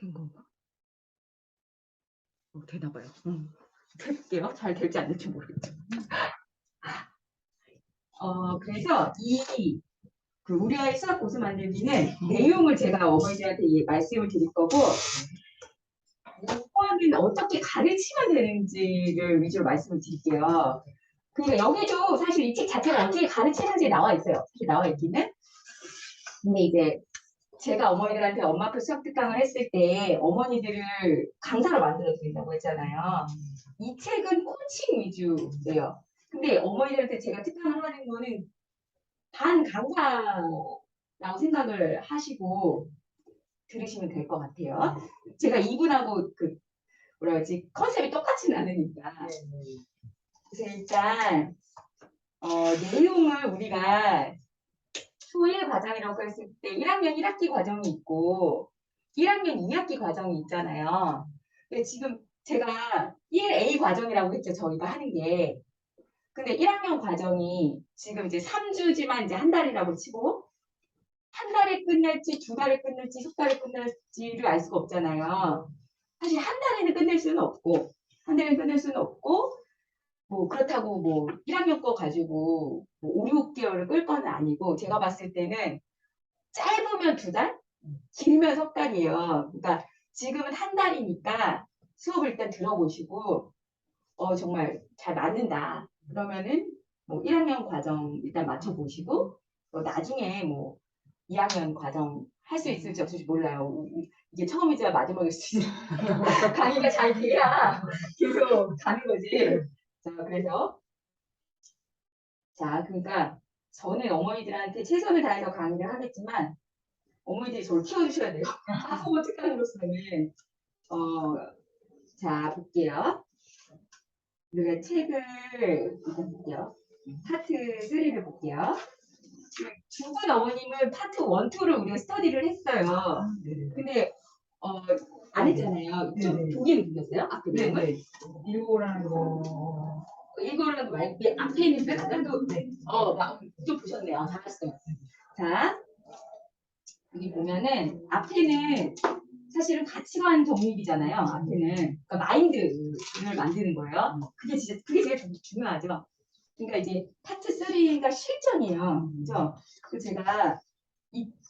된 건가? 되나 봐요. 해볼게요. 잘 될지 안 될지 모르겠죠. 그래서 그 우리 아이 수학 고수 만들기는 내용을 제가 어머니들한테 말씀을 드릴 거고, 이거는 어떻게 가르치면 되는지를 위주로 말씀을 드릴게요. 그러니까 여기도 사실 이 책 자체가 어떻게 가르치는지 나와 있어요. 어떻게 나와 있기는. 근데 이제 제가 어머니들한테 엄마표 수학 특강을 했을 때 어머니들을 강사로 만들어 드린다고 했잖아요. 이 책은 코칭 위주예요. 근데 어머니들한테 제가 특강을 하는 거는 반 강사라고 생각을 하시고 들으시면 될 것 같아요. 제가 이분하고 그 뭐라 그러지 컨셉이 똑같지는 않으니까. 그래서 일단 내용을 우리가 초1 과정이라고 했을 때 1학년 1학기 과정이 있고 1학년 2학기 과정이 있잖아요. 근데 지금 제가 1A 과정이라고 했죠. 저희가 하는 게. 근데 1학년 과정이 지금 이제 3주지만 이제 한 달이라고 치고 한 달에 끝날지 두 달에 끝날지 석 달에 끝날지를 알 수가 없잖아요. 사실 한 달에는 끝낼 수는 없고 한 달에는 끝낼 수는 없고 뭐 그렇다고 뭐 1학년 거 가지고 뭐 5, 6개월을 끌 건 아니고 제가 봤을 때는 짧으면 두 달, 길면 석 달이에요. 그러니까 지금은 한 달이니까 수업을 일단 들어보시고 정말 잘 맞는다. 그러면은 뭐 1학년 과정 일단 맞춰보시고 나중에 뭐 2학년 과정 할 수 있을지 없을지 몰라요. 이게 처음이자 마지막일 수 있어요. 강의가 잘 돼야 계속 가는 거지. 자, 그래서 그러니까 저는 어머니들한테 최선을 다해서 강의를 하겠지만 어머니들이 저를 키워주셔야 돼요. 학부모 특강으로서는 자 볼게요. 우리가 책을 볼게요. 파트 3를 볼게요. 두 분 어머님은 파트 1, 2를 우리가 스터디를 했어요. 근데 안 했잖아요. 좀 보기는 보셨어요? 앞에 내용을? 읽어라는 거. 읽어라는 말고 앞에 있는 백그라운드 좀 보셨네요. 잘했어요. 자, 여기 보면은 앞에는 사실은 가치관 정립이잖아요. 앞에는 그러니까 마인드를 만드는 거예요. 그게 제일 중요하죠. 그러니까 이제 파트 3가 실전이에요. 그죠? 그 제가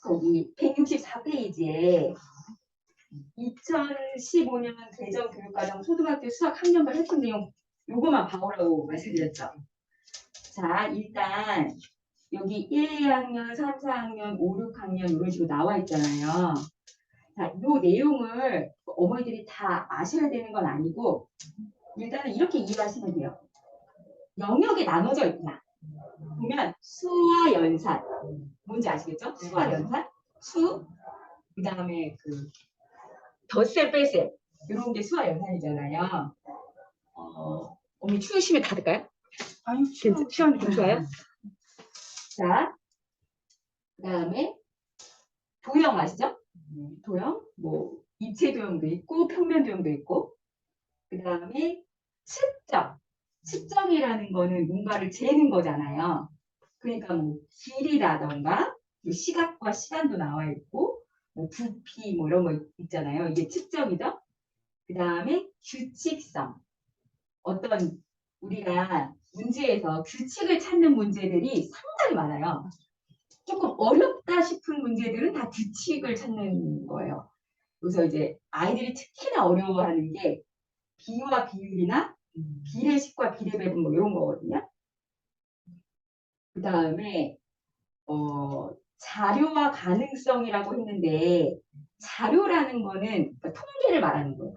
거기 164페이지에 2015년 대전교육과정 초등학교 수학 학년별 했던 내용 요거만 봐오라고 말씀드렸죠. 자, 일단 여기 1, 2학년, 3, 4학년, 5, 6학년 이런 식으로 나와 있잖아요. 자, 요 내용을 어머니들이 다 아셔야 되는 건 아니고 일단은 이렇게 이해하시면 돼요. 영역이 나눠져 있구나. 보면 수와 연산 뭔지 아시겠죠? 수와 연산, 수, 그 다음에 그 덧셈, 뺄셈 이런 게 수와 연산이잖아요. 어머니 추우시면 닫을까요? 아니, 시원하게 좋아요? 자, 그 다음에 도형 아시죠? 도형, 뭐 입체 도형도 있고 평면 도형도 있고 그 다음에 측정. 측정이라는 거는 뭔가를 재는 거잖아요. 그러니까 뭐 길이라던가 뭐 시각과 시간도 나와 있고 뭐 부피 뭐 이런 거 있잖아요. 이게 측정이죠. 그 다음에 규칙성. 어떤 우리가 문제에서 규칙을 찾는 문제들이 상당히 많아요. 조금 어렵다 싶은 문제들은 다 규칙을 찾는 거예요. 그래서 이제 아이들이 특히나 어려워하는 게 비와 비율이나 비례식과 비례배분 뭐 이런 거거든요. 그 다음에 자료와 가능성이라고 했는데 자료라는 거는 그러니까 통계를 말하는 거예요.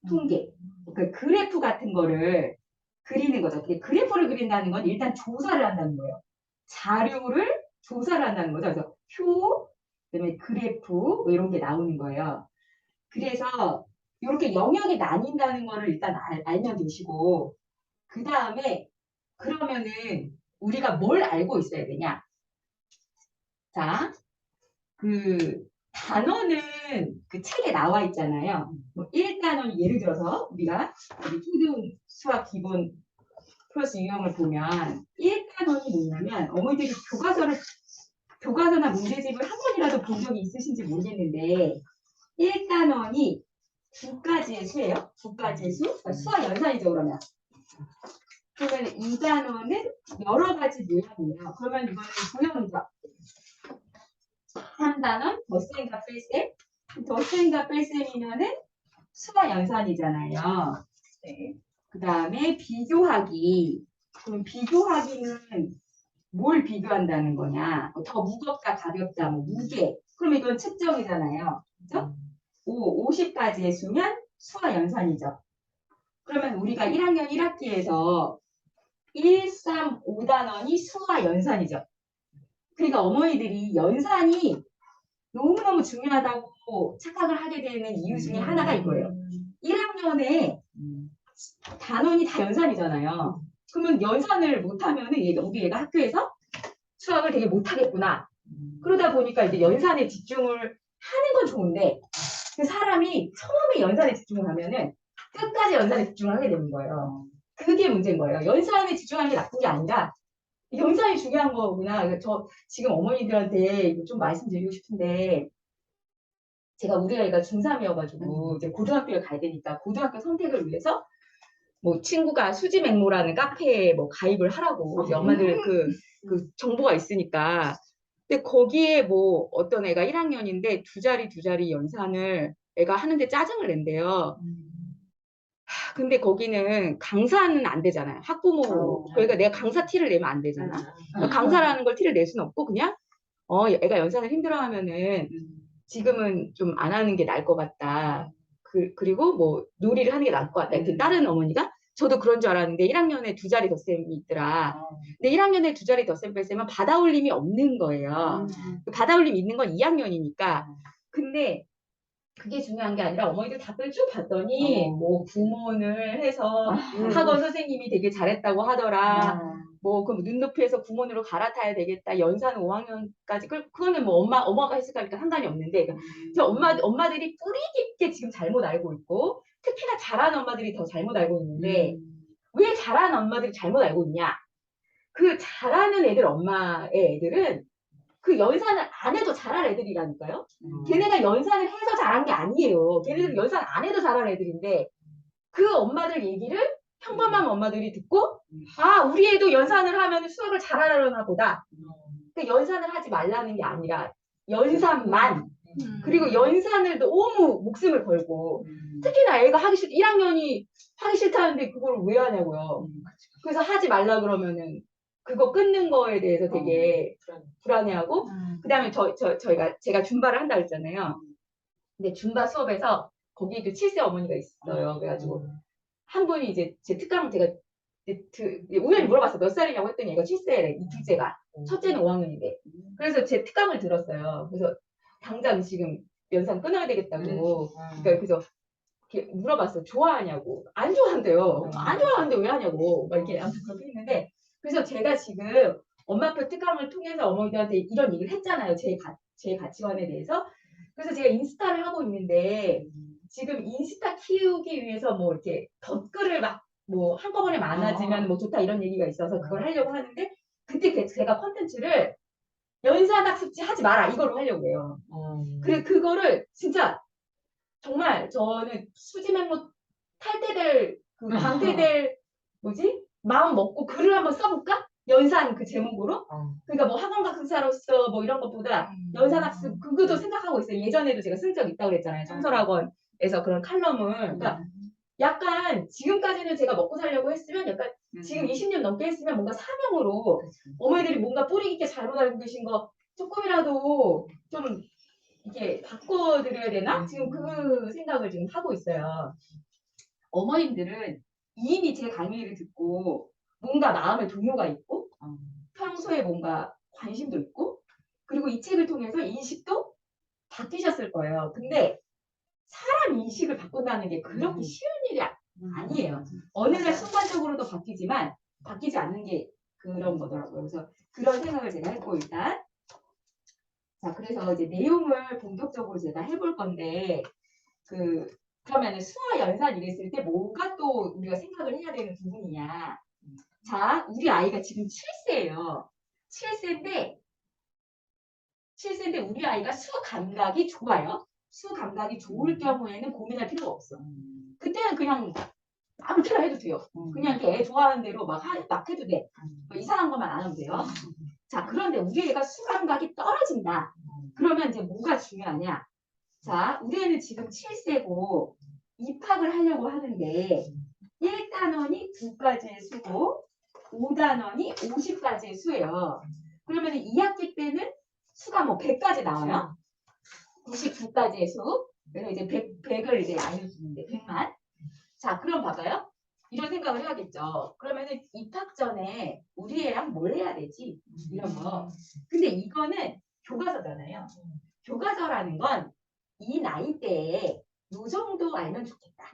통계. 그러니까 그래프 같은 거를 그리는 거죠. 어떻게 그래프를 그린다는 건 일단 조사를 한다는 거예요. 자료를 조사를 한다는 거죠. 그래서 표, 그다음에 그래프 뭐 이런 게 나오는 거예요. 그래서 이렇게 영역이 나뉜다는 거를 일단 알면 되시고 그 다음에 그러면은 우리가 뭘 알고 있어야 되냐? 자, 그 단어는 그 책에 나와 있잖아요. 뭐 1단원 예를 들어서 우리가 초등 수학 기본 플러스 유형을 보면 1단원이 뭐냐면 어머니들이 교과서나 문제집을 한 번이라도 본 적이 있으신지 모르겠는데 1단원이 두 가지의 수예요. 두 가지의 수. 그러니까 수와 연산이죠, 그러면. 그러면 2단원은 여러 가지 모양이에요. 그러면 이거는 도형이죠. 3단원 덧셈과 뺄셈. 덧셈과 뺄셈이면은 수와 연산이잖아요. 네. 그 다음에 비교하기. 그럼 비교하기는 뭘 비교한다는 거냐? 더 무겁다, 가볍다, 뭐 무게. 그럼 이건 측정이잖아요. 그죠? 50가지의 수면 수와 연산이죠. 그러면 우리가 1학년 1학기에서 1, 3, 5단원이 수와 연산이죠. 그러니까 어머니들이 연산이 너무너무 중요하다고 착각을 하게 되는 이유 중에 하나가 이거예요. 1학년에 단원이 다 연산이잖아요. 그러면 연산을 못하면은 우리 얘가 학교에서 수학을 되게 못하겠구나. 그러다 보니까 이제 연산에 집중을 하는 건 좋은데 그 사람이 처음에 연산에 집중을 하면은 끝까지 연산에 집중을 하게 되는 거예요. 그게 문제인 거예요. 연산에 집중하는 게 나쁜 게 아니라 연산이 중요한 거구나. 그래서 저 지금 어머니들한테 이거 좀 말씀드리고 싶은데 제가 우리 아이가 중3이어가지고 이제 고등학교에 가야 되니까 고등학교 선택을 위해서 뭐 친구가 수지맹모라는 카페에 뭐 가입을 하라고 이제 엄마들 그 정보가 있으니까 근데 거기에 뭐 어떤 애가 1학년인데 두 자리 연산을 애가 하는데 짜증을 낸대요. 근데 거기는 강사는 안 되잖아요. 학부모. 그러니까 내가 강사 티를 내면 안 되잖아. 그러니까 강사라는 걸 티를 낼 수는 없고 그냥 애가 연산을 힘들어하면은 지금은 좀 안 하는 게 나을 것 같다. 그리고 뭐 놀이를 하는 게 나을 것 같다. 이렇게 다른 어머니가 저도 그런 줄 알았는데 1학년에 두 자리 덧셈이 있더라. 근데 1학년에 두 자리 덧셈 뺄셈은 받아올림이 없는 거예요. 받아올림이 있는 건 2학년이니까. 근데 그게 중요한 게 아니라 어머니들 답을 쭉 봤더니 뭐 구몬을 해서 학원 선생님이 되게 잘했다고 하더라. 뭐 그럼 눈높이에서 구몬으로 갈아타야 되겠다. 연산은 5학년까지 그거는 뭐 엄마가 했을까니까 상관이 없는데 그러니까 엄마들이 뿌리 깊게 지금 잘못 알고 있고 특히나 잘하는 엄마들이 더 잘못 알고 있는데 왜 잘하는 엄마들이 잘못 알고 있냐? 그 잘하는 엄마의 애들은 그 연산을 안 해도 잘할 애들이라니까요. 걔네가 연산을 해서 잘한 게 아니에요. 걔네들은 연산 안 해도 잘할 애들인데 그 엄마들 얘기를 평범한 엄마들이 듣고 아 우리 애도 연산을 하면 수학을 잘하려나 보다. 그러니까 연산을 하지 말라는 게 아니라 연산만 그리고 연산을 너무 목숨을 걸고 특히나 애가 하기 싫 1학년이 하기 싫다는데 그걸 왜 하냐고요. 그래서 하지 말라 그러면은 그거 끊는 거에 대해서 되게 불안해하고 그다음에 제가 줌바를 한다 그랬잖아요. 근데 줌바 수업에서 거기 그 7세 어머니가 있어요. 그래가지고 한 분이 이제 제 특강을 제가 우연히 물어봤어. 몇 살이냐고 했더니 얘가 7세래. 이 둘째가. 첫째는 5학년인데. 그래서 제 특강을 들었어요. 그래서 당장 지금 연산 끊어야 되겠다고. 그러니까 그래서 이렇게 물어봤어. 좋아하냐고. 안 좋아한대요. 안 좋아하는데 왜 하냐고. 막 이렇게 아무튼 그렇게 했는데 그래서 제가 지금 엄마표 특강을 통해서 어머니들한테 이런 얘기를 했잖아요. 제 가치관에 대해서. 그래서 제가 인스타를 하고 있는데 지금 인스타 키우기 위해서 뭐 이렇게 댓글을 막 뭐 한꺼번에 많아지면 뭐 좋다 이런 얘기가 있어서 그걸 하려고 하는데 그때 제가 컨텐츠를 연산학습지 하지 마라 이걸로 하려고 해요. 그래 그거를 진짜 정말 저는 수지맹모 탈퇴될 그 강퇴될 뭐지 마음 먹고 글을 한번 써볼까? 연산 그 제목으로? 그러니까 뭐 학원강사로서 뭐 이런 것보다 연산학습 그것도 생각하고 있어요. 예전에도 제가 쓴 적 있다고 그랬잖아요. 청설학원에서 그런 칼럼을. 그러니까 약간 지금까지는 제가 먹고 살려고 했으면 약간 지금 20년 넘게 했으면 뭔가 사명으로 어머니들이 뭔가 뿌리 깊게 잘못 알고 계신 거 조금이라도 좀 이게 바꿔드려야 되나? 지금 그 생각을 지금 하고 있어요. 어머님들은 이미 제 강의를 듣고 뭔가 마음의 동요가 있고 평소에 뭔가 관심도 있고 그리고 이 책을 통해서 인식도 바뀌셨을 거예요. 근데 사람 인식을 바꾼다는 게 그렇게 쉬운 일이 아니에요. 어느 날 순간적으로도 바뀌지만 바뀌지 않는 게 그런 거더라고요. 그래서 그런 생각을 제가 했고 일단 자 그래서 이제 내용을 본격적으로 제가 해볼 건데 그러면 수화 연산 이랬을 때 뭐가 또 우리가 생각을 해야 되는 부분이냐. 자 우리 아이가 지금 7세예요. 7세인데 우리 아이가 수 감각이 좋아요. 수 감각이 좋을 경우에는 고민할 필요가 없어. 그때는 그냥 아무렇게나 해도 돼요. 그냥 이렇게 애 좋아하는 대로 막 해도 돼. 뭐 이상한 것만 안 하면 돼요. 자, 그런데 우리 애가 수 감각이 떨어진다. 그러면 이제 뭐가 중요하냐? 자, 우리 애는 지금 7세고 입학을 하려고 하는데 1단원이 9가지의 수고 5단원이 50가지의 수예요. 그러면 2학기 때는 수가 뭐 100까지 나와요. 99가지의 수. 그래서 이제 100을 이제 알려주는데 100만. 자, 그럼 봐봐요. 이런 생각을 해야겠죠. 그러면은 입학 전에 우리 애랑 뭘 해야 되지? 이런 거. 근데 이거는 교과서잖아요. 교과서라는 건 이 나이대에 요 정도 알면 좋겠다.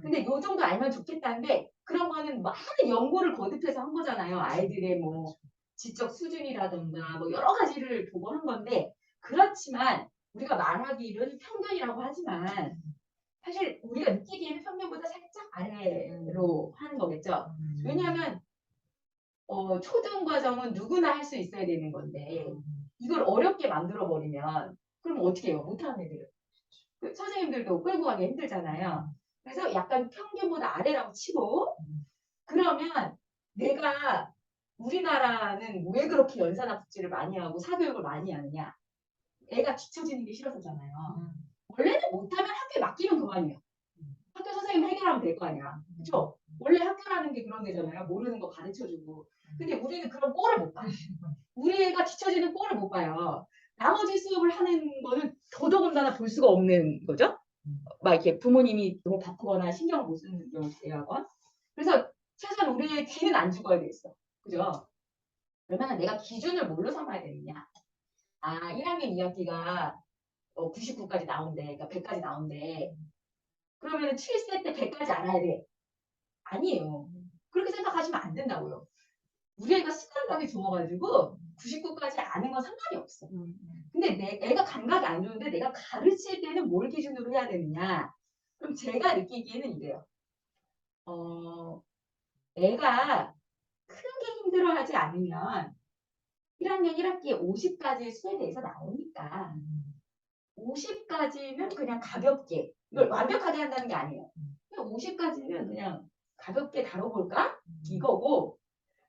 근데 요 정도 알면 좋겠다는데 그런 거는 많은 연구를 거듭해서 한 거잖아요. 아이들의 뭐 지적 수준이라든가 뭐 여러 가지를 보고 한 건데 그렇지만 우리가 말하기는 평균이라고 하지만 사실 우리가 느끼기에는 평균보다 살짝 아래로 하는 거겠죠. 왜냐하면 초등 과정은 누구나 할 수 있어야 되는 건데 이걸 어렵게 만들어 버리면 그럼 어떻게 해요? 못하는 애들은. 선생님들도 끌고 가기 힘들잖아요. 그래서 약간 평균보다 아래라고 치고 그러면 내가 우리나라는 왜 그렇게 연산학습지를 많이 하고 사교육을 많이 하느냐? 애가 뒤처지는 게 싫어서잖아요. 원래는 못하면 학교에 맡기면 그만이에요. 학교 선생님 해결하면 될 거 아니야. 그죠? 원래 학교라는 게 그런 데잖아요. 모르는 거 가르쳐주고. 근데 우리는 그런 꼴을 못 봐. 우리 애가 뒤처지는 꼴을 못 봐요. 나머지 수업을 하는 거는 더더군다나 볼 수가 없는 거죠. 막 이렇게 부모님이 너무 바쁘거나 신경을 못 쓰는 경우예요. 그래서 최소한 우리의 귀는 안 죽어야 되겠어. 그죠? 그러면 내가 기준을 뭘로 삼아야 되느냐? 아, 1학년 2학기가 99까지 나온대. 그러니까 100까지 나온대. 그러면 7세 때 100까지 알아야 돼. 아니에요. 그렇게 생각하시면 안 된다고요. 우리 애가 습관감이 좋아가지고 99까지 아는 건 상관이 없어. 근데 애가 감각이 안 좋은데 내가 가르칠 때는 뭘 기준으로 해야 되느냐? 그럼 제가 느끼기에는 이래요. 애가 크게 힘들어하지 않으면 1학년 1학기에 50가지의 수에 대해서 나오니까 50가지는 그냥 가볍게 이걸 완벽하게 한다는 게 아니에요. 그냥 50가지는 그냥 가볍게 다뤄볼까? 이거고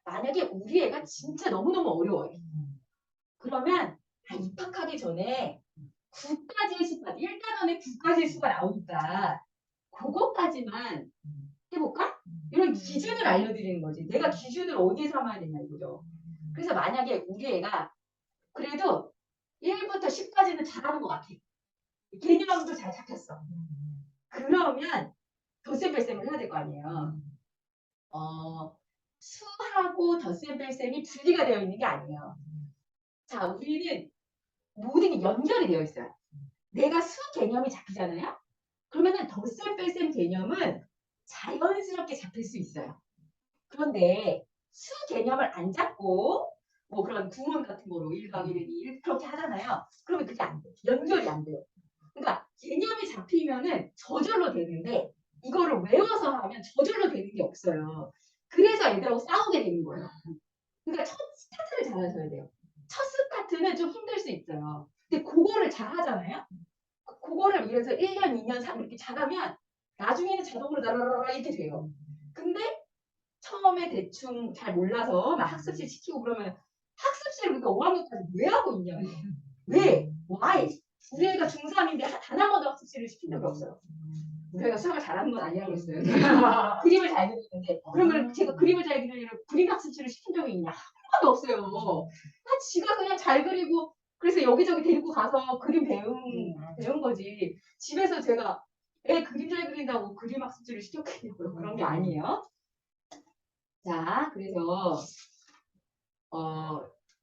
만약에 우리 애가 진짜 너무너무 어려워요. 그러면 입학하기 전에 9가지의 수까지 1단원에 9가지의 수가 나오니까 그것까지만 해볼까? 이런 기준을 알려드리는 거지. 내가 기준을 어디에 삼아야 되냐 이거죠. 그래서 만약에 우리 애가 그래도 1부터 10까지는 잘하는 것 같아. 개념도 잘 잡혔어. 그러면 덧셈 뺄셈을 해야 될 거 아니에요. 수하고 덧셈 뺄셈이 분리가 되어 있는 게 아니에요. 자, 우리는 모든 게 연결이 되어 있어요. 내가 수 개념이 잡히잖아요. 그러면은 덧셈 뺄셈 개념은 자연스럽게 잡힐 수 있어요. 그런데 수 개념을 안 잡고 뭐 그런 구문 같은 거로 1박 1은 1 그렇게 하잖아요. 그러면 그게 안 돼. 연결이 안 돼요. 그러니까 개념이 잡히면은 저절로 되는데 이거를 외워서 하면 저절로 되는 게 없어요. 그래서 애들하고 싸우게 되는 거예요. 그러니까 첫 스타트를 잘 하셔야 돼요. 첫 스타트는 좀 힘들 수 있어요. 근데 그거를 잘 하잖아요. 그거를 이래서 1년, 2년, 3년 이렇게 잘하면 나중에는 자동으로 나라라라 이렇게 돼요. 근데 처음에 대충 잘 몰라서 막 학습실 시키고 그러면 학습실을 우리가 5학년까지 왜 하고 있냐? 왜? Why? 우리 애가 중3인데 단 한 번도 학습실을 시킨 적이 없어요. 우리 애가 수학을 잘하는 건 아니라고 했어요. 그림을 잘 그리는데 그러면 제가 그림을 잘 그리려고 그림 학습실을 시킨 적이 있냐? 한 번도 없어요. 지가 그냥 잘 그리고 그래서 여기저기 데리고 가서 그림 배운 거지. 집에서 제가 애 그림 잘 그린다고 그림 학습실을 시켰겠냐고요. 그런 게 아니에요. 자, 그래서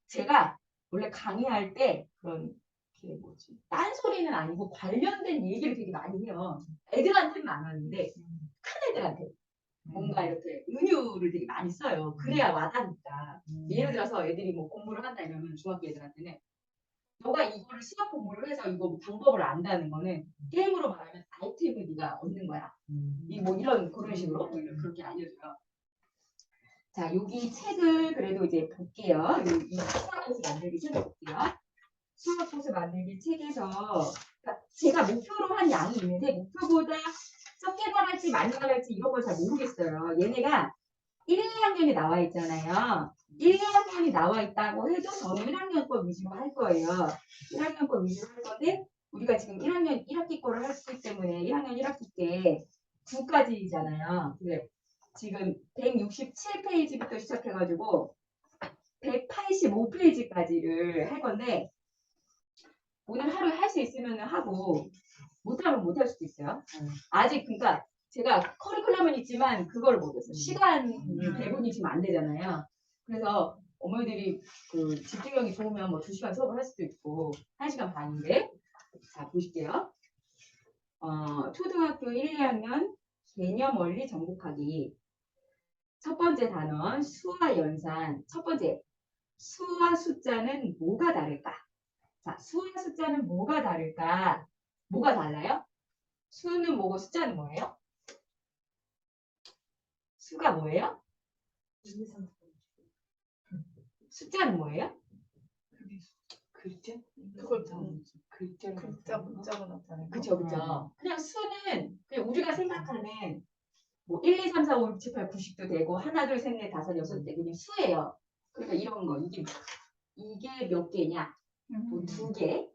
제가 원래 강의할 때 그런 게 뭐지? 딴소리는 아니고 관련된 얘기를 되게 많이 해요. 애들한테는 안 하는데 큰 애들한테 뭔가 이렇게 은유를 되게 많이 써요. 그래야 와닿으니까. 예를 들어서 애들이 뭐 공부를 한다 이러면 중학교 애들한테는 너가 이거를 수학 공부를 해서 이거 방법을 안다는 거는 게임으로 말하면 아이템을 네가 얻는 거야. 뭐 이런 그런 식으로 그렇게 알려줘요. 자, 여기 책을 그래도 이제 볼게요. 이 수학에서 만들기 책 볼게요. 수학고스 만들기 책에서 그러니까 제가 목표로 한 양이 있는데 목표보다 적게 나갈지 많이 나갈지 이런 걸 잘 모르겠어요. 얘네가 1, 2학년이 나와 있잖아요. 1, 2학년이 나와 있다고 해도 저는 1학년 거 위주로 할 거예요. 1학년 거 위주로 할 건데 우리가 지금 1학년 1학기 거를 했기 때문에 1학년 1학기 때 9까지잖아요. 근데 지금 167페이지부터 시작해가지고 185페이지까지를 할 건데 오늘 하루에 할 수 있으면 하고 못하면 못할 수도 있어요. 아직 그러니까 제가 커리큘럼은 있지만 그걸 못했어요. 시간 배분이 지금 안 되잖아요. 그래서 어머니들이 그 집중력이 좋으면 뭐 2시간 수업을 할 수도 있고 1시간 반인데 자 보실게요. 초등학교 1, 2학년 개념 원리 정복하기 첫 번째 단원 수와 연산 첫 번째 수와 숫자는 뭐가 다를까? 자, 수와 숫자는 뭐가 다를까? 뭐가 달라요? 수는 뭐고 숫자는 뭐예요? 수가 뭐예요? 숫자는 뭐예요? 글자? 그걸 글자로 글자 문자로 나타내는 거. 그쵸, 그쵸. 그냥 수는 그냥 우리가 생각하는 뭐 1, 2, 3, 4, 5, 6, 7, 8, 90도 되고 하나, 둘, 셋, 넷, 다섯, 여섯 대 그냥 수예요. 그러니까 이런 거 이게 몇 개냐? 뭐 2개,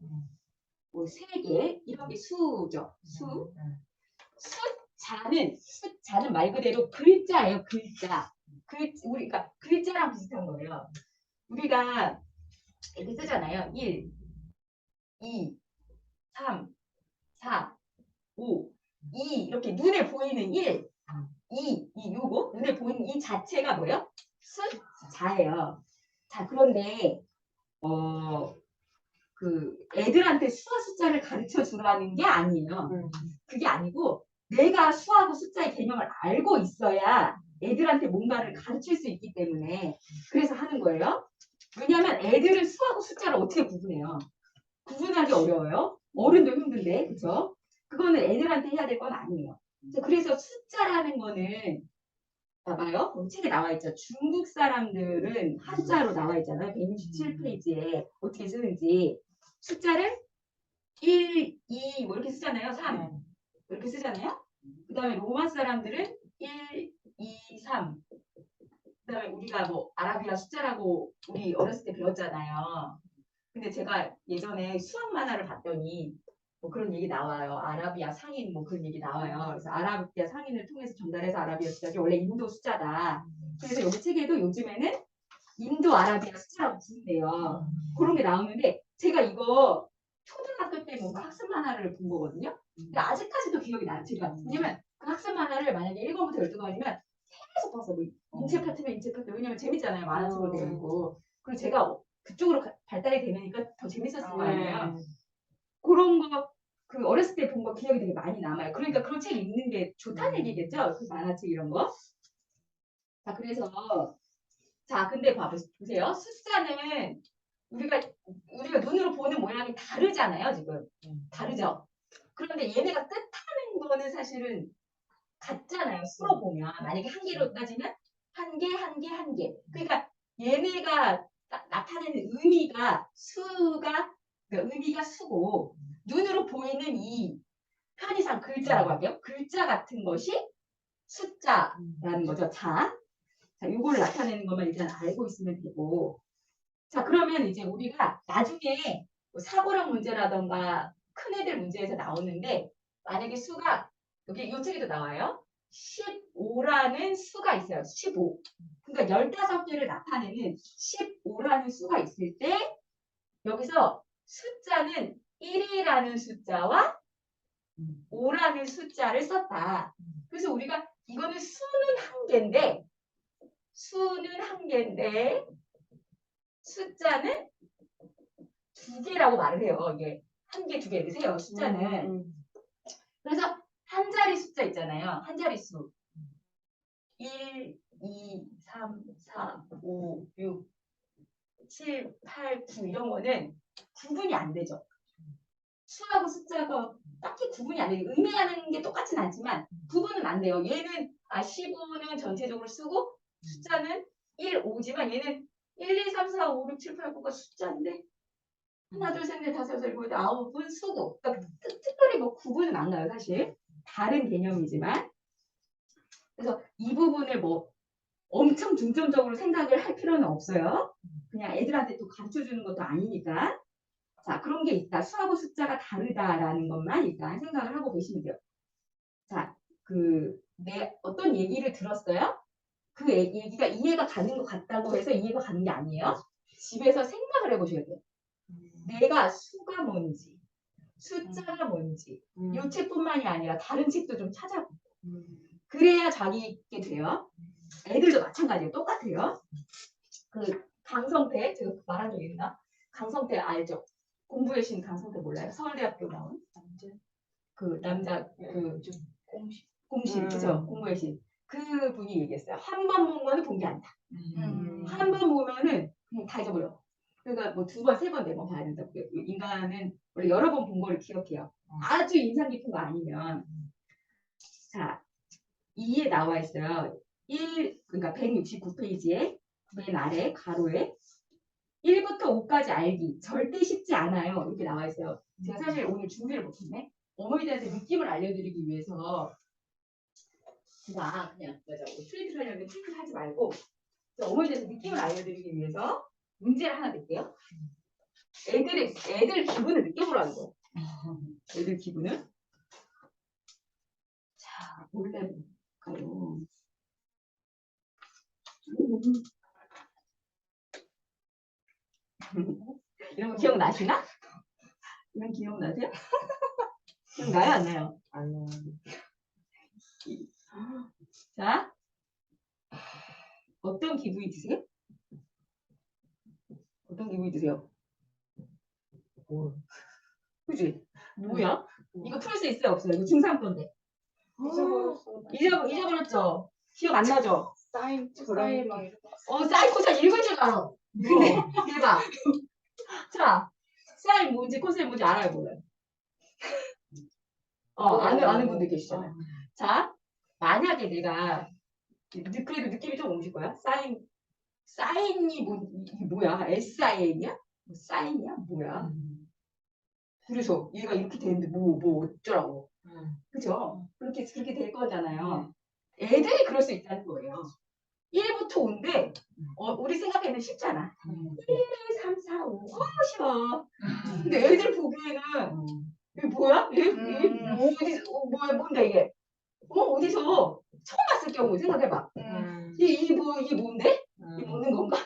뭐 3개 이런 게 수죠. 수. 숫자는 말 그대로 글자예요. 글자. 우리가 글자랑 비슷한 거예요. 우리가 이렇게 쓰잖아요. 1, 2, 3, 4, 5, 2 이렇게 눈에 보이는 1, 2 요거 눈에 보이는 이 자체가 뭐예요? 숫자예요. 자 그런데 그 애들한테 수와 숫자를 가르쳐 주라는 게 아니에요. 그게 아니고 내가 수하고 숫자의 개념을 알고 있어야 애들한테 뭔가를 가르칠 수 있기 때문에 그래서 하는 거예요. 왜냐하면 애들은 수하고 숫자를 어떻게 구분해요? 구분하기 어려워요. 어른도 힘든데, 그쵸? 그거는 애들한테 해야 될 건 아니에요. 그래서 숫자라는 거는 봐봐요. 거기 책에 나와 있죠. 중국 사람들은 한자로 나와 있잖아요. 167페이지에 어떻게 쓰는지 숫자를 1, 2, 뭐 이렇게 쓰잖아요. 3 이렇게 쓰잖아요. 그 다음에 로마 사람들은 1, 2, 3 그다음에 우리가 뭐 아라비아 숫자라고 우리 어렸을 때 배웠잖아요. 근데 제가 예전에 수학 만화를 봤더니 뭐 그런 얘기 나와요. 아라비아 상인 뭐 그런 얘기 나와요. 그래서 아라비아 상인을 통해서 전달해서 아라비아 숫자지 원래 인도 숫자다. 그래서 여기 책에도 요즘에는 인도 아라비아 숫자라고 부른대요. 그런 게 나오는데 제가 이거 초등학교 때 뭔가 학습 만화를 본 거거든요. 근데 아직까지도 기억이 나요. 제가 왜냐면 그 학습 만화를 만약에 1권부터 12권이면 계속 봐서 뭐 인체 파트면 인체 파트 왜냐면 재밌잖아요. 만화책으로 되어 있고 그리고 제가 그쪽으로 발달이 되니까 더 재밌었을 거 아니에요. 그런 거 그 어렸을 때 본 거 기억이 되게 많이 남아요. 그러니까 그런 책 읽는 게 좋다는 얘기겠죠. 그 만화책 이런 거. 자 그래서 자 근데 보세요. 숫자는 우리가 눈으로 보는 모양이 다르잖아요. 지금 다르죠. 그런데 얘네가 뜻하는 거는 사실은 같잖아요. 수로 보면 만약에 한 개로 따지면 한 개, 한 개, 한 개. 그러니까 얘네가 나타내는 의미가 그러니까 의미가 수고 눈으로 보이는 이 편의상 글자라고 할게요. 글자 같은 것이 숫자라는 거죠. 자, 요걸 나타내는 것만 일단 알고 있으면 되고. 자, 그러면 이제 우리가 나중에 뭐 사고력 문제라던가 큰 애들 문제에서 나오는데 만약에 수가 여기 이 책에도 나와요. 15라는 수가 있어요. 15. 그러니까 15개를 나타내는 15라는 수가 있을 때 여기서 숫자는 1이라는 숫자와 5라는 숫자를 썼다. 그래서 우리가 이거는 수는 한 개인데 숫자는 2개라고 말을 해요. 이게 한 개, 2개 이렇게 세요. 숫자는. 그래서 한 자리 숫자 있잖아요. 한 자리 수. 1, 2, 3, 4, 5, 6, 7, 8, 9 이런 거는 구분이 안 되죠. 수하고 숫자가 딱히 구분이 안 돼요. 의미하는 게 똑같진 않지만 구분은 안 돼요. 얘는 15는 전체적으로 쓰고 숫자는 1, 5지만 얘는 1, 2, 3, 4, 5, 6, 7, 8, 9가 숫자인데 하나, 둘, 셋, 넷, 다섯, 여섯, 일곱, 여덟, 아홉은 수고. 그러니까 특별히 뭐 구분은 안 나요, 사실. 다른 개념이지만. 그래서 이 부분을 뭐 엄청 중점적으로 생각을 할 필요는 없어요. 그냥 애들한테 또 가르쳐 주는 것도 아니니까. 자, 그런 게 있다. 수하고 숫자가 다르다라는 것만 일단 생각을 하고 계시면 돼요. 자, 어떤 얘기를 들었어요? 그 얘기가 이해가 가는 것 같다고 해서 이해가 가는 게 아니에요. 집에서 생각을 해보셔야 돼요. 내가 수가 뭔지, 숫자가 뭔지, 이 책뿐만이 아니라 다른 책도 좀 찾아보고. 그래야 자기게 돼요. 애들도 마찬가지예요. 똑같아요. 강성태, 제가 말한 적 있나? 강성태 알죠? 공부의 신 강성태 몰라요? 서울대학교 나온 남자 공신 그죠? 공부의 신. 그 분이 얘기했어요. 한 번 본 거는 본 게 아니다. 한 번 보면은 그냥 다 잊어버려. 그러니까 뭐 두 번, 세 번, 네 번 봐야 된다고. 인간은 원래 여러 번 본 거를 기억해요. 아주 인상 깊은 거 아니면. 자, 2에 나와 있어요. 그러니까 169페이지에 맨 아래 가로에 1부터 5까지 알기 절대 쉽지 않아요. 이렇게 나와 있어요. 제가 사실 오늘 준비를 못했네. 어머니들한테 느낌을 알려드리기 위해서 제가 그냥 프린트를 하려는데 프린트를 하지 말고 어머니들한테 느낌을 알려드리기 위해서 문제를 하나 낼게요. 애들 기분을 느껴보라는 거예요. 애들 기분을. 자, 몰래 볼까요? 이런 거 기억나시나? 이런 기억나세요? 기억나요? 안 나요? 자, 어떤 기분이 드세요? 어떤 기분이 드세요? 그지? 뭐야? 이거 풀 수 있어요? 없어요? 이거 중3 건데. 잊어버렸죠? 기억 안 나죠? 사인 막 사인 코사인 읽을 줄 알아. 근데 대박. 자, 사인 뭔지 코사인 뭔지 알아요, 몰라요? 아는 분들 계시잖아요. 자, 만약에 내가 그래도 느낌이 좀 오실 거야. 사인이 이게 뭐야? SIN이야? 사인이야? 뭐야? 그래서 얘가 이렇게 되는데 뭐 어쩌라고. 그죠? 그렇게 될 거잖아요. 애들이 그럴 수 있다는 거예요. 1부터 5인데 우리 생각에는 쉽잖아. 1, 2, 3, 4, 5 쉬워. 근데 애들 보기에는 이게 뭐야? 뭔데 이게? 어디서 처음 봤을 경우 생각해봐. 이게 뭔데? 이게 먹는 건가?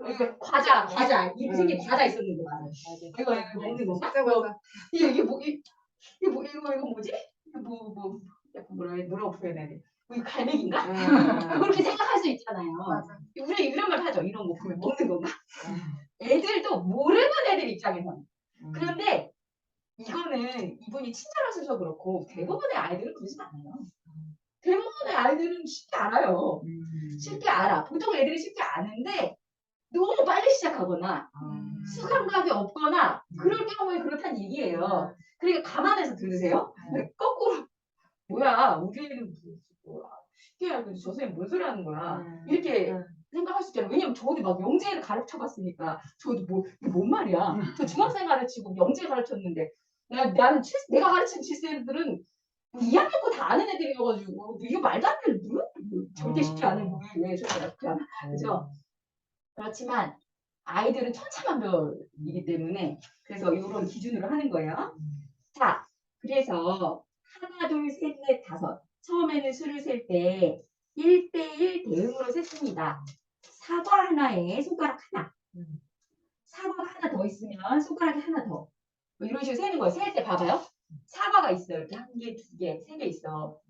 이거 과자 이렇게 생긴 과자 있었는데 말이야. 이거 먹는 건가? 이게 이거 뭐지? 약간 뭐라고 표현해야 돼? 이거 갈매기인가? 그렇게 생각할 수 있잖아요. 맞아. 우리 이런 말 하죠. 이런 거 보면 먹는 건가? 애들도 모르는 애들 입장에서는. 그런데 이거는 이분이 친절하셔서 그렇고 대부분의 아이들은 그러진 않아요. 대부분의 아이들은 쉽게 알아요. 쉽게 알아. 보통 애들이 쉽게 아는데 너무 빨리 시작하거나 수감각이 없거나 그럴 경우에 그렇다는 얘기예요. 그러니까 감안해서 들으세요. 거꾸로 뭐야 우리 애는 쉽게 알고 저 선생님 뭔 소리 하는 거야. 이렇게 생각할 수 있잖아요. 왜냐면 저도 막 영재를 가르쳐봤으니까 저도 이게 뭔 말이야. 저 중학생 가르치고 영재 가르쳤는데 내가 가르친 7세들은 2학년 거 다 아는 애들이어가지고 이거 말도 안 되는 절대 쉽지 않은 거왜 저렇게 쉽지 않아. 그죠? 그렇지만 아이들은 천차만별이기 때문에 그래서 이런 기준으로 하는 거예요. 자, 그래서 하나, 둘, 셋, 넷, 다섯. 처음에는 수를 셀 때 1대1 대응으로 셌습니다. 사과 하나에 손가락 하나. 사과가 하나 더 있으면 손가락이 하나 더. 뭐 이런 식으로 세는 거예요. 셀 때 봐봐요. 사과가 있어요. 이렇게 한 개, 두 개, 세 개 있어.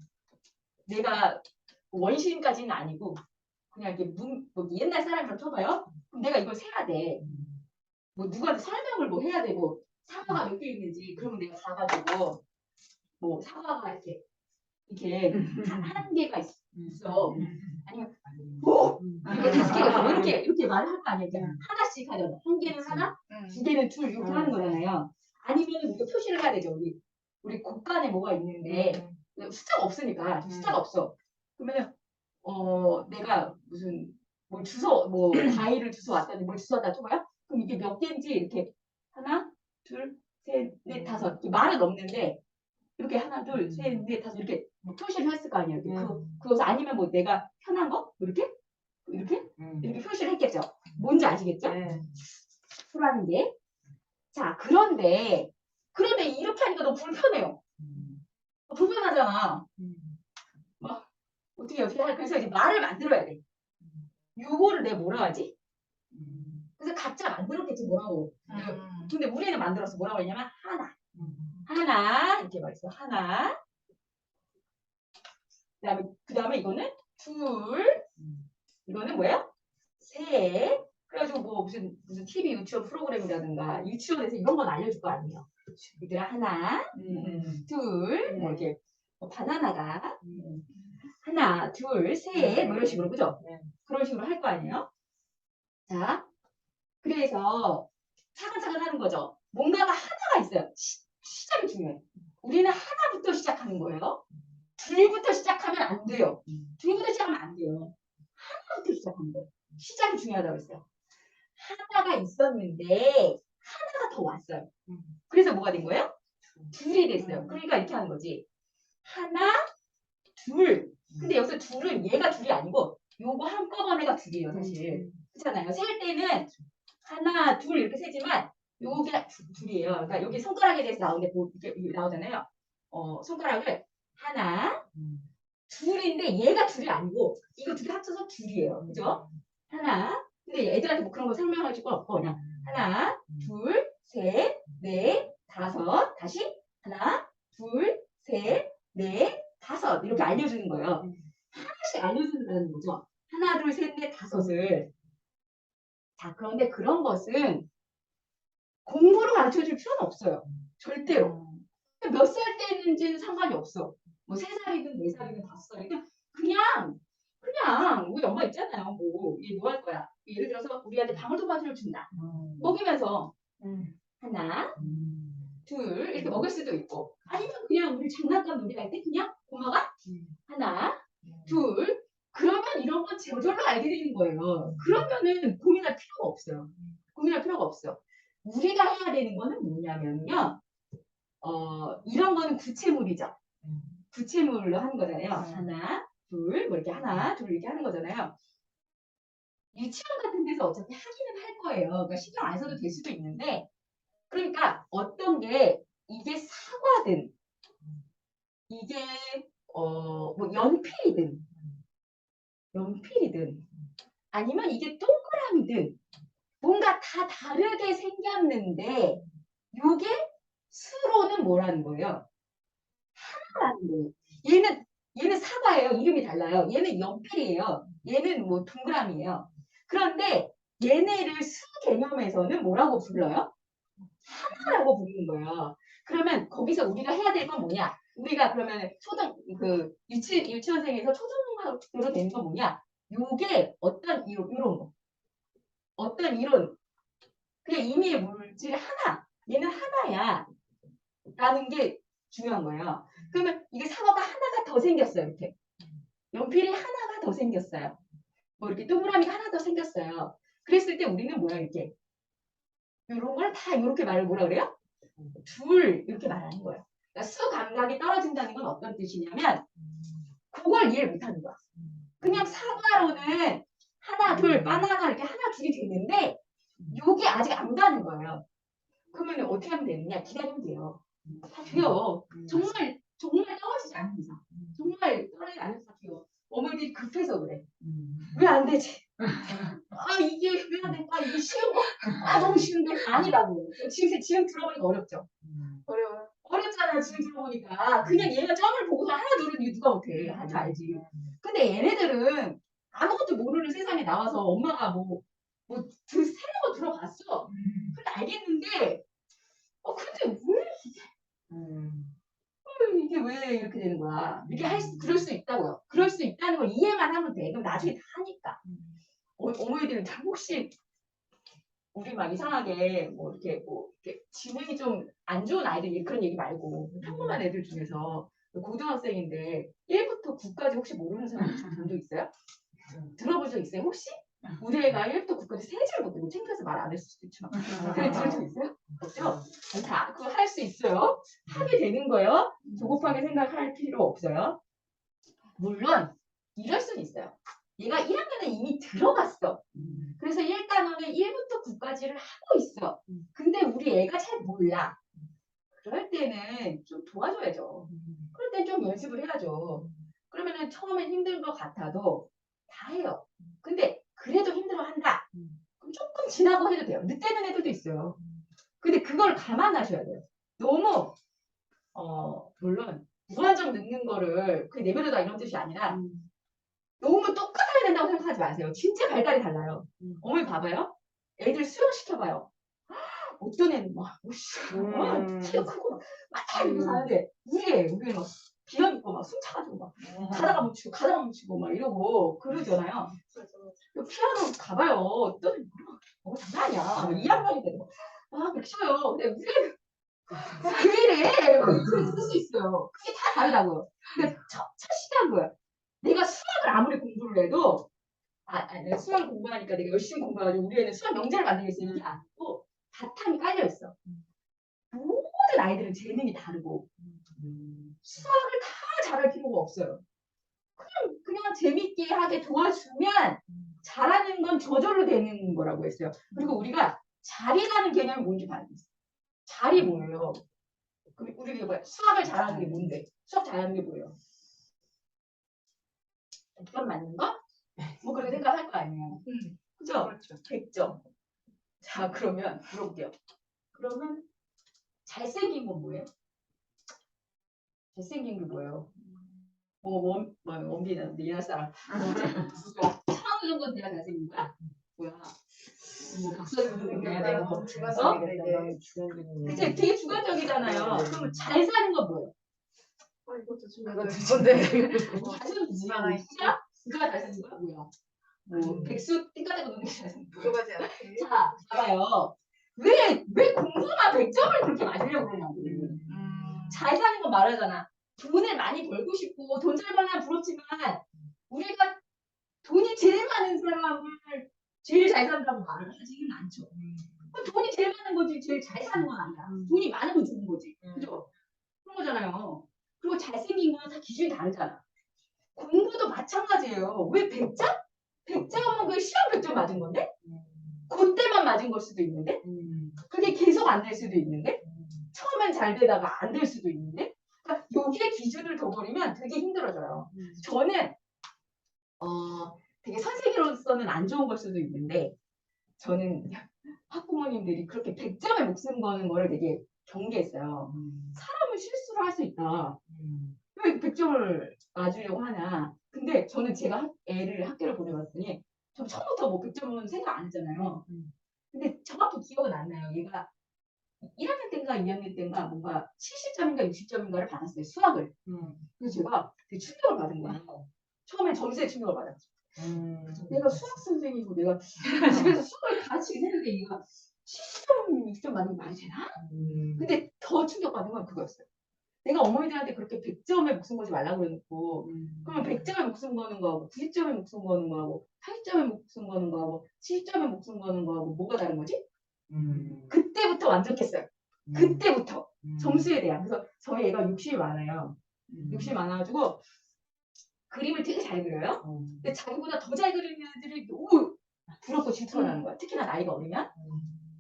내가 원시인까지는 아니고 그냥 이렇게 뭐 옛날 사람처럼 쳐봐요. 그럼 내가 이걸 세야 돼. 뭐 누구한테 설명을 뭐 해야 되고 사과가 몇 개 있는지 그러면 내가 가가지고 뭐 사과가 이렇게 한 개가 있어. 아니면 이렇게 다섯 개가 이렇게 말을 할 거 아니에요. 하나씩 하잖아. 한 개는 하나, 두 개는 둘 이렇게 하는 거잖아요. 아니면 우리가 표시를 해야 되죠. 우리 곳간에 뭐가 있는데 숫자가 없으니까 숫자가 없어. 그러면 내가 무슨 뭘 과일을 주워 왔다니 뭘 주워 왔다 쳐봐요? 그럼 이게 몇 개인지 이렇게 하나, 둘, 셋, 넷, 다섯. 이렇게 말은 없는데 이렇게 하나, 둘, 셋, 넷, 다섯 이렇게 뭐 표시를 했을 거 아니에요. 그것을 아니면 뭐 내가 편한 거 이렇게 이렇게 표시를 했겠죠. 뭔지 아시겠죠? 네. 수라는 게. 자, 그런데 이렇게 하니까 너무 불편해요. 불편하잖아. 어떻게 할 그래서 이제 말을 만들어야 돼. 요거를 내가 뭐라 하지? 그래서 각자 만들었겠지 뭐라고. 근데 우리는 만들어서 뭐라고 했냐면 하나 이렇게 말했어. 하나. 그다음에 이거는 둘. 이거는 뭐예요? 셋. 그래가지고 뭐 무슨 TV 유치원 프로그램이라든가 유치원에서 이런 건 알려줄 거 아니에요. 얘들아 하나, 둘, 뭐 이렇게 뭐 바나나가 하나, 둘, 셋, 뭐 이런 식으로 그죠? 그런 식으로 할 거 아니에요? 자, 그래서 차근차근 하는 거죠. 뭔가가 하나가 있어요. 시작이 중요해요. 우리는 하나부터 시작하는 거예요. 둘부터 시작하면 안 돼요. 둘부터 시작하면 안 돼요. 하나부터 시작하는 거예요. 시작이 중요하다고 했어요. 하나가 있었는데 하나가 더 왔어요. 그래서 뭐가 된 거예요? 둘이 됐어요. 그러니까 이렇게 하는 거지. 하나, 둘. 근데 여기서 둘은 얘가 둘이 아니고 요거 한꺼번에가 둘이에요, 사실. 그렇잖아요. 셀 때는 하나, 둘 이렇게 세지만 요게 둘이에요. 그러니까 여기 손가락에 대해서 나오는데 이렇게 나오잖아요. 손가락을 하나, 둘인데 얘가 둘이 아니고 이거 두 개 합쳐서 둘이에요. 그죠? 하나. 근데 애들한테 뭐 그런 거 설명할 줄 거 없고 그냥 하나, 둘, 셋, 넷, 다섯. 다시 하나, 둘, 셋, 넷, 다섯 이렇게 알려주는 거예요. 하나씩 알려준다는 거죠. 하나, 둘, 셋, 넷, 다섯을. 자, 그런데 그런 것은 공부로 가르쳐 줄 필요는 없어요. 절대로. 몇 살 때는지는 상관이 없어. 뭐 3살이든 4살이든 5살이든 그냥 우리 엄마 있잖아요. 얘 뭐 할 거야? 예를 들어서 우리한테 방울토마토를 준다. 먹이면서 하나, 둘 이렇게 먹을 수도 있고 아니면 그냥 우리 장난감 놀이할 때 그냥 엄마가 하나, 둘 그러면 이런 건 저절로 알게 되는 거예요. 그러면은 고민할 필요가 없어요. 고민할 필요가 없어. 우리가 해야 되는 거는 뭐냐면요. 이런 거는 구체물이죠. 구체물로 하는 거잖아요. 하나, 둘, 뭐 이렇게 하나, 둘 이렇게 하는 거잖아요. 유치원 같은 데서 어차피 하기는 할 거예요. 그러니까 신경 안 써도 될 수도 있는데, 그러니까 어떤 게 이게 사과든, 이게 뭐 연필이든, 아니면 이게 동그라미든, 뭔가 다 다르게 생겼는데, 요게 수로는 뭐라는 거예요? 하나라는 거예요. 얘는 사과예요. 이름이 달라요. 얘는 연필이에요. 얘는 뭐 동그라미예요. 그런데 얘네를 수 개념에서는 뭐라고 불러요? 하나라고 부르는 거예요. 그러면 거기서 우리가 해야 될 건 뭐냐? 우리가 그러면 유치원생에서 초등학교로 되는 건 뭐냐? 요게 어떤 이런 거. 어떤 이론. 그냥 임의의 물질 하나. 얘는 하나야. 라는 게 중요한 거예요. 그러면 이게 사과가 하나가 더 생겼어요. 이렇게. 연필이 하나가 더 생겼어요. 뭐 이렇게 동그라미가 하나 더 생겼어요. 그랬을 때 우리는 뭐야 이렇게. 이런 걸 다 이렇게 말을 뭐라 그래요? 둘 이렇게 말하는 거예요. 그러니까 수 감각이 떨어진다는 건 어떤 뜻이냐면 그걸 이해를 못하는 거야. 그냥 사과로는 하나 둘 바나나 이렇게 하나 둘이 되는데 이게 아직 안 가는 거예요. 그러면 어떻게 하면 되느냐? 기다리면 돼요. 다 돼요. 정말 떨어지지 않는 이상. 정말 떨어지지 않는 이상 돼요. 어머니들이 급해서 그래. 왜 안 되지? 이게 왜 안 될까? 이게 쉬운 거? 너무 쉬운데 아니라고. 지금 들어보니까 어렵죠. 어려워요. 어렵잖아요. 지금 들어보니까 그냥 얘가 점을 보고서 하나 누르는 게 누가 못해. 다 알지. 근데 얘네들은 아무것도 모르는 세상에 나와서 엄마가 새로운 거 들어갔어. 그래 알겠는데 근데 이게 왜 이렇게 되는 거야? 그럴 수 있다고요. 그럴 수 있다는 걸 이해만 하면 돼. 그럼 나중에 다 하니까. 어머니들은 혹시 우리 막 이상하게 이렇게 지능이 좀 안 좋은 아이들 그런 얘기 말고 평범한 애들 중에서 고등학생인데 1부터 9까지 혹시 모르는 사람 본 적 있어요? 들어본 적 있어요? 혹시? 우리 애가 1부터 9까지 세 줄 못하고 창피해서 말 안 했을 수도 있지만. 그래 들은 적 있어요? 없죠? 다 그거 할 수 있어요. 하게 되는 거예요. 조급하게 생각할 필요 없어요. 물론 이럴 수는 있어요. 얘가 1학년에 이미 들어갔어. 그래서 1단원은 1부터 9까지를 하고 있어. 근데 우리 애가 잘 몰라. 그럴 때는 좀 도와줘야죠. 그럴 땐 좀 연습을 해야죠. 그러면은 처음엔 힘든 것 같아도 다 해요. 근데 그래도 힘들어한다. 그럼 조금 지나고 해도 돼요. 늦대는 애들도 있어요. 근데 그걸 감안하셔야 돼요. 너무 물론 무한정 늦는 거를 그게 내버려다 이런 뜻이 아니라 너무 똑같아야 된다고 생각하지 마세요. 진짜 발달이 달라요. 어머니 봐봐요. 애들 수영 시켜봐요. 어떤 애는 막 키가 크고 막 이러고 사는데 우리 막 비염 있고 막 숨차가지고 막 가다가 묻히고 막 이러고 그러잖아요. 그 피아노 가봐요. 또 장난 아니야. 2학년이 돼도 막 그렇게 쳐요. 근데 우리는 왜 이래? 그럴 수 있어요. 그게 다 다르다고요. 근데 첫 시작인 거야. 내가 수학을 아무리 공부를 해도 내가 수학 공부하니까 내가 열심히 공부해가지고 우리 애는 수학 명제를 만들겠어 이게 아니고 바탕이 깔려 있어. 모든 아이들은 재능이 다르고 수학을 다 잘할 필요가 없어요. 그냥 재밌게 하게 도와주면 잘하는 건 저절로 되는 거라고 했어요. 그리고 우리가 자리라는 개념이 뭔지 알겠어요. 자리 뭐예요? 우리가 뭐야? 수학을 잘하는 게 뭔데? 수학 잘하는 게 뭐예요? 100점 맞는 거? 뭐 그렇게 생각할 거 아니에요. 그죠? 그렇죠. 100점. 자, 그러면 물어볼게요. 그러면 잘생긴 건 뭐예요? 잘생긴 게 뭐예요? 원빈은 이할 사람. 누가? 차은우 정도 내가 잘생긴 거야? 뭐야? 뭐 박사님 돼야 돼요. 그치? 되게 주관적이잖아요. 그럼 잘 사는 건 뭐예요? 이것도 주건데. 잘생긴 뭐야? 진짜? 누가 잘생긴 거야? 뭐야? 뭐 백수 띵까대고 노는 게 잘생긴 거야? 들어가지 않게. 자, 봐봐요. 왜 공부만 100점을 그렇게 맞으려고 그러냐고. 잘 사는 건 말하잖아. 돈을 많이 벌고 싶고 돈 잘 벌면 부럽지만 우리가 돈이 제일 많은 사람을 제일 잘 산다고 말을 하지는 않죠. 돈이 제일 많은 거지 제일 잘 사는 건 아니야. 돈이 많은 건 좋은 거지. 그죠? 그런 거잖아요. 그리고 잘생긴 건 다 기준이 다르잖아. 공부도 마찬가지예요. 왜 100점? 100점은 그 시험 100점 맞은 건데? 그때만 맞은 걸 수도 있는데? 그게 계속 안 될 수도 있는데? 처음엔 잘 되다가 안 될 수도 있는데? 그러니까 여기에 기준을 둬버리면 되게 힘들어져요. 저는 되게 선생님으로서는 안 좋은 걸 수도 있는데 저는 학부모님들이 그렇게 100점에 목숨 거는 거를 되게 경계했어요. 사람은 실수를 할 수 있다. 왜 100점을 맞으려고 하냐. 근데 저는 제가 애를 학교를 보내봤더니 저 처음부터 뭐 100점은 생각 안 했잖아요. 근데 정확히 기억은 안 나요. 얘가 1학년 때인가 2학년 때인가 뭔가 70점인가 60점인가를 받았어요. 수학을. 그래서 제가 되게 충격을 받은 거야. 처음에 점수에 충격을 받았죠. 내가 수학 선생이고 내가 집에서 수학을 가르치긴 했는데 얘가 70점, 60점 맞는 게 말이 되나? 근데 더 충격받은 건 그거였어요. 내가 어머니들한테 그렇게 100점에 목숨 걸지 말라고 그래놓고 그러면 100점에 목숨 거는 거하고 90점에 목숨 거는 거하고 80점에 목숨 거는 거하고 70점에 목숨 거는 거하고 뭐가 다른 거지? 그때부터 완벽했어요. 그때부터 점수에 대한. 그래서 저희 애가 욕심이 많아요. 욕심이 많아가지고 그림을 되게 잘 그려요. 근데 자기보다 더 잘 그리는 애들이 너무 부럽고 질투가 나는 거야. 특히나 나이가 어리면.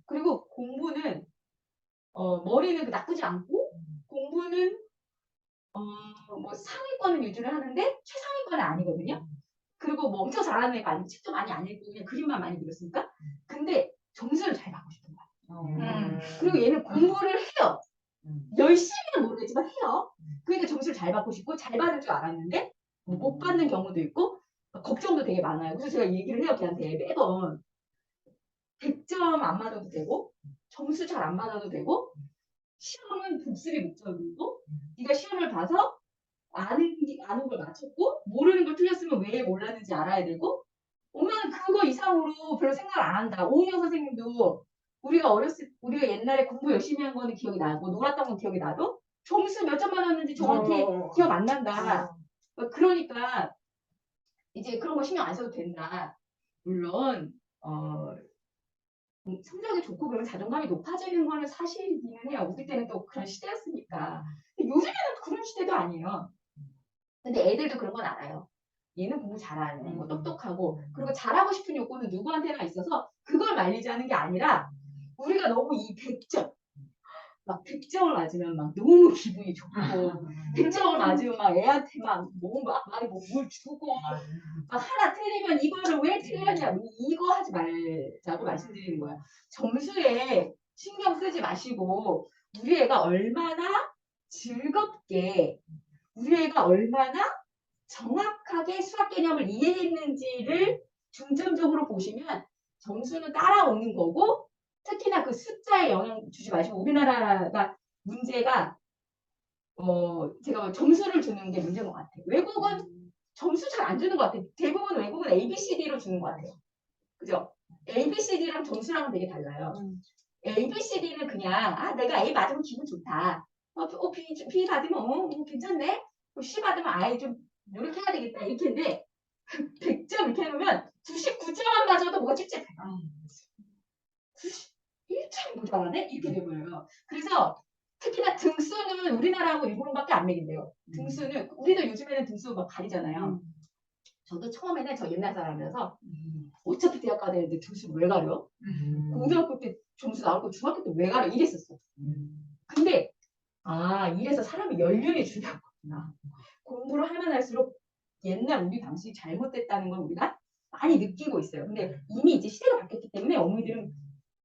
그리고 공부는 머리는 나쁘지 않고 공부는 뭐 상위권은 유지를 하는데 최상위권은 아니거든요. 그리고 뭐 엄청 잘하는 애가 아니고 책도 많이 안 읽고 그냥 그림만 많이 그렸으니까. 근데 점수를 잘 받고 싶은 거야. 그리고 얘는 공부를 해요. 열심히는 모르겠지만 해요. 그러니까 점수를 잘 받고 싶고 잘 받을 줄 알았는데 못 받는 경우도 있고 걱정도 되게 많아요. 그래서 제가 얘기를 해요. 걔한테 매번 100점 안 맞아도 되고 점수 잘 안 받아도 되고 시험은 복습이 목적이고 네가 시험을 봐서 아는 걸 맞췄고 모르는 걸 틀렸으면 왜 몰랐는지 알아야 되고 엄마는 그거 이상으로 별로 생각을 안 한다. 오은영 선생님도 우리가 옛날에 공부 열심히 한 거는 기억이 나고 놀았던 건 기억이 나도 점수 몇 점 받았는지 정확히 기억 안 난다. 그러니까 이제 그런 거 신경 안 써도 된다. 물론 성적이 좋고 그러면 자존감이 높아지는 거는 사실이기는 해요. 우리 때는 또 그런 시대였으니까. 근데 요즘에는 그런 시대도 아니에요. 근데 애들도 그런 건 알아요. 얘는 공부 잘하네, 뭐 똑똑하고, 그리고 잘하고 싶은 욕구는 누구한테나 있어서 그걸 말리자는 게 아니라 우리가 너무 이 100점, 막 100점을 맞으면 막 너무 기분이 좋고 100점을 맞으면 막 애한테 뭘 주고 막 하나 틀리면 이거를 왜 틀렸냐 이거 하지 말자고 말씀드리는 거야. 점수에 신경 쓰지 마시고 우리 애가 얼마나 즐겁게 우리 애가 얼마나 정확하게 수학 개념을 이해했는지를 중점적으로 보시면 점수는 따라오는 거고 특히나 그 숫자에 영향 주지 마시고 우리나라가 문제가 제가 점수를 주는 게 문제인 것 같아요. 외국은 점수 잘 안 주는 것 같아요. 대부분 외국은 ABCD로 주는 것 같아요. 그죠? ABCD랑 점수랑은 되게 달라요. ABCD는 그냥 내가 A 맞으면 기분 좋다. B 받으면 괜찮네. C 받으면 아예 좀 노력해야 되겠다. 이렇게인데 100점 이렇게 해놓으면 99점만 맞아도 뭐가 찝찝해. 1점 모자라네? 이렇게 되고요. 그래서 특히나 등수는 우리나라하고 일본밖에 안 매긴대요. 등수는 우리도 요즘에는 등수 막 가리잖아요. 저도 처음에는 저 옛날 사람이라서 어차피 대학 가야 되는데 등수 왜 가려? 고등학교 때 점수 나올 거 중학교 때 왜 가려? 이랬었어. 근데 이래서 사람이 연륜이 중요한 거구나. 공부를 하면 할수록 옛날 우리 방식이 잘못됐다는 걸 우리가 많이 느끼고 있어요. 근데 이미 이제 시대가 바뀌었기 때문에 어머니들은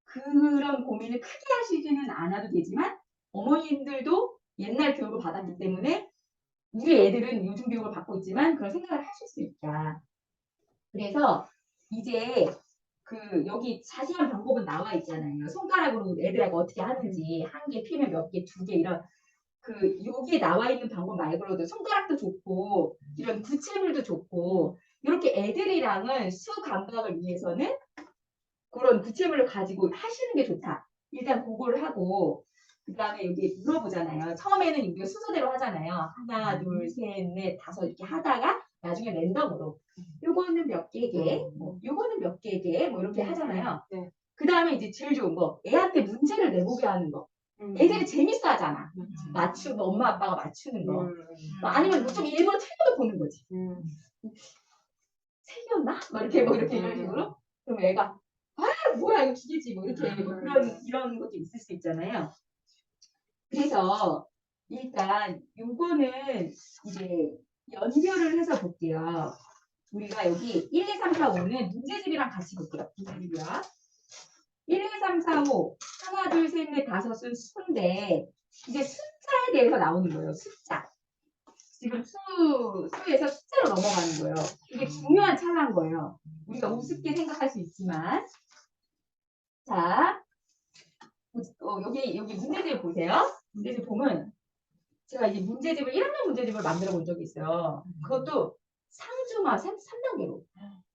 그런 고민을 크게 하시지는 않아도 되지만 어머님들도 옛날 교육을 받았기 때문에 우리 애들은 요즘 교육을 받고 있지만 그런 생각을 하실 수 있다. 그래서 이제 여기 자세한 방법은 나와 있잖아요. 손가락으로 애들하고 어떻게 하는지 한 개 피면 몇 개, 두 개 이런 여기에 나와 있는 방법 말고도 손가락도 좋고 이런 구체물도 좋고 이렇게 애들이랑은 수 감각을 위해서는 그런 구체물을 가지고 하시는 게 좋다. 일단 그걸 하고 그 다음에 여기 물어보잖아요. 처음에는 우리가 순서대로 하잖아요. 하나, 둘, 셋, 넷, 다섯 이렇게 하다가 나중에 랜덤으로 요거는 몇 개게, 뭐 요거는 몇 개게, 뭐 이렇게 하잖아요. 네. 그 다음에 이제 제일 좋은 거 애한테 문제를 내보게 하는 거. 애들이 재밌어 하잖아. 맞추고 엄마 아빠가 맞추는 거. 아니면 좀 일부러 틀려도 보는 거지. 틀렸나? 막 이렇게 뭐 이렇게 이런 식으로. 그럼 애가 뭐야 이거 기계지 뭐 이렇게 뭐 이런 것도 있을 수 있잖아요. 그래서 일단 요거는 이제 연결을 해서 볼게요. 우리가 여기 1, 2, 3, 4, 5는 문제집이랑 같이 볼게요. 문제집이랑 1, 2, 3, 4, 5 하나, 둘, 셋, 넷, 다섯은 수인데 이제 숫자에 대해서 나오는 거예요. 숫자. 지금 수에서 숫자로 넘어가는 거예요. 이게 중요한 찰나인 거예요. 우리가 우습게 생각할 수 있지만 자 여기 문제집 보세요. 문제집 보면 제가 이제 문제집을 1학년 문제집을 만들어 본 적이 있어요. 그것도 상주마 3단계로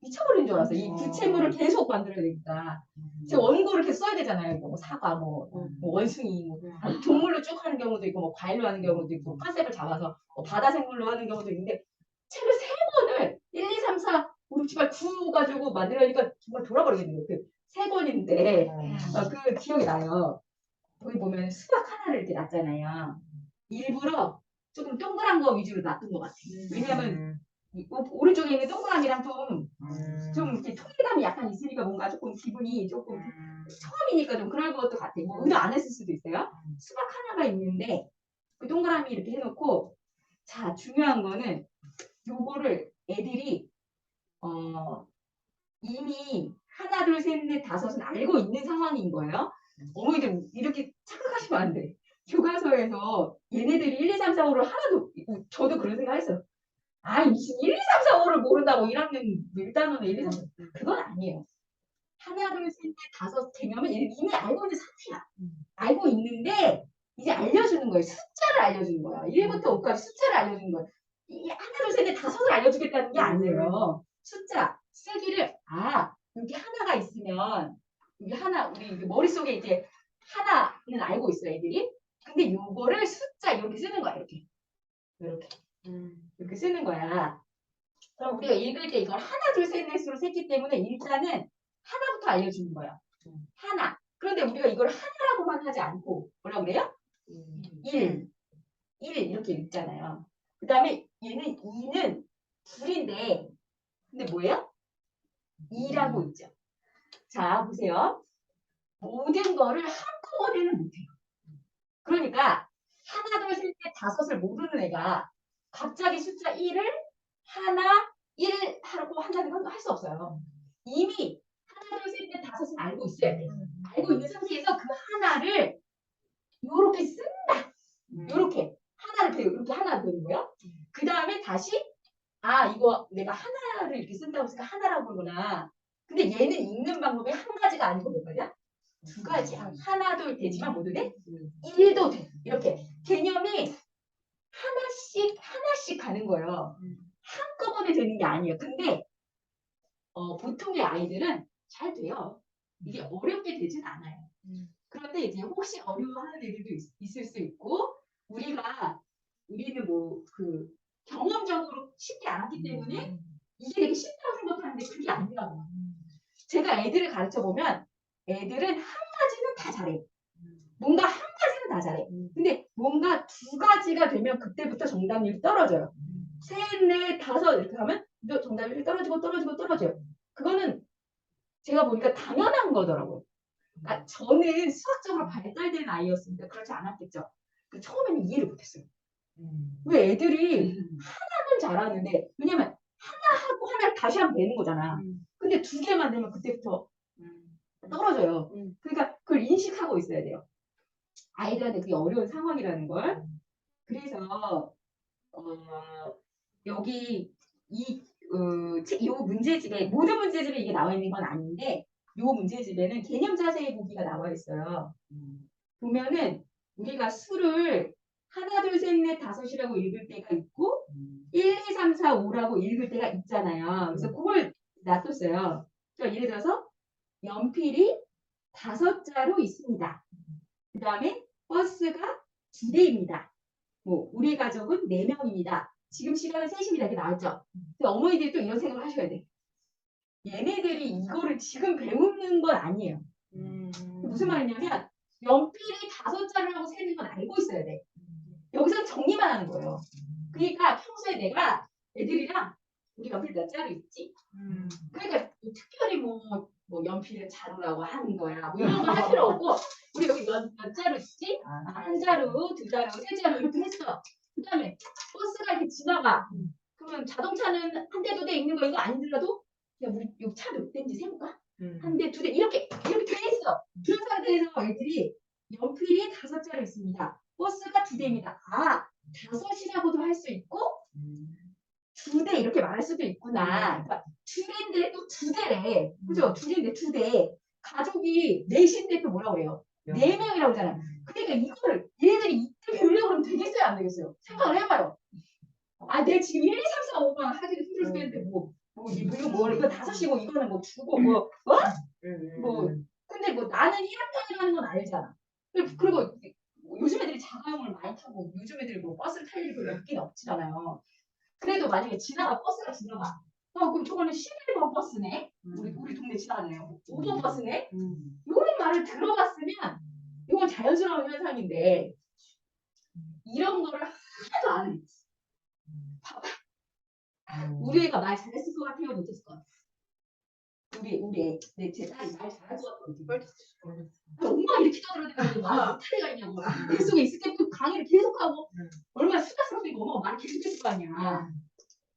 미쳐버린 줄 알았어요. 이 구체물을 계속 만들어야 되니까 제가 원고를 계속 써야 되잖아요. 뭐 사과, 뭐 원숭이, 뭐 동물로 쭉 하는 경우도 있고, 뭐 과일로 하는 경우도 있고, 컨셉을 잡아서 바다 생물로 하는 경우도 있는데 책을 3권을 1, 2, 3, 4, 5, 6, 7, 8, 9 가지고 만들려니까 정말 돌아버리겠네요. 그 3권인데 그 기억이 나요. 거기 보면 수박 하나를 이렇게 놨잖아요. 일부러 조금 동그란 거 위주로 놨던 것 같아요. 왜냐하면 오른쪽에 있는 동그라미랑 좀 이렇게 통일감이 약간 있으니까 뭔가 조금 기분이 조금 처음이니까 좀 그럴 것도 같아요. 뭐 의도 안 했을 수도 있어요. 수박 하나가 있는데 그 동그라미 이렇게 해놓고 자 중요한 거는 요거를 애들이 이미 하나 둘 셋 넷 다섯은 알고 있는 상황인 거예요. 어머니들 이렇게 착각하시면 안 돼. 교과서에서 얘네들이 1, 2, 3, 4, 5를 하나도 저도 그런 생각 했어요. 무슨 1, 2, 3, 4, 5를 모른다고 1학년 1단원에 1, 2, 3, 4 그건 아니에요. 하나 둘 셋 넷 다섯 개념은 이미 알고 있는 상태야. 알고 있는데 이제 알려주는 거예요. 숫자를 알려주는 거야. 1부터 5까지 숫자를 알려주는 거예요. 하나 둘 셋 넷 다섯을 알려주겠다는 게 아니에요. 숫자 쓰기를 여기 하나가 있으면 여기 하나 우리 머릿속에 이제 하나는 알고 있어 애들이. 근데 요거를 숫자 이렇게 쓰는 거야. 이렇게 쓰는 거야. 그럼 우리가 읽을 때 이걸 하나, 둘, 셋, 넷으로 셌기 때문에 일단은 하나부터 알려주는 거야. 하나. 그런데 우리가 이걸 하나라고만 하지 않고 뭐라 그래요? 1, 1 이렇게 읽잖아요. 그 다음에 얘는 2는 둘인데 근데 뭐예요? 2라고 있죠. 자, 보세요. 모든 거를 한꺼번에는 못해요. 그러니까 하나, 둘, 셋, 넷, 다섯을 모르는 애가 갑자기 숫자 1을 하나, 1 하고 한다는 건 할 수 없어요. 이미 하나, 둘, 셋, 넷, 다섯은 알고 있어야 돼요. 알고 있는 상태에서 그 하나를 요렇게 쓴다. 요렇게 하나를 이렇게 하나 되는 거예요. 그 다음에 다시 이거 내가 하나를 이렇게 쓴다고 했으니까 하나라고 그러구나. 근데 얘는 읽는 방법이 한 가지가 아니고 몇 가지야? 두 가지야. 하나도 되지만 모두 돼? 1도 돼. 이렇게 개념이 하나씩 가는 거예요. 한꺼번에 되는 게 아니에요. 근데 보통의 아이들은 잘 돼요. 이게 어렵게 되진 않아요. 그런데 이제 혹시 어려워하는 애들도 있을 수 있고 우리는 뭐 그 경험적으로 쉽지 않았기 때문에 이게 되게 쉽다고 생각하는데 그게 아니라고. 제가 애들을 가르쳐 보면 애들은 한 가지는 다 잘해. 뭔가 한 가지는 다 잘해. 근데 뭔가 두 가지가 되면 그때부터 정답률이 떨어져요. 셋, 넷, 다섯 이렇게 하면 정답률이 떨어져요. 그거는 제가 보니까 당연한 거더라고요. 그러니까 저는 수학적으로 발달된 아이였으니까 그렇지 않았겠죠. 처음에는 이해를 못했어요. 왜 애들이 하나는 잘하는데 왜냐면 하나 하고 하나를 다시 하면 되는 거잖아. 근데 두 개만 되면 그때부터 떨어져요. 그러니까 그걸 인식하고 있어야 돼요. 아이들한테 그게 어려운 상황이라는 걸. 그래서 여기 이 문제집에 모든 문제집에 이게 나와 있는 건 아닌데 이 문제집에는 개념 자세히 보기가 나와 있어요. 보면은 우리가 수를 하나, 둘, 셋, 넷, 다섯이라고 읽을 때가 있고 1, 2, 3, 4, 5라고 읽을 때가 있잖아요. 그래서 그걸 놔뒀어요. 그러니까 예를 들어서 연필이 5자로 있습니다. 그 다음에 버스가 2대입니다. 뭐 우리 가족은 4명입니다. 지금 시간은 3시입니다. 이렇게 나왔죠. 근데 어머니들이 또 이런 생각을 하셔야 돼. 얘네들이 이거를 지금 배우는 건 아니에요. 무슨 말이냐면 연필이 5자루라고 세는 건 알고 있어야 돼. 여기서 정리만 하는 거예요. 그러니까 평소에 내가 애들이랑 우리 연필 몇 자루 있지? 그러니까 특별히 뭐 연필을 자루라고 하는 거야. 뭐 이런 거 할 필요 없고 우리 여기 몇 자루 있지? 한 자루, 두 자루, 세 자루 이렇게 했어. 그 다음에 버스가 이렇게 지나가. 그러면 자동차는 한 대, 두 대 있는 거 이거 아니더라도 야 우리 여기 차 몇 대인지 세볼까? 한 대, 두 대 이렇게 돼 있어. 그런 상태에서 애들이 연필이 5자루 있습니다. 버스가 2대입니다. 5이라고도 할 수 있고 2대 이렇게 말할 수도 있구나. 그러니까 둘인데 또 2대래. 그죠? 둘인데 2대. 가족이 넷인데 또 뭐라고 그래요? 4명이라고 하잖아요. 그러니까 이거를 얘네들이 이때 배우려고 그러면 되겠어요? 안 되겠어요? 생각을 해봐요. 내가 지금 1, 2, 3, 4, 5만 하기도 힘들 수있는데 이거 5이고 이거는 뭐 주고 근데 뭐 나는 1학년이라는 건 알잖아. 그리고 요즘 애들이 자가용을 많이 타고 요즘 애들이 뭐 버스를 탈 일이 별로 없잖아요. 그래도 만약에 버스가 지나가. 그럼 저거는 11번 버스네. 우리 동네 지나가네요. 5번 버스네. 이런 말을 들어봤으면 이건 자연스러운 현상인데 이런 거를 하나도 안 해. 우리 애가 말 잘했을 것 같아요? 못했을 것 같아요? 제 딸이 말 잘할 것 같거든요. 엄마 이렇게 떠들어대고 말 못할 애가 있냐고. 그 속에 있을 때 또 강의를 계속하고 얼마나 수다스럽니까 엄마가 말을 계속했을 거 아니야.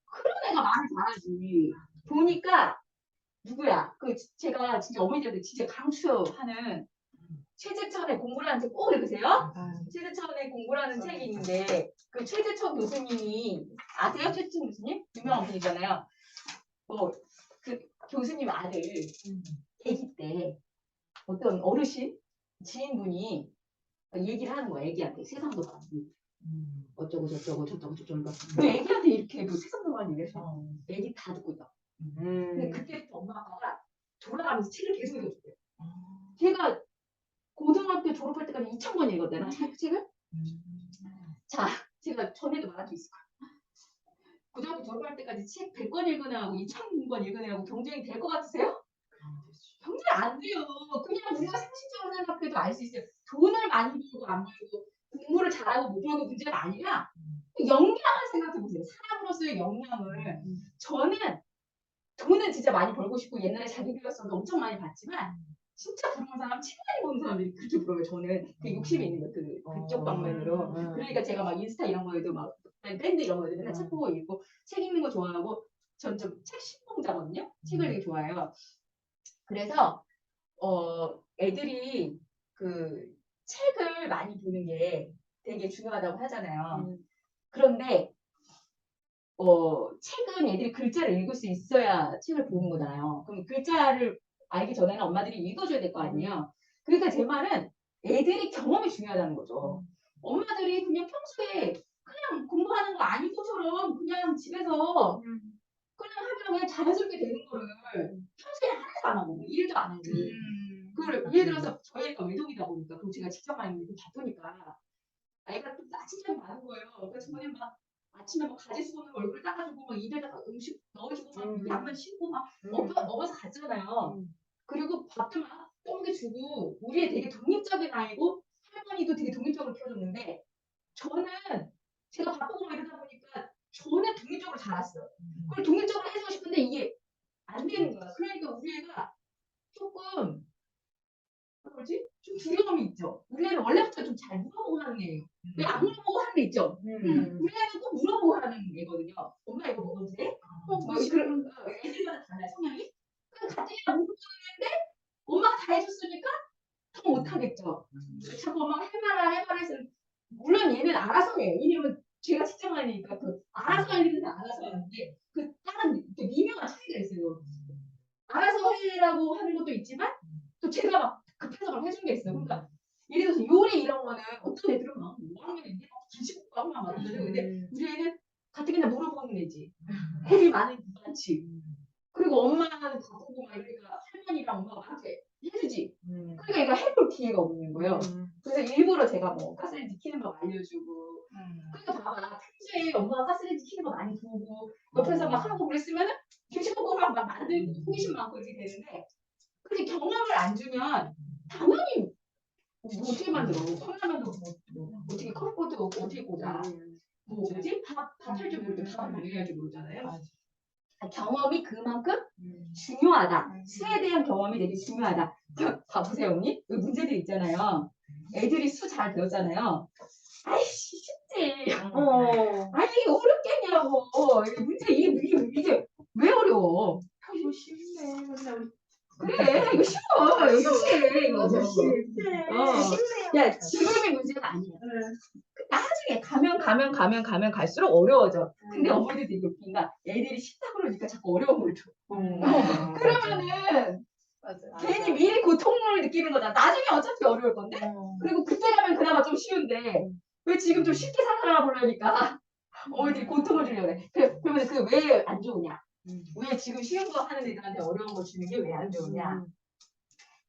그런 애가 말을 잘하지. 보니까 누구야? 제가 진짜 어머니들한테 진짜 강추하는 최재천의 공부라는 책 꼭 읽으세요. 최재천의 공부라는 책이 있는데 그 최재천 교수님이 아세요? 최재천 교수님? 유명한 분이잖아요. 그 교수님 아들 아기 때 어떤 어르신 지인분이 얘기를 하는 거야. 애기한테 세상도 봐. 어쩌고 저쩌고 그 애기한테 이렇게 세상도 봐 얘기해서 애기 다 듣고 있다. 근데 그때부터 엄마 아빠가 돌아가면서 책을 계속 읽어줬대요. 걔가 고등학교 졸업할 때까지 2,000권 읽었대나 책을? 자, 제가 전에도 말한 적 있을 거야. 고등학교 졸업할 때까지 책 100권 읽은 애하고 2,000권 읽은 애하고 경쟁이 될 것 같으세요? 경쟁 안 돼요. 그냥 우리가 상식적으로 생각해도 알 수 있어요. 돈을 많이 벌고 안 벌고 공부를 잘하고 못 벌고 문제가 아니라 역량을 생각해 보세요. 사람으로서의 역량을. 저는 돈은 진짜 많이 벌고 싶고 옛날에 자기 개발서도 엄청 많이 봤지만 진짜 부러운 사람, 책 많이 버는 사람들이 그렇게 부러워요. 저는 그 욕심이 있는 거예요. 그쪽 방면으로. 그러니까 제가 막 인스타 이런 거에도 막 밴드 이런 거에도 맨날 책 보고 읽고 책 읽는 거 좋아하고 전 좀 책 신봉자거든요. 책을 되게 좋아해요. 그래서 애들이 그 책을 많이 보는 게 되게 중요하다고 하잖아요. 그런데 책은 애들이 글자를 읽을 수 있어야 책을 보는 거잖아요. 그럼 글자를 알기 전에는 엄마들이 읽어줘야 될 거 아니에요. 그러니까 제 말은 애들이 경험이 중요하다는 거죠. 엄마들이 그냥 평소에 그냥 공부하는 거 아니고처럼 그냥 집에서 그냥 하면 그냥 자연스럽게 되는 거를 평소에 하나도 안 하고 일도 안 하고 그걸 예를 들어서 저희 애가 외동이다 보니까 그리고 제가 직접 많이 일을 바쁘니까 아이가 좀 나침반이 많은 거예요. 그러니까 저번에 막 아침에 막 가지 수건으로 얼굴 닦아주고 막 입에다가 음식 넣어주고 막 양말 신고 막 업어서 갔잖아요. 그리고 밥도 막 똥게 주고 우리 애 되게 독립적인 아이고 할머니도 되게 독립적으로 키워줬는데 저는 제가 바쁘고 막 이러다 보니까 저는 독립적으로 자랐어요. 그걸 독립적으로 해주고 싶은데 이게 안 되는 거야. 그러니까 우리 애가 조금 뭐지? 좀 두려움이 있죠. 우리 애는 원래부터 좀 잘 물어보고 하는 애예요. 왜 안 물어보고 하는 애 있죠? 우리 애는 꼭 물어보고 하는 애거든요. 엄마 이거 먹어도 돼? 뭐 그런 애들마다 달라요 성향이. 그럼 갑자기 못 먹는데 엄마가 다 해줬으니까 더 못하겠죠. 자꾸 엄마가 해봐라 해서 물론 얘는 알아서 해요. 왜냐면 제가 직장하니까 알아서 할 일은 알아서 하는데 그 다른 미묘한 차이가 있어요. 알아서 해라고 하는 것도 있지만 또 제가 막 급해서 막 해준 게 있어요. 그러니까 예를 들어서 요리 이런 거는 어떤 애들은 막 5학년 이게 막 김치볶음밥 막 만들고 근데 우리 애는 가뜩이나 물어보는 애지. 겁이 많지. 그리고 엄마는 바쁘고 막 이러니까 할머니랑 엄마가 나한테 해주지. 그러니까 얘가 해볼 기회가 없는 거예요. 그래서 일부러 제가 뭐 가스레인지 키는 법 알려주고. 그러니까 봐봐. 평소에 엄마가 가스레인지 키는 법 많이 보고 옆에서 막 하고 그랬으면은 김치볶음밥 막 만들고 호기심 많고 이렇게 되는데 근데 경험을 안 주면 당연히 뭐 어떻게 만들어? 컵라면도 어떻게 컵보드 어떻게 꽂아? 뭐 뭐지? 밥할 줄 모르고 밥을 당연히 할 줄 모르잖아요. 경험이 그만큼 중요하다. 수에 대한 경험이 되게 중요하다. 봐보세요, 언니. 그 문제들 있잖아요. 애들이 수 잘 배웠잖아요. 아이씨, 쉽지. 아니, 이게 어렵겠냐고. 이게 문제, 이게 왜 어려워? 이거 쉽네. 맨날 그래, 이거 쉬워. 이거 쉽지. 이거. 쉽네. 야, 지금의 문제가 아니야. 나중에 가면 갈수록 어려워져. 근데 어머니들 되게 웃긴가? 애들이 쉽다 그러니까 자꾸 어려운 걸 줘. 그러면은 괜히 미리 고통을 느끼는 거잖아. 나중에 어차피 어려울 건데? 그리고 그때 가면 그나마 좀 쉬운데 왜 지금 좀 쉽게 살아나 보려니까 어머니들이 고통을 주려고 그래. 그러면 그 왜 안 좋으냐? 왜 지금 쉬운 거 하는 애들한테 어려운 거 주는 게 왜 안 좋으냐?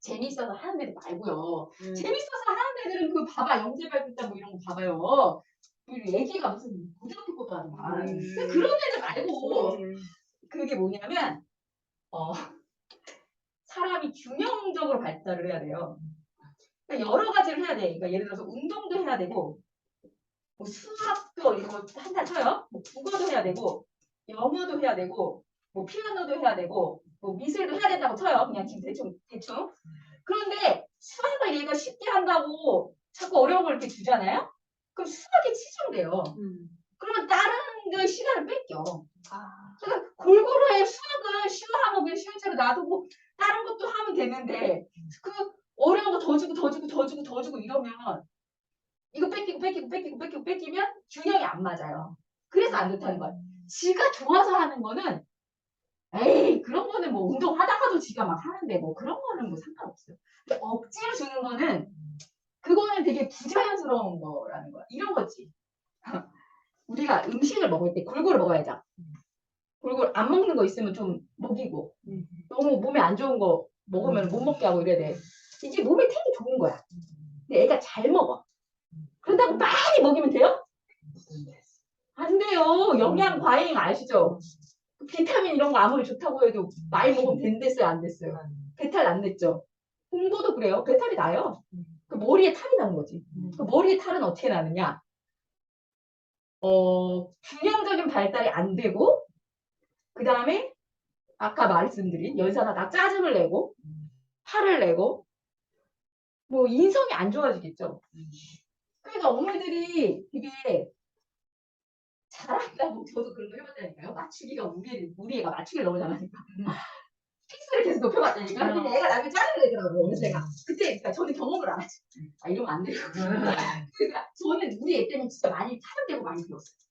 재밌어서 하는 애들 말고요. 재밌어서 하는 애들은 그 봐봐 영재발굴단 뭐 이런 거 봐봐요. 그리고 얘기가 무슨 고등학교 것도 아니야. 근데 그런 애들 말고 그게 뭐냐면 사람이 균형적으로 발달을 해야 돼요. 그러니까 여러 가지를 해야 돼. 그러니까 예를 들어서 운동도 해야 되고 뭐 수학도 이거 한다 쳐요. 뭐 국어도 해야 되고 영어도 해야 되고 뭐 피아노도 해야 되고 뭐 미술도 해야 된다고 쳐요. 그냥 지금 대충. 그런데 수학을 얘가 쉽게 한다고 자꾸 어려운 걸 이렇게 주잖아요. 그럼 수학이 치중돼요. 그러면 다른 그 시간을 뺏겨. 그러니까 골고루 해 수학은 쉬워하고 그냥 쉬운 채로 놔두고 다른 것도 하면 되는데 그 어려운 거 더 주고 이러면 이거 뺏기면 균형이 안 맞아요. 그래서 안 좋다는 거예요. 지가 좋아서 하는 거는 에이 그런 거는 뭐 운동하다가도 지가 막 하는데 뭐 그런 거는 뭐 상관없어요. 근데 억지로 주는 거는 그거는 되게 부자연스러운 거라는 거야. 이런 거지. 우리가 음식을 먹을 때 골고루 먹어야죠. 골고루 안 먹는 거 있으면 좀 먹이고 너무 몸에 안 좋은 거 먹으면 못 먹게 하고 이래야 돼. 이게 몸에 되게 좋은 거야. 근데 애가 잘 먹어. 그런다고 많이 먹이면 돼요? 안 돼요. 영양 과잉 아시죠? 비타민 이런 거 아무리 좋다고 해도 많이 먹으면 된댔어요, 안 됐어요? 배탈 안 냈죠? 공부도 그래요. 배탈이 나요. 그 머리에 탈이 나는 거지. 그 머리에 탈은 어떻게 나느냐? 균형적인 발달이 안 되고, 그 다음에 아까 말씀드린 열사가 짜증을 내고, 화를 내고, 뭐 인성이 안 좋아지겠죠. 그러니까 어머니들이 되게 잘한다고 저도 그런 거 해봤다니까요. 맞추기가 우리 애가 맞추기를 너무 잘하니까. 픽스를 계속 높여봤다니까. 근데 애가 나중에 짜증을 내더라고요. 그래서 제가 그때 그러니까 저는 경험을 안 하지. 아 이러면 안 되고. 그러니까 저는 우리 애 때는 진짜 많이 타격되고 많이 배웠어요.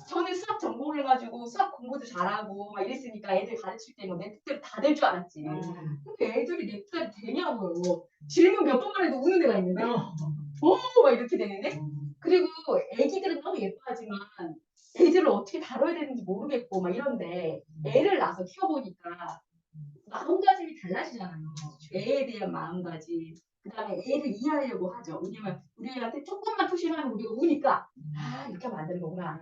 저는 수학 전공해가지고 수학 공부도 잘하고 막 이랬으니까 애들 가르칠 때 뭐 내 뜻대로 다 될 줄 알았지. 근데 애들이 내 뜻대로 되냐고요. 질문 몇 번만 해도 우는 애가 있는데 막 이렇게 되는데 그리고 애기들은 너무 예뻐하지만 애들을 어떻게 다뤄야 되는지 모르겠고 막 이런데 애를 낳아서 키워보니까 마음가짐이 달라지잖아요. 애에 대한 마음가짐. 그 다음에 애를 이해하려고 하죠. 왜냐면 우리 애한테 조금만 푸시를 하면 우리가 우니까 아 이렇게 하면 안 되는 거구나.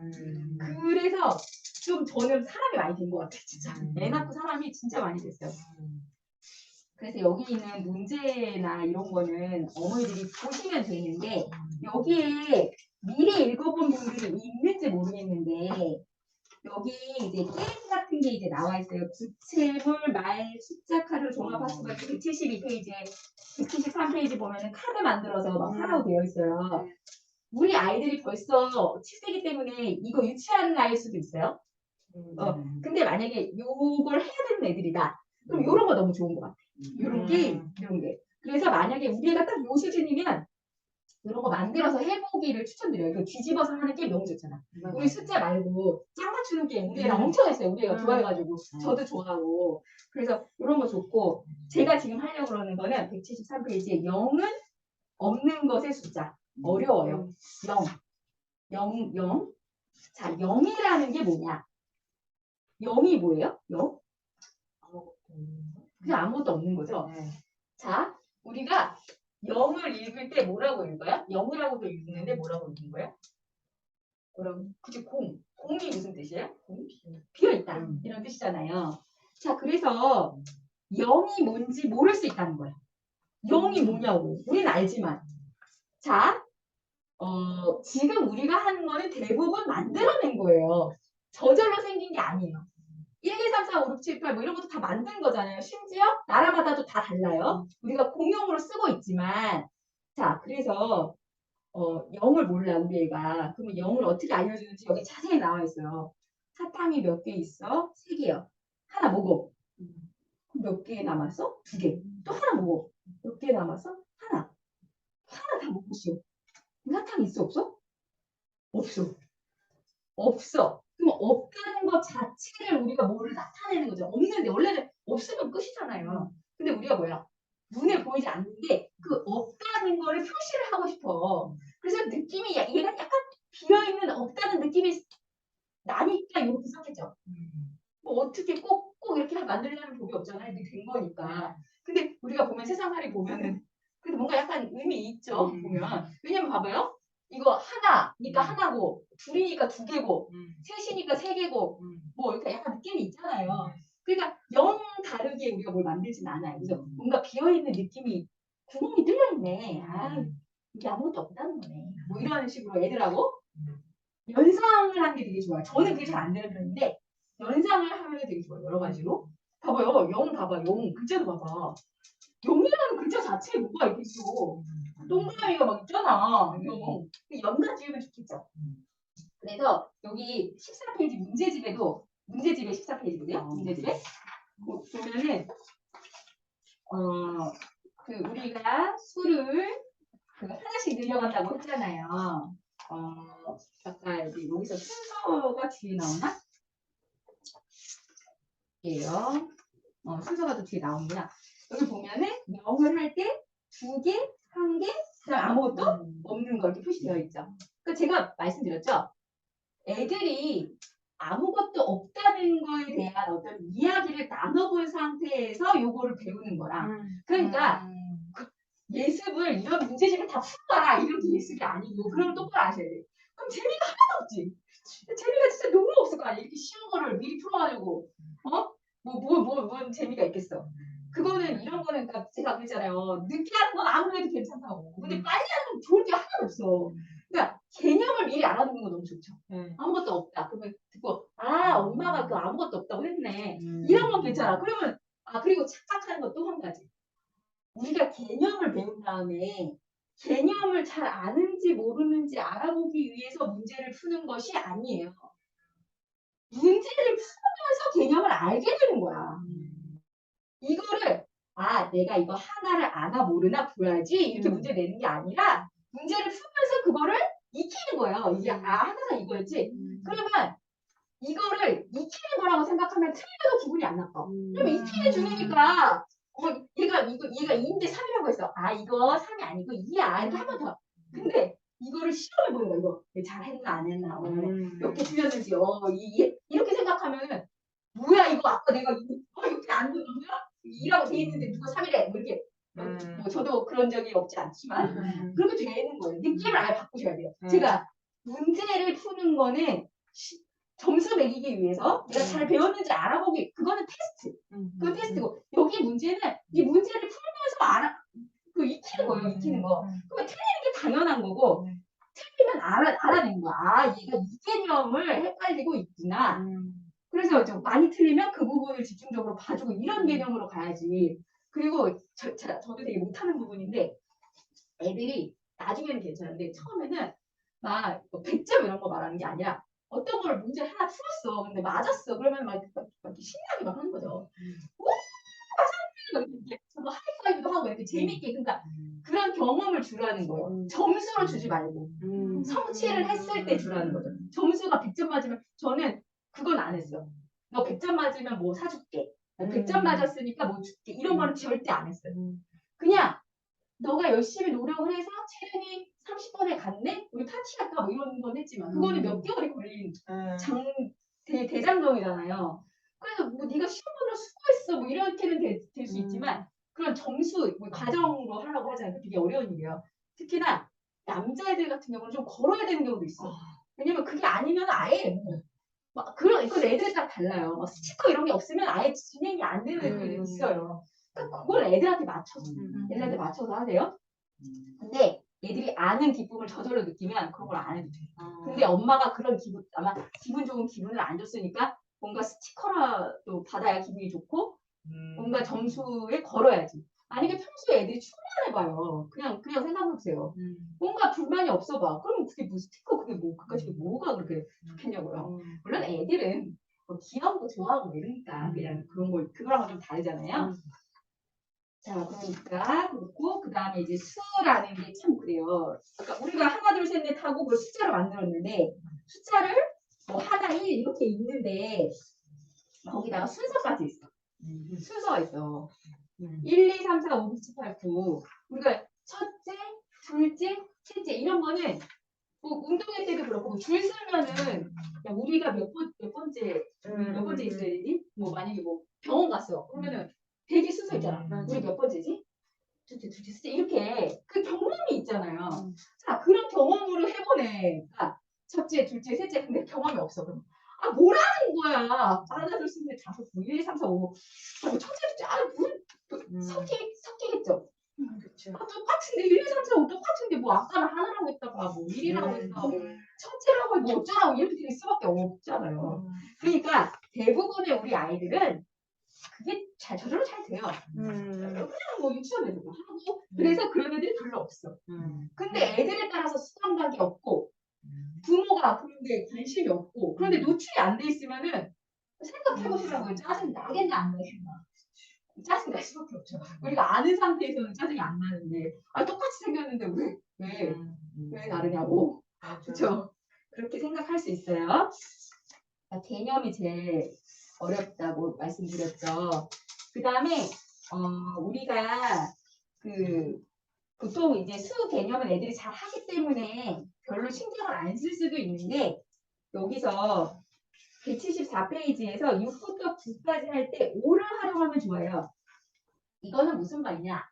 그래서 좀 저는 사람이 많이 된 것 같아요. 진짜. 애 낳고 사람이 진짜 많이 됐어요. 그래서 여기 있는 문제나 이런 거는 어머니들이 보시면 되는데 여기에 미리 읽어본 분들이 있는지 모르겠는데 여기 이제 게임 같은 게 이제 나와 있어요. 부채물, 말, 숫자 카드를 종합학습할 때 172페이지에 173페이지 보면은 카드 만들어서 막 하라고 되어 있어요. 우리 아이들이 벌써 7세기 때문에 이거 유치한 나이일 수도 있어요. 근데 만약에 요걸 해야 되는 애들이다. 그럼 요런 거 너무 좋은 것 같아. 요런 게임, 이런 게. 그래서 만약에 우리 애가 딱 요 수준이면 이런 거 만들어서 해보기를 추천드려요. 이거 뒤집어서 하는 게임 너무 좋잖아. 우리 숫자 말고 짱 맞추는 게임 우리 애랑 엄청 했어요. 우리 애가 좋아해가지고 저도 좋아하고 그래서 이런 거 좋고 제가 지금 하려고 그러는 거는 173페이지에 0은 없는 것의 숫자 어려워요. 0. 자 0이라는 게 뭐냐? 0이 뭐예요? 0? 그냥 아무것도 없는 거죠. 자 우리가 0을 읽을 때 뭐라고 읽어요? 0이라고도 읽는데 뭐라고 읽는 거예요? 뭐라고? 그치, 공이 무슨 뜻이에요? 공? 비어있다. 이런 뜻이잖아요. 자, 그래서 0이 뭔지 모를 수 있다는 거예요. 0이 뭐냐고. 우리는 알지만. 자, 지금 우리가 하는 거는 대부분 만들어낸 거예요. 저절로 생긴 게 아니에요. 1, 2, 3, 4, 5, 6, 7, 8 뭐 이런 것도 다 만든 거잖아요. 심지어 나라마다도 다 달라요. 우리가 공용으로 쓰고 있지만 자, 그래서 0을 몰라 우리 애가. 그러면 0을 어떻게 알려주는지 여기 자세히 나와 있어요. 사탕이 몇 개 있어? 3개요. 하나 먹어. 그럼 몇 개 남았어? 2개. 또 하나 먹어. 몇 개 남았어? 하나. 하나 다 먹었어. 사탕 있어 없어? 없어. 없어. 그럼 없다는 것 자체를 우리가 뭐를 나타내는 거죠. 없는데 원래는 없으면 끝이잖아요. 근데 우리가 뭐야? 눈에 보이지 않는데 그 없다는 거를 표시를 하고 싶어. 그래서 느낌이 얘가 약간 비어있는 없다는 느낌이 나니까 이렇게 썼겠죠. 뭐 어떻게 꼭 이렇게 만들려는 법이 없잖아요. 이게 된 거니까. 근데 우리가 보면 세상살이 보면은 그래도 뭔가 약간 의미 있죠. 보면. 왜냐면 봐봐요. 이거 하나니까 하나고 둘이니까 2개고 셋이니까 3개고 뭐 이렇게 약간 느낌이 있잖아요. 그러니까 영 다르게 우리가 뭘 만들진 않아요. 그래서 뭔가 비어있는 느낌이 구멍이 뚫려있네. 아 이게 아무것도 없다는 거네. 뭐 이런 식으로 애들하고 연상을 하는 게 되게 좋아요. 저는 그게 잘 안 되는 편인데 연상을 하면 되게 좋아요. 여러 가지로. 봐봐요. 영 봐봐. 영 글자도 봐봐. 영이라는 글자 자체에 뭐가 있겠어. 동그라미가 막 있잖아. 영. 연관 지으면 좋겠죠. 그래서 여기 14페이지 문제집에 14페이지거든요. 문제집에 보면은 그 우리가 수를 그 하나씩 늘려간다고 했잖아요. 아까 여기서 순서가 뒤에 나오나? 예요. 순서가 또 뒤에 나오는구나. 여기 보면은 0을 할 때 2개, 1개, 그다음 아무것도 없는 거 이렇게 표시되어 있죠. 그러니까 제가 말씀드렸죠. 애들이 아무것도 없다는 거에 대한 어떤 이야기를 나눠본 상태에서 요거를 배우는 거라. 그러니까 예습을 이런 문제집을 다 풀어라 이런 게 예습이 아니고 그럼 똑바로 아셔야 돼요. 그럼 재미가 하나도 없지. 재미가 진짜 너무 없을 거 아니야. 이렇게 쉬운 거를 미리 풀어가지고, 뭔 재미가 있겠어. 그거는, 이런 거는, 그러니까 제가 그랬잖아요. 늦게 하는 건 아무리 해도 괜찮다고. 근데 빨리 하는 건 좋을 게 하나도 없어. 그러니까, 개념을 미리 알아두는 거 너무 좋죠. 아무것도 없다. 그러면 듣고, 엄마가 그 아무것도 없다고 했네. 이런 건 괜찮아. 그러면, 그리고 착각하는 거 또 한 가지. 우리가 개념을 배운 다음에, 개념을 잘 아는지 모르는지 알아보기 위해서 문제를 푸는 것이 아니에요. 문제를 풀면서 개념을 알게 되는 거야. 이거를 내가 이거 하나를 아나 모르나 봐야지 이렇게 문제 내는 게 아니라 문제를 풀면서 그거를 익히는 거예요. 이게 하나가 이거였지. 그러면 이거를 익히는 거라고 생각하면 틀려도 기분이 안 나빠. 그러면 익히는 중이니까 얘가 2인데 3이라고 했어. 이거 3이 아니고 2야. 이렇게 한 번 더. 근데 이거를 시험해 보는 거야. 이거 잘했나 안 했나. 몇 개 틀렸는지. 이렇게 생각하면은 뭐야 이거 아까 내가 이렇게 안 되는 거야? 2라고 돼 있는데 누가 3이래. 뭐 이렇게. 뭐 저도 그런 적이 없지 않지만 그렇게 되는 거예요. 느낌을 아예 바꾸셔야 돼요. 제가 문제를 푸는 거는 점수 매기기 위해서 내가 잘 배웠는지 알아보기 그거는 테스트. 그건 테스트고 여기 문제는 이 문제를 풀면서 익히는 거예요. 익히는 거. 그러면 틀리는 게 당연한 거고 틀리면 알아내는 거야. 얘가 이 개념을 헷갈리고 있구나. 그래서 좀 많이 틀리면 그 부분을 집중적으로 봐주고 이런 개념으로 가야지. 그리고 저도 되게 못하는 부분인데 애들이 나중에는 괜찮은데 처음에는 막 100점 이런 거 말하는 게 아니라 어떤 걸 문제 하나 풀었어. 근데 맞았어. 그러면 막 이렇게 신나게 막 하는 거죠. 이렇게 하이파이브도 하고 이렇게 재밌게 그러니까 그런 경험을 주라는 거예요. 점수로 주지 말고 성취를 했을 때 주라는 거죠. 점수가 100점 맞으면 저는 그건 안 했어. 너 100점 맞으면 뭐 사줄게. 100점 맞았으니까 뭐 줄게. 이런 거는 절대 안 했어요. 그냥 너가 열심히 노력을 해서 체력이 30번에 갔네? 우리 파티할까? 뭐 이런 건 했지만 그거는 몇 개월이 걸린 대장정이잖아요. 그래서 뭐 네가 시험 보느라 수고했어 뭐 이렇게는 될 수 있지만 그런 점수 뭐 과정으로 하려고 하잖아요. 되게 어려운 일이에요. 특히나 남자애들 같은 경우는 좀 걸어야 되는 경우도 있어. 왜냐면 그게 아니면 아예 이건 애들에 따라 달라요. 스티커 이런 게 없으면 아예 진행이 안 되는 애들이 있어요. 그러니까 그걸 애들한테 맞춰서 하세요. 근데 애들이 아는 기쁨을 저절로 느끼면 그런 걸 안 해도 돼요. 근데 엄마가 그런 아마 기분 좋은 기분을 안 줬으니까 뭔가 스티커라도 받아야 기분이 좋고 뭔가 점수에 걸어야지. 만약에 평소에 애들이 충분해봐요. 그냥 생각해보세요. 뭔가 불만이 없어봐. 그러면 그게 뭐 스티커 그까짓 뭐가 그렇게 좋겠냐고요. 물론 애들은 뭐 귀여운 거 좋아하고 이러니까 그냥 그거랑은 좀 다르잖아요. 자, 그러니까 그렇고 그 다음에 이제 수라는 게 참 그래요. 그러니까 우리가 하나 둘 셋 넷 하고 그걸 숫자로 만들었는데 숫자를 뭐 하나 1 이렇게 있는데 거기다가 순서까지 있어. 순서가 있어. 1, 2, 3, 4, 5, 6, 7, 8, 9. 우리가 첫째, 둘째, 셋째 이런 거는 뭐 운동회 때도 그렇고 줄 서면은 야, 우리가 몇 번째 있어야 되지? 뭐 만약에 뭐 병원 갔어. 그러면은 되게 순서 있잖아. 우리 몇 번째지? 둘째, 셋째 이렇게 그 경험이 있잖아요. 자 그런 경험으로 해보네. 첫째, 둘째, 셋째 근데 경험이 없어. 그럼 뭐라는 거야? 하나, 둘, 셋, 넷, 다섯, 1, 2, 3, 4, 5. 첫째, 둘째, 섞이겠죠. 그렇죠. 똑같은데 1, 2, 3, 4, 5 똑같은데 뭐 아까는 하나라고 했다가 뭐 1이라고 했다가 뭐 첫째라고 뭐 어쩌라고 이렇게 될 수밖에 없잖아요. 그러니까 대부분의 우리 아이들은 그게 저절로 잘 돼요. 그냥 뭐 유치원에서도 하고 그래서 그런 애들이 별로 없어. 근데 애들에 따라서 수강각이 없고 부모가 그런데 관심이 없고 그런데 노출이 안 돼 있으면은 생각해보시라고요. 짜증 나겠나 안 나겠나. 짜증 날 수밖에 없죠. 우리가 아는 상태에서는 짜증이 안 나는데 똑같이 생겼는데 왜 다르냐고. 그렇죠. 그렇게 생각할 수 있어요. 개념이 제일 어렵다고 말씀드렸죠. 그 다음에 우리가 보통 이제 수 개념은 애들이 잘 하기 때문에 별로 신경을 안 쓸 수도 있는데 여기서 174페이지에서 6부터 9까지 할 때 5를 활용하면 좋아요. 이거는 무슨 말이냐?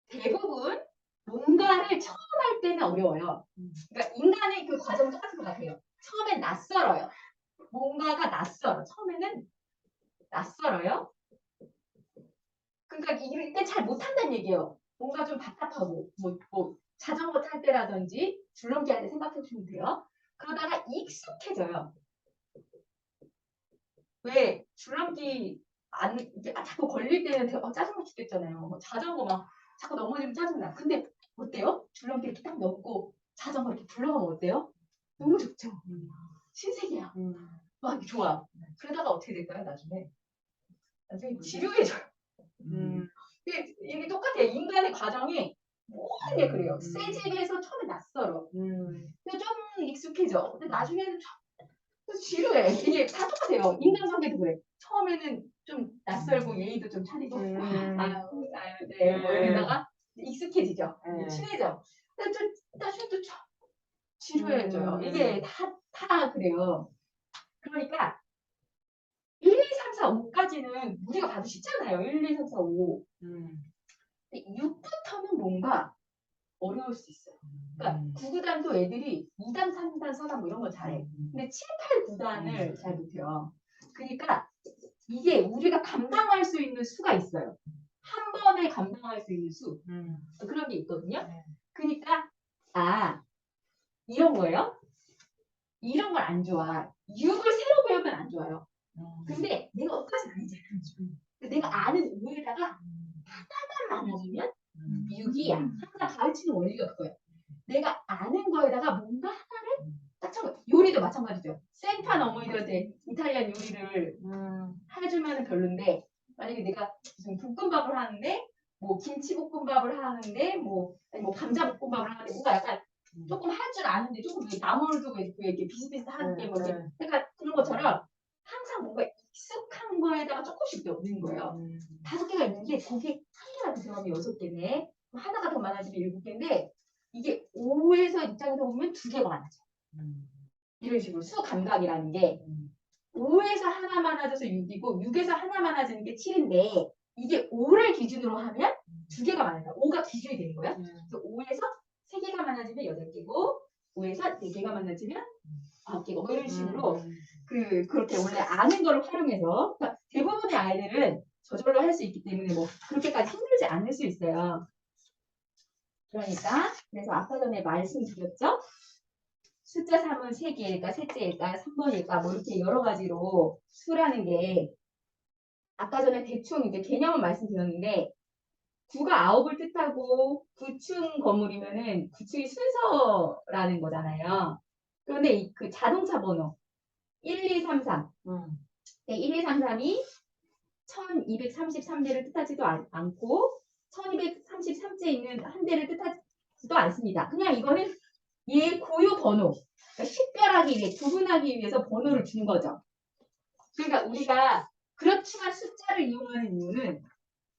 대부분 뭔가를 처음 할 어려울 때는 어려워요. 그러니까 인간의 그 과정은 똑같은 것 같아요. 처음엔 낯설어요. 뭔가가 낯설어. 처음에는 낯설어요. 그러니까 이럴 때 잘 못한다는 얘기예요. 뭔가 좀 답답하고 뭐 자전거 탈 때라든지 줄넘기 할 때 생각해 보시면 돼요. 그러다가 익숙해져요. 왜 줄넘기 안 이게 자꾸 걸릴 때는 짜증나 죽겠잖아요. 뭐 자전거 막 자꾸 넘어지면 짜증나. 근데 어때요? 줄넘기 이렇게 딱 넘고 자전거 이렇게 굴러가면 어때요? 너무 좋죠. 신세계야. 막 이렇게 좋아. 그러다가 어떻게 될까요? 나중에 지루해져요. 이게 똑같아요. 인간의 과정이 모든 게 그래요. 새 집에서 처음에 낯설어. 근데 좀 익숙해져. 근데 나중에는 좀 지루해. 이게 다 똑같아요. 인간관계도 그래. 처음에는 좀 낯설고 예의도 좀 차리고 아유, 네. 뭐 이러다가 익숙해지죠. 친해져. 근데 좀 나중에 또 지루해져요. 이게 다 그래요. 그러니까 1, 2, 3, 4, 5까지는 우리가 봐도 쉽잖아요. 1, 2, 3, 4, 5. 근데 6부터는 뭔가 어려울 수 있어요. 그러니까 9, 9단도 애들이 2단, 3단, 4단 뭐 이런 건 잘해. 근데 7, 8, 9단을 잘 못해요. 그러니까 이게 우리가 감당할 수 있는 수가 있어요. 한 번에 감당할 수 있는 수. 그런 게 있거든요. 그러니까 이런 거예요. 이런 걸 안 좋아. 6을 새로 배우면 안 좋아요. 근데 내가 어까지 아니지. 내가 아는 5에다가 하나만 많아지면 6이야. 항상 가르치는 원리가 그거예요. 내가 아는 거에다가 뭔가 하나를 딱 쳐. 요리도 마찬가지죠. 생판 어머니들한테 이탈리안 요리를 해주면 별론데 만약에 내가 무슨 볶음밥을 하는데 뭐 김치볶음밥을 하는데 아니 뭐 감자볶음밥을 하는데 뭔가 약간 조금 할 줄 아는데 조금 나물도 이렇게 비슷비슷한 게 뭐 이렇게 약간 그런 것처럼 항상 뭔가 익숙한 거에다가 조금씩 넣는 거예요. 5개가 있는데 거기 한 개가 더 들어가면 6개네. 하나가 더 많아지면 7개인데 이게 5에서 입장에서 보면 2개가 많아져. 이런 식으로 수 감각이라는 게 5에서 하나 많아져서 6이고 6에서 하나 많아지는 게 7인데 이게 5를 기준으로 하면 2개가 많아요. 5가 기준이 되는 거예요. 그래서 5에서 3개가 많아지면 8개고 5에서 4개가 많아지면 9개고 뭐 이런 식으로 그렇게 원래 아는 거를 활용해서 그러니까 대부분의 아이들은 저절로 할 수 있기 때문에 뭐 그렇게까지 힘들지 않을 수 있어요. 그러니까 그래서 아까 전에 말씀드렸죠. 숫자 3은 3개일까, 셋째일까, 3번일까, 뭐 이렇게 여러 가지로 수라는 게 아까 전에 대충 이제 개념을 말씀드렸는데 9가 9을 뜻하고 9층 건물이면은 9층이 순서라는 거잖아요. 그런데 그 자동차 번호 1, 2, 3, 3. 1, 2, 3, 3이 1233대를 뜻하지도 않고 1233째 있는 한 대를 뜻하지도 않습니다. 그냥 이거는 얘 고유 번호. 그러니까 식별하기 위해, 구분하기 위해서 번호를 준 거죠. 그러니까 우리가 그렇지만 숫자를 이용하는 이유는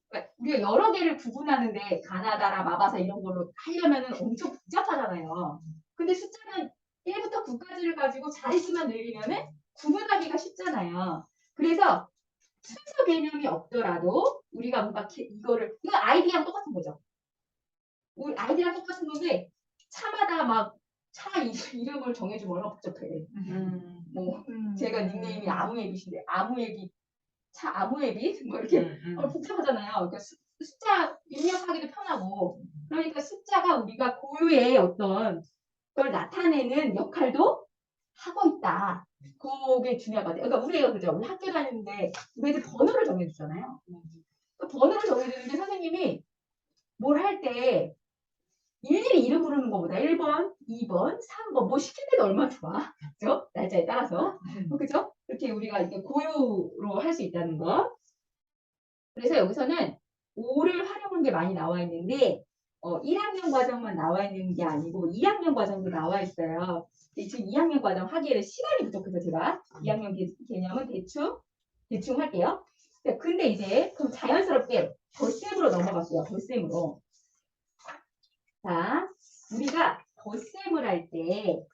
그러니까 우리가 여러 개를 구분하는데 가나다라, 마바사 이런 걸로 하려면 엄청 복잡하잖아요. 근데 숫자는 1부터 9까지를 가지고 자릿수만 늘리면 구분하기가 쉽잖아요. 그래서 순서 개념이 없더라도 우리가 뭔가 이거 아이디랑 똑같은 거죠. 우리 아이디랑 똑같은 건데 차마다 막 차 이름을 정해주면 얼마나 복잡해. 뭐 제가 닉네임이 아무예빗인데 아무예빗 차 아무예빗 뭐 이렇게 복잡하잖아요. 그러니까 숫자 입력하기도 편하고 그러니까 숫자가 우리가 고유의 어떤 걸 나타내는 역할도 하고 있다. 그게 중요하거든요. 그러니까 우리가 그죠? 우리 학교 다니는데 우리 애들 번호를 정해주잖아요. 번호를 정해주는데 선생님이 뭘 할 때 일일이 이름 부르는 것보다 1번, 2번, 3번 뭐 시킬 때도 얼마나 좋아. 그죠? 날짜에 따라서. 그죠? 이렇게 우리가 이렇게 고유로 할 수 있다는 거. 그래서 여기서는 5를 활용한 게 많이 나와 있는데 1학년 과정만 나와 있는 게 아니고 2학년 과정도 나와 있어요. 지금 2학년 과정 하기에는 시간이 부족해서 제가 2학년 개념은 대충 할게요. 근데 이제 그럼 자연스럽게 덧셈으로 넘어갔어요. 덧셈으로. 자, 우리가 덧셈을 할 때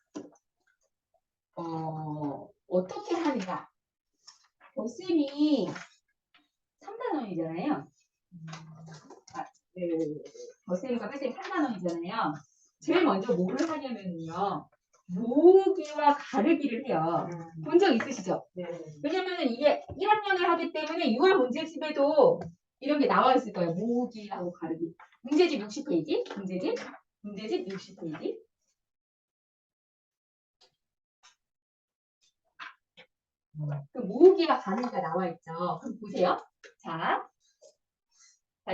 어떻게 하느냐. 덧셈이 3단원이잖아요. 덧셈과 뺄셈이 3단원이잖아요. 제일 먼저 뭐를 하냐면요. 모으기와 가르기를 해요. 본 적 있으시죠? 네. 왜냐면은 이게 1학년을 하기 때문에 유아 문제집에도 이런 게 나와 있을 거예요. 모으기하고 가르기. 문제집 60페이지. 문제집 60페이지. 그 모으기와 가르기가 나와 있죠. 그럼 보세요. 자,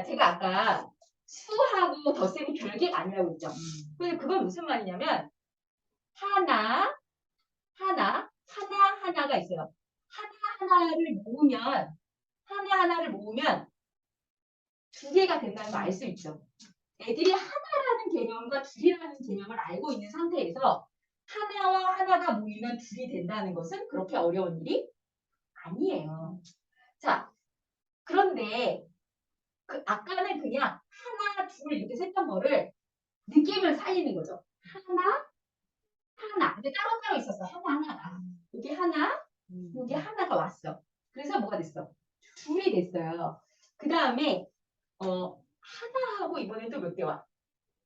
제가 아까 수하고 덧셈이 별개가 아니라고 했죠. 근데 그건 무슨 말이냐면 하나가 있어요. 하나하나를 모으면 두 개가 된다는 걸 알 수 있죠. 애들이 하나라는 개념과 둘이라는 개념을 알고 있는 상태에서 하나와 하나가 모이면 둘이 된다는 것은 그렇게 어려운 일이 아니에요. 자, 그런데 아까는 그냥 하나, 둘 이렇게 셌던 거를 느낌을 살리는 거죠. 하나. 근데 따로따로 있었어. 하나가. 여기 하나, 여기 하나가 왔어. 그래서 뭐가 됐어? 둘이 됐어요. 그 다음에 하나하고 이번에 또 몇 개 와?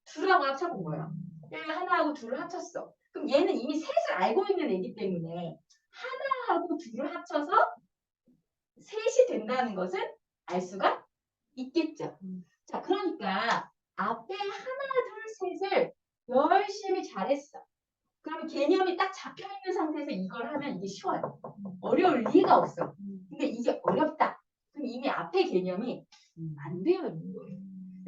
둘하고 합쳐본 거야. 얘는 하나하고 둘을 합쳤어. 그럼 얘는 이미 셋을 알고 있는 애기 때문에 하나하고 둘을 합쳐서 셋이 된다는 것은 알 수가 있겠죠. 자, 그러니까 앞에 하나, 둘, 셋을 열심히 잘했어. 그러면 개념이 딱 잡혀있는 상태에서 이걸 하면 이게 쉬워요. 어려울 리가 없어. 근데 이게 어렵다. 그럼 이미 앞에 개념이 안 되어 있는 거예요.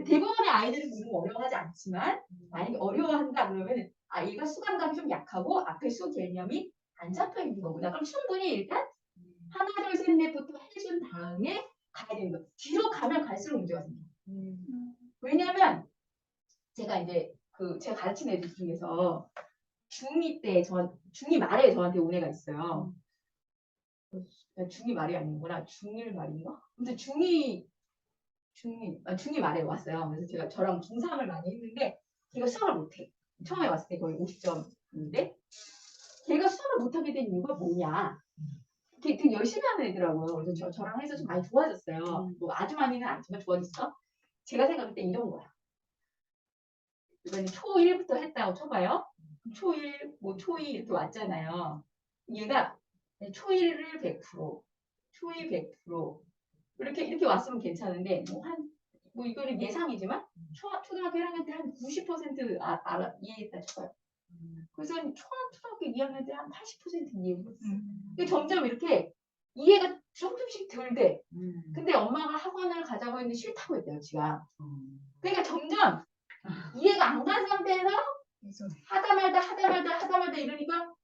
대부분의 아이들은 공부 어려워하지 않지만 만약에 어려워한다 그러면 얘가 수감감이 좀 약하고 앞에 수 개념이 안 잡혀 있는 거구나. 그럼 충분히 일단 하나, 둘, 셋, 넷부터 해준 다음에 가야 되는 거예요. 뒤로 가면 갈수록 문제가 생겨요. 왜냐면 제가 이제 제가 가르치는 애들 중에서 중2 때 중2 말에 저한테 온 애가 있어요. 중2 말이 아니구나. 중1 말인가? 근데 중2 말에 왔어요. 그래서 제가 저랑 중3을 많이 했는데 걔가 수학을 못해. 처음에 왔을 때 거의 50점인데 걔가 수학을 못하게 된 이유가 뭐냐. 걔 되게 열심히 하는 애더라고요. 그래서 저랑 해서 좀 많이 좋아졌어요. 뭐 아주 많이는 아니지만 좋아졌어. 제가 생각할 때 이런 거야. 이번에 초1부터 했다고 쳐봐요. 초1, 뭐 초2 이렇게 왔잖아요. 얘가 초1을 100%, 초2 100%, 이렇게 왔으면 괜찮은데, 뭐 이거는 예상이지만, 초등학교 1학년 때 한 90% 이해했다 쳐봐요. 그래서 초등학교 2학년 때 한 80% 이해했어. 근데 점점 이렇게 이해가 조금씩 덜 돼. 근데 엄마가 학원을 가자고 했는데 싫다고 했대요, 지가. 그러니까 점점 이해가 안 간 상태에서 하다 말다 이러니까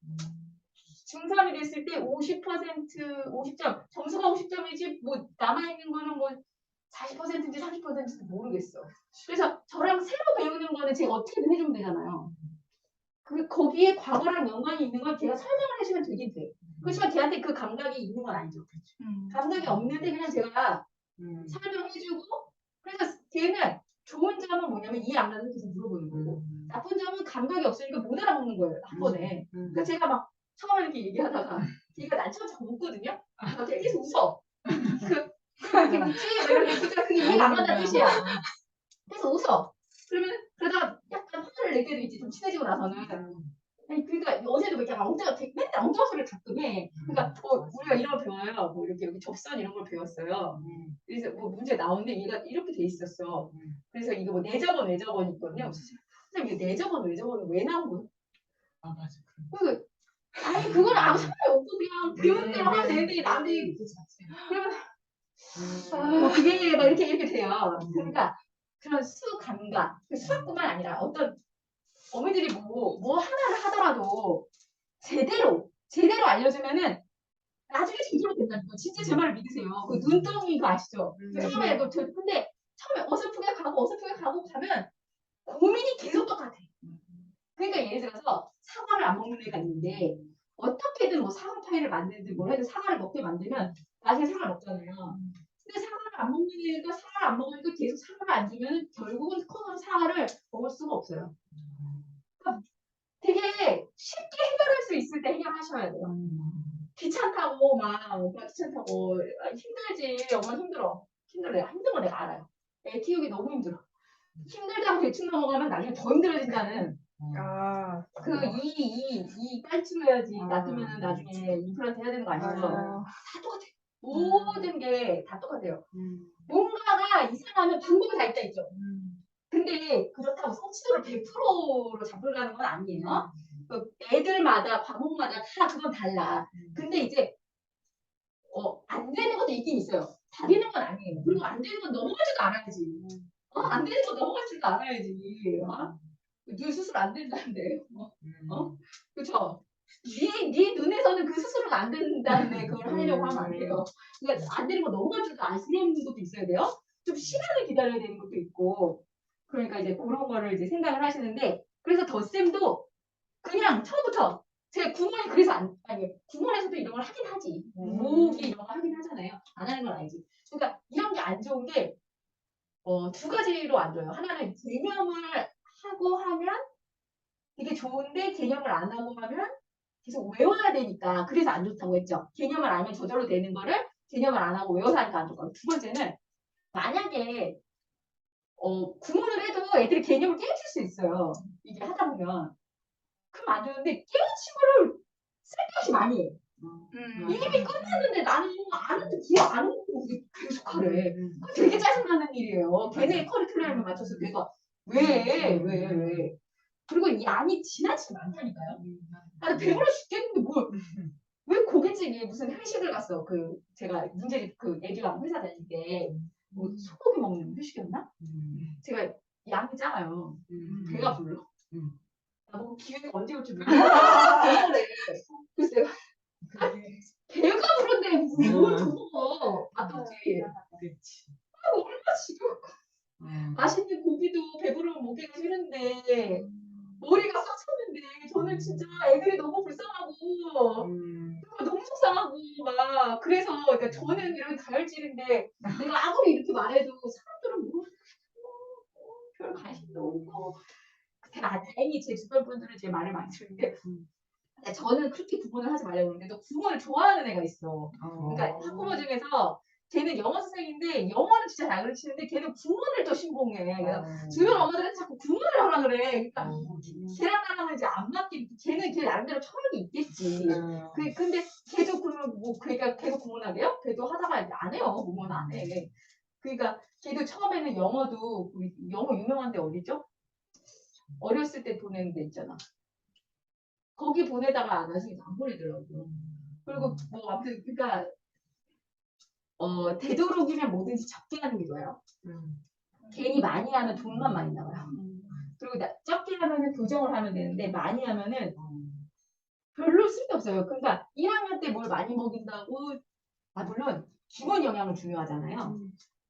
중3이 됐을 때 50점, 점수가 50점이지 뭐 남아있는 거는 뭐 40%인지 30%인지 모르겠어. 그래서 저랑 새로 배우는 거는 제가 어떻게든 해주면 되잖아요. 거기에 과거랑 연관이 있는 걸 제가 설명을 해주면 되긴 돼. 그렇지만 걔한테 그 감각이 있는 건 아니죠. 감각이 없는데 그냥 제가 설명해주고 그래서 걔는 좋은 점은 뭐냐면 이해 안 가는 계속 물어보는 거고 나쁜 점은 감각이 없으니까 못 알아먹는 거예요. 한 번에. 그러니까 제가 막 처음에 이렇게 얘기하다가 걔가 난처럼 잘 웃거든요. 걔 계속 웃어. 이렇게 웃지? 그러니까 그게 이해가 안 간다는 뜻이야. 그래서 웃어. 그러다가 약간 화를 낼 때도 있지. 좀 친해지고 나서는. 아니, 그러니까 어제도 맨날 엉뚱한 소리를 가끔 해. 그러니까 우리가 이런 걸 배워요. 뭐 이렇게 여기 접선 이런 걸 배웠어요. 그래서 뭐 문제 나오는데 얘가 이렇게 돼 있었어. 그래서 이거 뭐 내저번 외저번이 있거든요. 선생님 이게 내저번 외저번은 왜 나온 거야? 아 맞아. 아니 그건 아무 상관이 없고 그냥 배우는 대로 하면 되는데 남이 그러면 뭐 그게 막 이렇게 돼요. 그러니까 그런 수 감각, 수학뿐만 아니라 어떤 어머니들이 뭐 하나를 하더라도 제대로 알려주면은 나중에 제대로 된다니까. 진짜 제 말을 믿으세요. 그 눈덩이 거 아시죠? 처음에 근데 처음에 어설프게 가고 가면 고민이 계속 똑같아. 그러니까 예를 들어서 사과를 안 먹는 애가 있는데 어떻게든 뭐 사과 파이를 만들든 뭘 해도 사과를 먹게 만들면 나중에 사과를 먹잖아요. 근데 사과를 안 먹는 애가 사과를 안 먹으니까 계속 사과를 안 주면 결국은 커서 사과를 먹을 수가 없어요. 그러니까 되게 쉽게 해결할 수 있을 때 해결하셔야 돼요. 귀찮다고 귀찮다고 힘들지. 엄마 힘들어. 내가 힘든 거 내가 알아요. 애 키우기 너무 힘들어. 힘들다고 대충 넘어가면 나중에 더 힘들어진다는 아, 이 깔끔해야지 아. 놔두면 나중에 임플란트 해야 되는 거 아니에요? 맞아요. 다 똑같아. 모든 게 다 똑같아요. 음. 뭔가가 이상하면 방법이 다 있다 있죠. 음. 근데 그렇다고 성취도를 100%로 잡으려는 건 아니에요. 그 애들마다 과목마다 다 그건 달라. 근데 이제 안 되는 것도 있긴 있어요. 다 되는 건 아니에요. 그리고 안 되는 건 넘어가지도 않아야지. 안 되는 건 넘어가지도 않아야지. 네 수술 안 된다는데. 그쵸? 네 눈에서는 그 수술은 안 된다는데 그걸 하려고 하면 안 돼요. 그러니까 안 되는 거 넘어가지도 아시는 것도 있어야 돼요. 좀 시간을 기다려야 되는 것도 있고. 그러니까 이제 그런 거를 이제 생각을 하시는데, 그래서 덧셈도 그냥 처음부터 제 구몬이 그래서 아니 구몬에서도 이런 걸 하긴 하지. 모으기 이런 거 하긴 하잖아요. 안 하는 건 아니지. 그러니까 이런 게 안 좋은 게 두 가지로 안 좋아요. 하나는 개념을 하고 하면 되게 좋은데 개념을 안 하고 하면 계속 외워야 되니까 그래서 안 좋다고 했죠. 개념을 알면 저절로 되는 거를 개념을 안 하고 외워서 하니까 안 좋고. 두 번째는 만약에 구몬을 해도 애들이 개념을 깨우칠 수 있어요. 이게 하다 보면. 그럼 안 되는데 깨우친 거를 쓸데없이 많이 해. 이미 끝났는데 나는 아는데 기억 안 하고 계속 하래. 그거 되게 짜증나는 일이에요. 걔네 커리큘럼에 맞춰서 내가 왜. 그리고 이 양이 지나치게 많다니까요. 나는 배불러 죽겠는데 왜 고깃집이 무슨 회식을 갔어. 제가 문제집 애기랑 회사 다닐 때 소고기 먹는 회식이었나? 제가 양이 작아요. 배가 불러. 나보고 기회가 언제 올지 모르겠어. 그래서 내가 배가 부른데 뭘 더 먹어. 맛없지. 그렇지. 얼마나 지금 맛있는 고기도 배부르면 먹기가 싫은데 머리가 썩쳤는데 저는 진짜 애들이 너무 불쌍하고 너무 속상하고 막 그래서 그러니까 저는 이런 다혈질인데 내가 아무리 이렇게 말해도 사람들은 별 관심도 없고 제가 다행히 제 주변 분들은 제 말을 많이 듣는데 저는 그렇게 구분을 하지 말라고 그러는데 또 구분을 좋아하는 애가 있어. 그러니까 학부모 중에서 걔는 영어 선생인데 영어는 진짜 잘 가르치는데 걔는 구문을 또 신봉해. 그래서 주변 엄마들은 자꾸 구문을 하라 그래. 그러니까 걔랑 나랑은 이제 안 맞게 걔는 걔 나름대로 철학이 있겠지. 근데 걔도 그러면 그러니까 걔도 구문하게요? 걔도 하다가 이제 안 해요. 구문 안 해. 그러니까 걔도 처음에는 영어도 영어 유명한 데 어디죠? 어렸을 때 보내는 데 있잖아. 거기 보내다가 나중에 안 보내더라고요. 그리고 뭐 아무튼 그러니까 되도록이면 뭐든지 적게 하는 게 좋아요. 괜히 많이 하면 돈만 많이 나와요. 그리고 적게 하면은 교정을 하면 되는데 많이 하면은 별로 쓸데없어요. 그러니까 1학년 때 뭘 많이 먹인다고 물론 기본 영양은 중요하잖아요.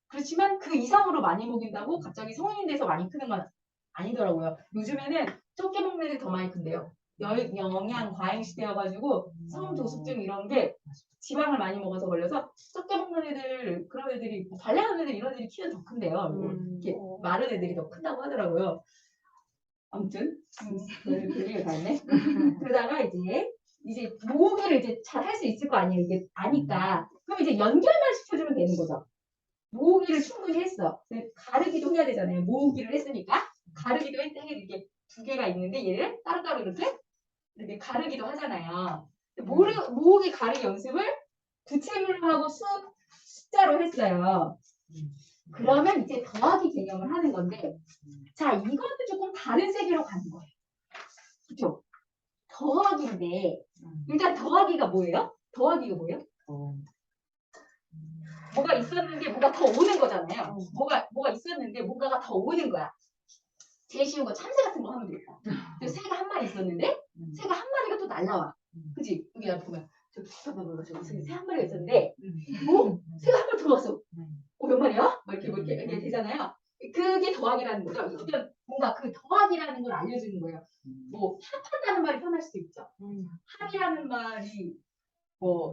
그렇지만 그 이상으로 많이 먹인다고 갑자기 성인이 돼서 많이 크는 건 아니더라고요. 요즘에는 적게 먹는 애들이 더 많이 큰대요. 영양 과잉 시대여가지고 성도숙증 이런 게 지방을 많이 먹어서 걸려서 적게 먹는 애들 그런 애들이 관리하는 애들 이런 애들이 키는 더 큰데요. 이렇게 마른 애들이 더 큰다고 하더라고요. 아무튼 별일을 다 했네. 그러다가 이제 모으기를 이제 잘 할 수 있을 거 아니에요. 이게 아니까 그럼 이제 연결만 시켜주면 되는 거죠. 모으기를 충분히 했어. 가르기도 해야 되잖아요. 모으기를 했으니까 가르기도 이렇게 두 개가 있는데 얘를 따로따로 이렇게 가르기도 하잖아요. 모으기 가르기 연습을 부채물로 하고 숫자로 했어요. 그러면 이제 더하기 개념을 하는 건데 자 이거는 조금 다른 세계로 가는 거예요. 그렇죠? 더하기인데 일단 더하기가 뭐예요? 더하기가 뭐예요? 뭐가 있었는데 뭐가 더 오는 거잖아요. 뭐가 있었는데 뭔가가 더 오는 거야. 제일 쉬운 거 참새 같은 거 하면 되겠다. 새가 한 마리 있었는데 새가 한 마리가 또 날라와. 그지? 여기 보면 저기 새 한 마리가 있었는데 새가 한 마리 더 왔어. 몇 마리야? 막 이렇게 되잖아요. 그게 더하기라는 거죠. 어떤 뭔가 그 더하기라는 걸 알려주는 거예요. 뭐 합한다는 말이 편할 수도 있죠. 합이라는 말이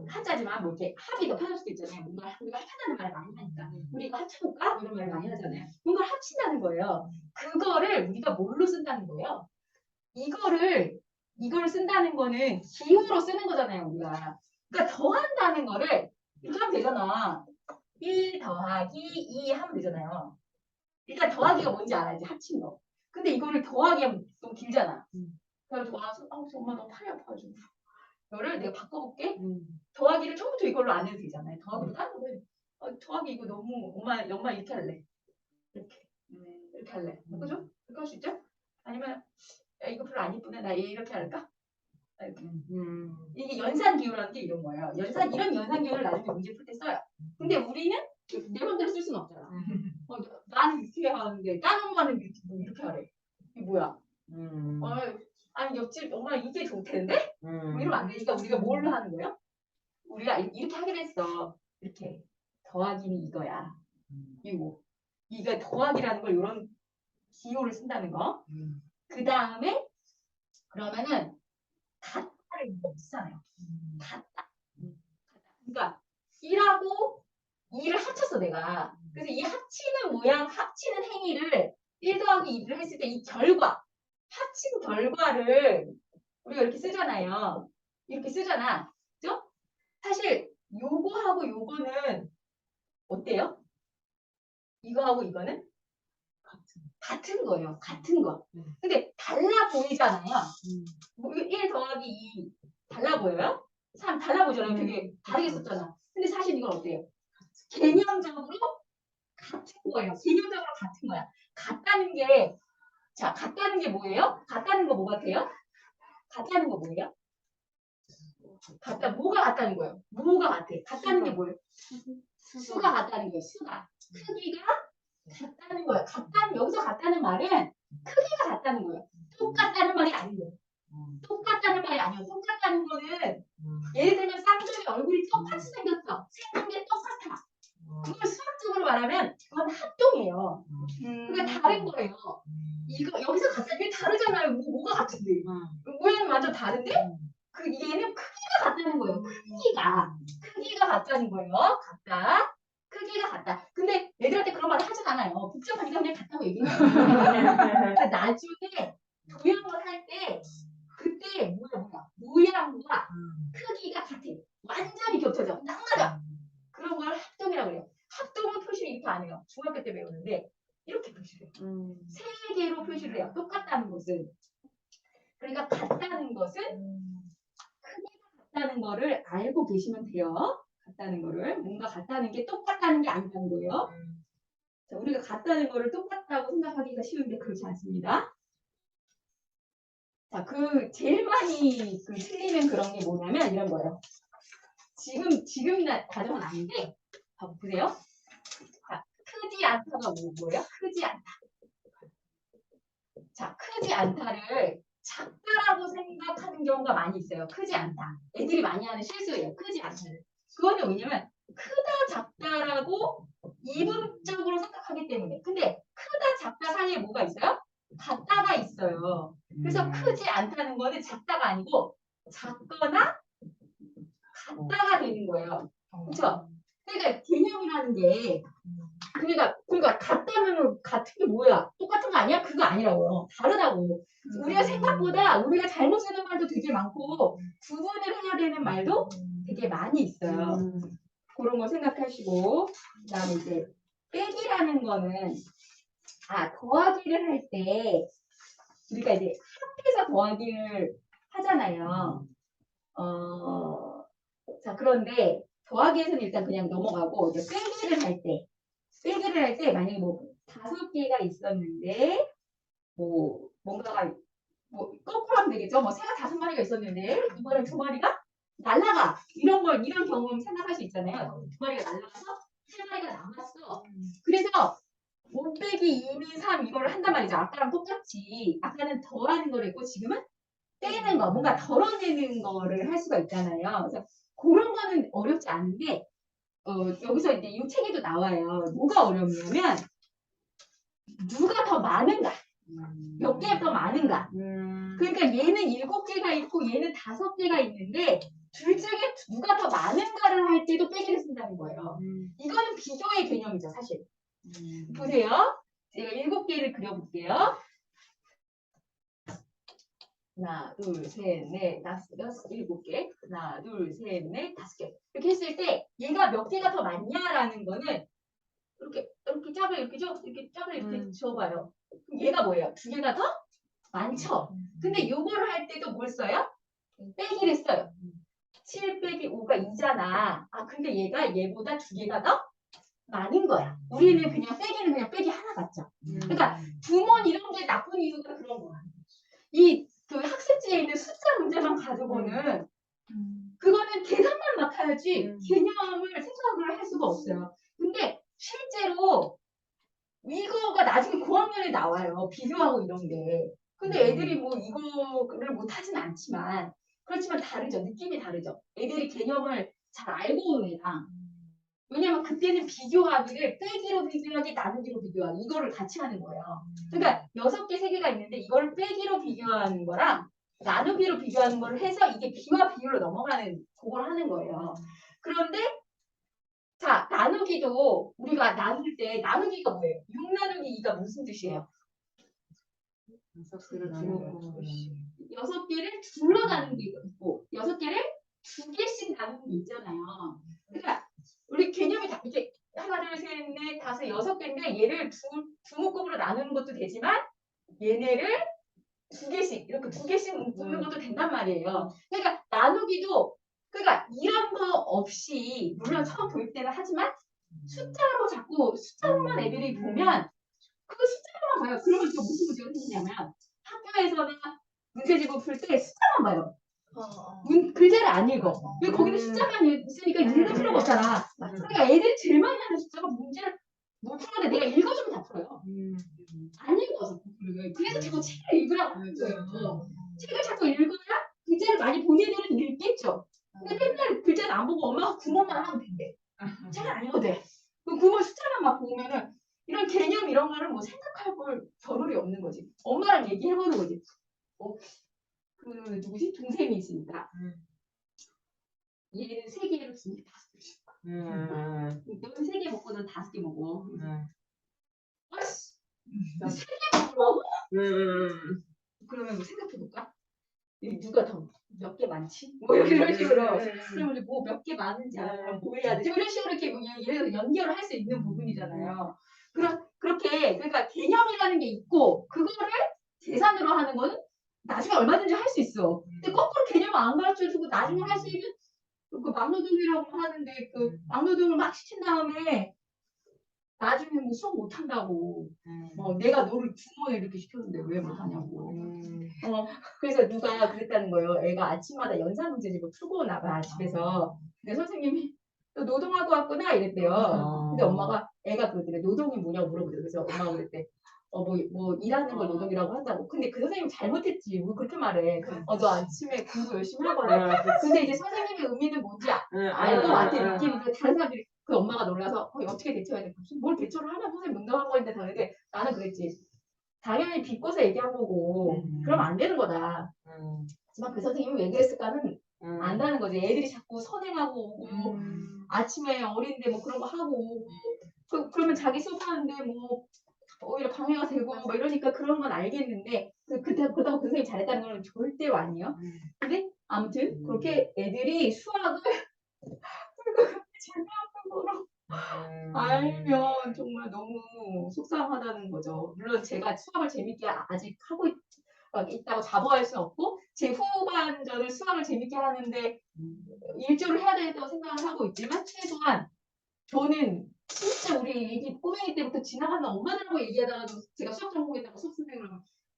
한자지만 이렇게 합이 더 편할 수도 있잖아요. 뭔가 우리가 합한다는 말을 많이 하니까 우리 이거 합쳐볼까? 이런 말을 많이 하잖아요. 뭔가 합친다는 거예요. 그거를 우리가 뭘로 쓴다는 거예요? 이걸 쓴다는 거는 기호로 쓰는 거잖아요. 우리가. 그러니까 더한다는 거를 이렇게 하면 되잖아. 1 더하기 2 하면 되잖아요. 일단 더하기가 뭔지 알아야지, 합친 거. 근데 이거를 더하기하면 너무 길잖아. 그래서 와서 엄마 너무 팔이 아파가지고 이거를 내가 바꿔볼게. 더하기를 처음부터 이걸로 안 해도 되잖아요. 더하기를 다른 거를 더하기 이거 너무 엄마 이렇게 할래. 이렇게 할래. 그죠? 그렇게 할 수 있죠? 아니면 야, 이거 별로 안 이쁘네. 나 얘 이렇게 할까? 이렇게. 이게 연산 기호라는 게 이런 거예요. 이런 연산 기호를 나중에 문제 풀 때 써요. 근데 우리는 내 맘대로 쓸 수는 없잖아. 나는 이렇게 하는데 다른 엄마는 이렇게 하래. 이게 뭐야? 아니 옆집 엄마 이게 좋대는데? 뭐 이러면 안 되니까 우리가 뭘 하는 거예요? 우리가 이렇게 하기로 했어. 이렇게 더하기는 이거야. 이거 더하기라는 걸 이런 기호를 쓴다는 거. 그 다음에 그러면은 같다를 쓰잖아요. 같다. 그러니까 1하고 2를 합쳤어 내가. 그래서 이 합치는 모양, 합치는 행위를 1 더하기 2를 했을 때 이 결과, 합친 결과를 우리가 이렇게 쓰잖아요. 이렇게 쓰잖아. 그죠? 사실 요거하고 요거는 어때요? 이거하고 이거는 같은 거예요. 같은 거. 근데 달라 보이잖아요. 1 더하기 2 달라 보여요? 3 달라 보이잖아요. 되게 다르게 썼잖아. 근데 사실 이건 어때요? 개념적으로 같은 거예요. 개념적으로 같은 거야. 같다는 게, 자, 같다는 게 뭐예요? 같다는 거 뭐 같아요? 같다는 거 뭐예요? 뭐가 같다는 거예요? 뭐가 같아? 같다는 게 뭐예요? 수가 같다는 거예요. 수가. 크기가 같다는 거예요. 여기서 같다는 말은 크기가 같다는 거예요. 똑같다는 말이 아니에요. 똑같다는 말이 아니에요. 똑같다는 거는 예를 들면 쌍둥이 얼굴이 똑같이 생겼어. 생긴 게 똑같아. 그걸 수학적으로 말하면 그건 합동이에요. 그러니까 다른 거예요. 이거 여기서 같다. 이게 다르잖아요. 뭐가 같은데? 모양이 완전 다른데? 얘는 크기가 같다는 거예요. 크기가 같다는 거예요. 같다. 크기가 같다. 근데 애들한테 그런 말을 하진 않아요. 복잡하니까 그냥 같다고 얘기해요. 그러니까 나중에 도형을 할 때 그때 모양과 크기가 같아. 완전히 겹쳐져. 딱 맞아. 그런 걸 합동이라고 해요. 합동은 표시를 이렇게 안 해요. 중학교 때 배우는데 이렇게 표시를 해요. 세 개로 표시를 해요. 똑같다는 것은. 그러니까 같다는 것은 크기가 같다는 거를 알고 계시면 돼요. 같다는 거를. 뭔가 같다는 게 똑같다는 게 아니라는 거예요. 자, 우리가 같다는 거를 똑같다고 생각하기가 쉬운데 그렇지 않습니다. 자, 제일 많이 틀리는 그런 게 뭐냐면 이런 거예요. 지금이나 과정은 아닌데, 보세요. 자, 크지 않다가 뭐예요? 크지 않다. 자, 크지 않다를 작다라고 생각하는 경우가 많이 있어요. 크지 않다. 애들이 많이 하는 실수예요. 크지 않다를. 그거는 왜냐면 크다, 작다라고 이분적으로 생각하기 때문에. 근데 크다, 작다 사이에 뭐가 있어요? 같다가 있어요. 그래서 크지 않다는 거는 작다가 아니고 작거나 같다가 되는 거예요. 그렇죠? 그러니까 개념이라는 게 그러니까 같다면 같은 게 뭐야? 똑같은 거 아니야? 그거 아니라고요. 다르다고. 우리가 생각보다 우리가 잘못 쓰는 말도 되게 많고 구분을 해야 되는 말도 되게 많이 있어요. 그런 거 생각하시고 그다음에 이제 빼기라는 거는 더하기를 할 때 우리가 이제 합해서 더하기를 하잖아요. 자 그런데 더하기에서는 일단 그냥 넘어가고 이제 빼기를 할 때 만약에 뭐 5개가 있었는데 뭔가가 거꾸로 하면 되겠죠. 새가 5마리가 있었는데 이번엔 2마리가 날라가. 이런 경험 생각할 수 있잖아요. 2마리가 날라가서 3마리가 남았어. 그래서 5 빼기 2는 3 이거를 한단 말이죠. 아까랑 똑같이. 아까는 더하는 거를 했고 지금은 빼는 거, 뭔가 덜어내는 거를 할 수가 있잖아요. 그래서 그런 거는 어렵지 않은데 여기서 이제 이 책에도 나와요. 뭐가 어렵냐면 누가 더 많은가? 몇 개 더 많은가? 그러니까 얘는 7개가 있고 얘는 5개가 있는데 둘 중에 누가 더 많은가를 할 때도 빼기를 쓴다는 거예요. 이거는 비교의 개념이죠, 사실. 보세요. 제가 7개를 그려볼게요. 하나, 둘, 셋, 넷, 다섯, 여섯, 7개. 하나, 둘, 셋, 넷, 5개. 이렇게 했을 때 얘가 몇 개가 더 많냐라는 거는 이렇게 짝을 이렇게 이렇게 짝을 이렇게 지어봐요. 그럼 얘가 뭐예요? 두 개가 더 많죠. 근데 요거를 할 때도 뭘 써요? 빼기를 써요. 7 빼기 5가 2잖아. 아, 근데 얘가 얘보다 두 개가 더 많은 거야. 우리는 그냥 빼기는 그냥 빼기 하나 같죠. 그러니까 부모는 이런 게 나쁜 이유가 그런 거야. 이 그 학습지에 있는 숫자 문제만 가지고는 그거는 계산만 막 해야지 개념을 생각을 할 수가 없어요. 근데 실제로 이거가 나중에 고학년에 나와요. 비교하고 이런 게. 근데 애들이 뭐 이거를 못하진 않지만 그렇지만 다르죠. 느낌이 다르죠. 애들이 개념을 잘 알고 오는 애랑 왜냐면 그때는 비교하기를 빼기로 비교하기 나누기로 비교하기 이거를 같이 하는 거예요. 그러니까 6개, 3개가 있는데 이걸 빼기로 비교하는 거랑 나누기로 비교하는 걸 해서 이게 비와 비율로 넘어가는 그걸 하는 거예요. 그런데 자 나누기도 우리가 나눌 때 나누기가 뭐예요? 6 나누기 2가 무슨 뜻이에요? 6개를 둘러 나누는 게 있고 6개를 2개씩 나누는 게 있잖아요. 그러니까 우리 개념이 다 이렇게 하나, 둘, 셋, 넷, 다섯, 6개인데 얘를 두 묶음으로 나누는 것도 되지만 얘네를 2개씩 이렇게 2개씩 묶는 것도 된단 말이에요. 그러니까 나누기도 그러니까 이런 거 없이 물론 처음 교육 때는 하지만 숫자로 자꾸 숫자로만 애들이 보면 그 숫자로만 봐요. 그러면 또 무슨 문제가 생기냐면 학교에서는 문제집을 풀 때 숫자만 봐요. 글자를 안 읽어. 왜 거기는 숫자만 있으니까 읽을 필요가 없잖아. 그러니까 애들이 제일 많이 하는 숫자가 문제를 못 풀는데 내가 읽어주면 다 풀어요. 안 읽어서 그래서 자꾸 책을 읽으라고 하는 거예요. 책을 자꾸 읽어야 글자를 많이 본 애들은 읽겠죠. 근데 맨날 글자를 안 보고 엄마가 구멍만 하면 된대. 책을 안 읽어도 돼. 그 구멍 숫자만 막 보면은 이런 개념 이런 거는 뭐 생각할 걸 겨를이 없는 거지. 엄마랑 얘기해보는 거지. 그 누구지? 동생이 있습니다. 얘는 3개를 주면 5개. 너는 3개 먹고 넌 5개 먹어. 아씨, 3개 먹으라고? 그러면 뭐 생각해볼까? 누가 더 몇 개 많지? 뭐 이런 식으로. 그러면 뭐 몇 개 많은지 알아보면 뭐 해야 되지? 이런 식으로 이렇게 얘를 연결을 할 수 있는 부분이잖아요. 그렇게 그러니까 개념이라는 게 있고 그거를 계산으로 하는 거는 나중에 얼마든지 할 수 있어. 근데 거꾸로 개념을 안 가르쳐주고 나중에 할 수 있는 그 막노동이라고 하는데 그 막노동을 막 시킨 다음에 나중에 뭐 수업 못 한다고. 내가 너를 2번에 이렇게 시켰는데 왜 못하냐고. 그래서 누가 그랬다는 거예요. 애가 아침마다 연산 문제집을 풀고 나가 집에서. 근데 선생님이 너 노동하고 왔구나 이랬대요. 근데 엄마가 애가 그러더래. 노동이 뭐냐고 물어보더래. 그래서 엄마가 그랬대. 뭐 일하는 걸 노동이라고 한다고. 근데 그 선생님 잘못했지. 뭐 그렇게 말해. 너 아침에 공부 열심히 하거든. 근데 이제 선생님의 의미는 뭔지 알 것 같아. 느낌이. 다른 사람들이 그 엄마가 놀라서 어떻게 대처해야 돼? 뭘 대처를 하냐? 선생님 농담한 거인데 당연히 나는 그랬지. 당연히 비꼬서 얘기한 거고 그러면 안 되는 거다. 하지만 그 선생님이 왜 그랬을까는 안다는 거지. 애들이 자꾸 선행하고 오고 아침에 어린데 뭐 그런 거 하고 오고 그러면 자기 수업하는데 뭐 오히려 방해가 되고 뭐 이러니까 그런 건 알겠는데 그렇다고 그 선생님이 잘했다는 건 절대로 아니에요. 근데 아무튼 그렇게 애들이 수학을 재미없는 거로 알면 정말 너무 속상하다는 거죠. 물론 제가 수학을 재밌게 아직 하고 있다고 자부할 수는 없고 제 후반전을 수학을 재밌게 하는데 일조를 해야 된다고 생각을 하고 있지만 최소한 저는 진짜 우리 애기 꼬맹이 때부터 지나가는 엄마들하고 얘기하다가도 제가 수학 전공했다고 수업 선생님을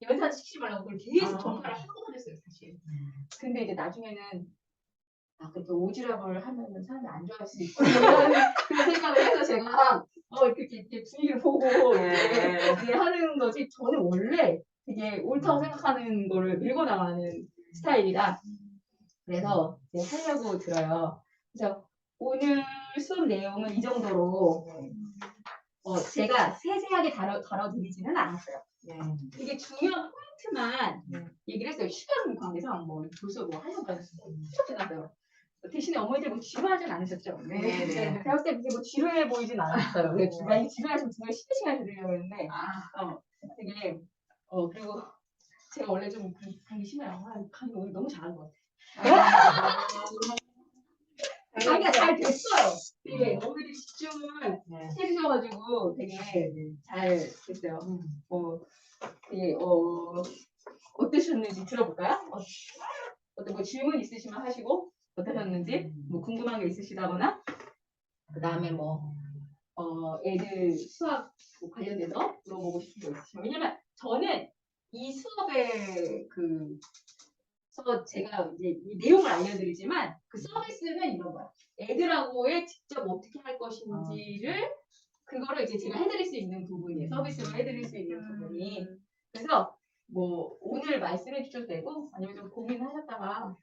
연산 시키지 말라고 그걸 계속 전파를 하고 그랬어요 사실. 근데 이제 나중에는 그렇게 오지랖을 하면 사람이 안 좋아할 수 있고 그런 생각을 해서 제가 이렇게 분위기를 보고 이렇게 하는 거지. 저는 원래 되게 옳다고 생각하는 거를 밀고 나가는 스타일이라 그래서 이제 하려고 들어요. 그래서 오늘 수업 내용은 이 정도로 제가 세세하게 다뤄드리지는 않았어요. 이게 중요한 포인트만 얘기를 했어요. 시간 관계상 뭐 벌써 뭐 하려고 했어요. 지났어요. 대신에 어머니들 뭐 지루하진 않으셨죠? 네. 제가 볼 때 뭐 지루해 보이진 않았어요. 만약에 지루하시면 정말 10시간 들으려고 했는데, 되게, 그리고 제가 원래 좀 감기 심해요. 감기 오늘 너무 잘한 것 같아요. 감기가 잘 됐어요. 네, 어머니들 집중을 해주셔서 해주셔가지고 되게 잘 됐어요. 되게 어떠셨는지 들어볼까요? 어떤 뭐 질문 있으시면 하시고 어떠셨는지 뭐 궁금한 게 있으시다거나 그 다음에 뭐 애들 수학 관련돼서 물어보고 싶은 거 있으시면 왜냐면 저는 이 수업에 제가 이제 이 내용을 알려드리지만 그 서비스는 이런 거야. 애들하고의 직접 어떻게 할 것인지를 그거를 이제 제가 해드릴 수 있는 부분이에요. 서비스로 해드릴 수 있는 부분이. 그래서 뭐 오늘 말씀해 주셔도 되고 아니면 좀 고민하셨다가